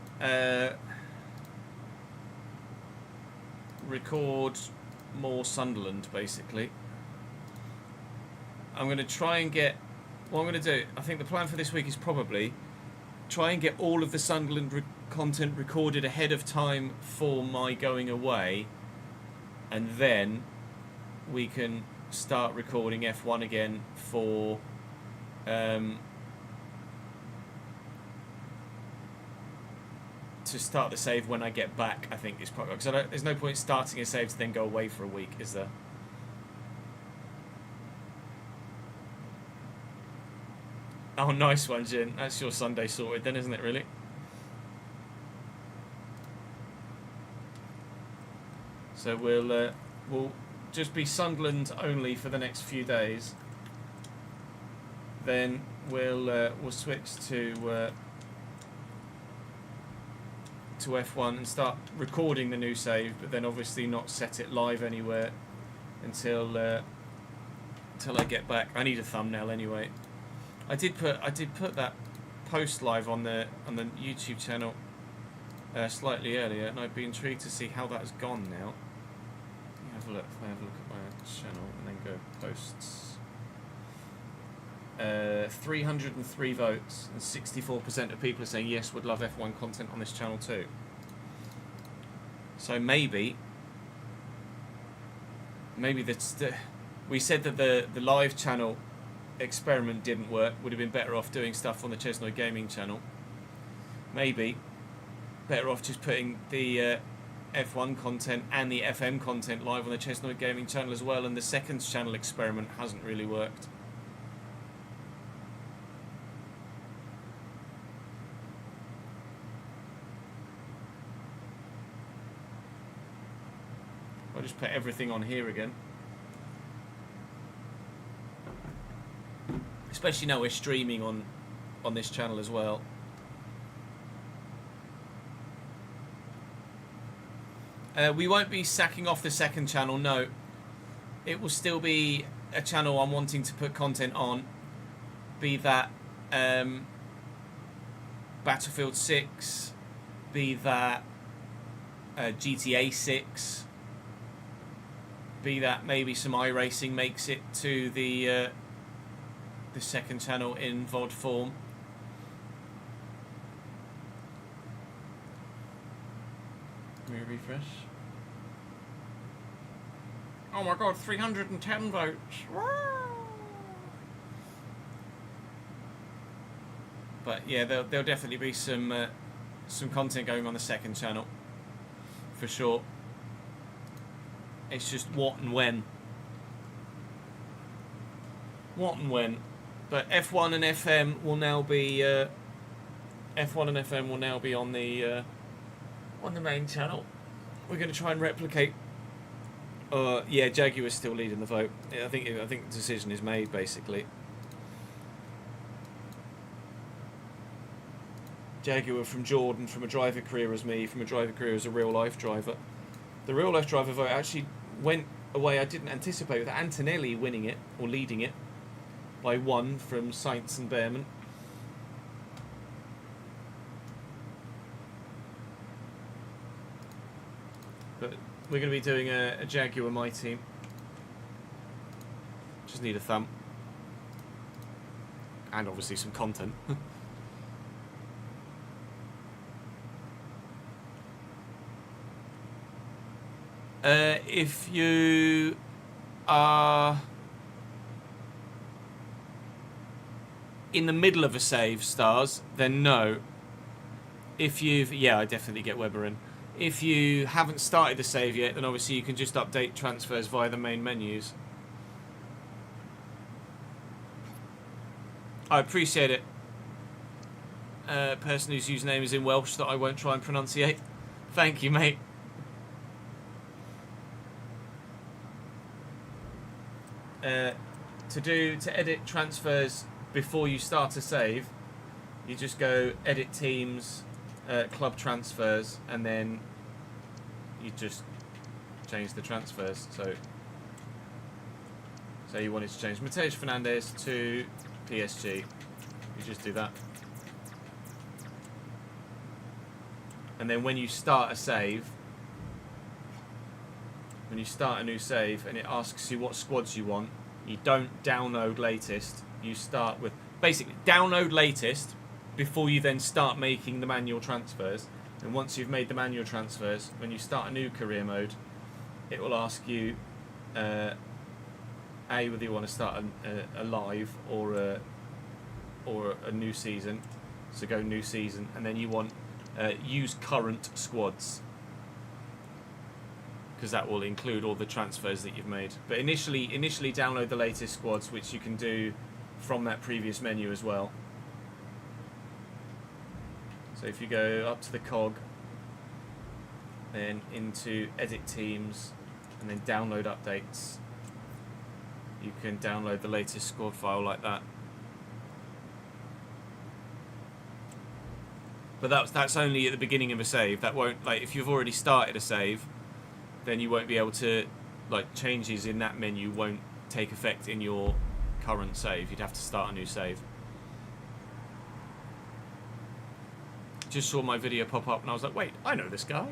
record more Sunderland, basically. I'm going to try and get... What I'm going to do, I think the plan for this week is probably try and get all of the Sunderland content recorded ahead of time for my going away, and then we can start recording F1 again for... to start the save when I get back, I think is probably because there's no point starting a save to then go away for a week, is there? Oh, nice one, Jin. That's your Sunday sorted, then, isn't it? Really? So we'll just be Sunderland only for the next few days. Then we'll switch to F1 and start recording the new save, but then obviously not set it live anywhere until I get back. I need a thumbnail anyway. I did put that post live on the YouTube channel slightly earlier, and I'd be intrigued to see how that has gone now. have a look. If I have a look at my channel and then go posts. 303 votes and 64% of people are saying yes, would love F1 content on this channel too. So maybe we said that the live channel experiment didn't work. Would have been better off doing stuff on the Chesnoid Gaming channel. Maybe better off just putting the F1 content and the FM content live on the Chesnoid Gaming channel as well. And the seconds channel experiment hasn't really worked. I'll just put everything on here again. Especially now we're streaming on this channel as well. We won't be sacking off the second channel, no. It will still be a channel I'm wanting to put content on. Be that Battlefield 6, be that GTA 6, be that maybe some iRacing makes it to the second channel in VOD form. Let me refresh. Oh my god, 310 votes. Woo! But yeah, there'll definitely be some content going on the second channel for sure. It's just what and when. What and when. But F1 and FM will now be F1 and FM will now be on the main channel. We're going to try and replicate. Yeah, Jaguar's still leading the vote. I think the decision is made basically. Jaguar from Jordan, from a driver career as me, from a driver career as a real life driver. The real life driver vote actually went away. I didn't anticipate with Antonelli winning it or leading it by 1 from Sainz and Behrman. But we're going to be doing a Jaguar My Team. Just need a thumb. And obviously some content. If you are in the middle of a save, Stars, then no. If you've... Yeah, I definitely get Weber in. If you haven't started the save yet, then obviously you can just update transfers via the main menus. I appreciate it. Person whose username is in Welsh that I won't try and pronunciate. Thank you, mate. To edit transfers before you start a save, you just go edit teams, club transfers, and then you just change the transfers. So you wanted to change Mateus Fernandes to PSG, you just do that. And then when you start a save, when you start a new save and it asks you what squads you want, you don't download latest, you start with, basically, download latest before you then start making the manual transfers. And once you've made the manual transfers, when you start a new career mode, it will ask you whether you want to start a live or a new season. So go new season, and then you want use current squads, because that will include all the transfers that you've made. But initially download the latest squads, which you can do from that previous menu as well. So if you go up to the cog, then into edit teams, and then download updates, you can download the latest squad file like that. But that's only at the beginning of a save. That won't, like, if you've already started a save, then you won't be able to, like, changes in that menu won't take effect in your current save. You'd have to start a new save. Just saw my video pop up and I was like, wait, I know this guy.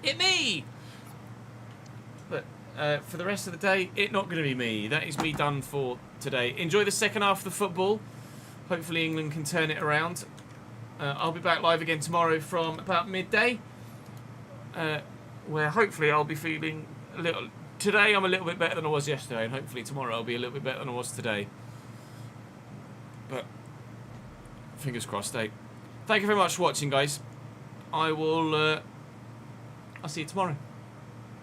It me! But for the rest of the day, it's not going to be me. That is me done for today. Enjoy the second half of the football. Hopefully England can turn it around. I'll be back live again tomorrow from about midday, where hopefully I'll be feeling a little... Today I'm a little bit better than I was yesterday, and hopefully tomorrow I'll be a little bit better than I was today. But fingers crossed, eh? Thank you very much for watching, guys. I'll see you tomorrow.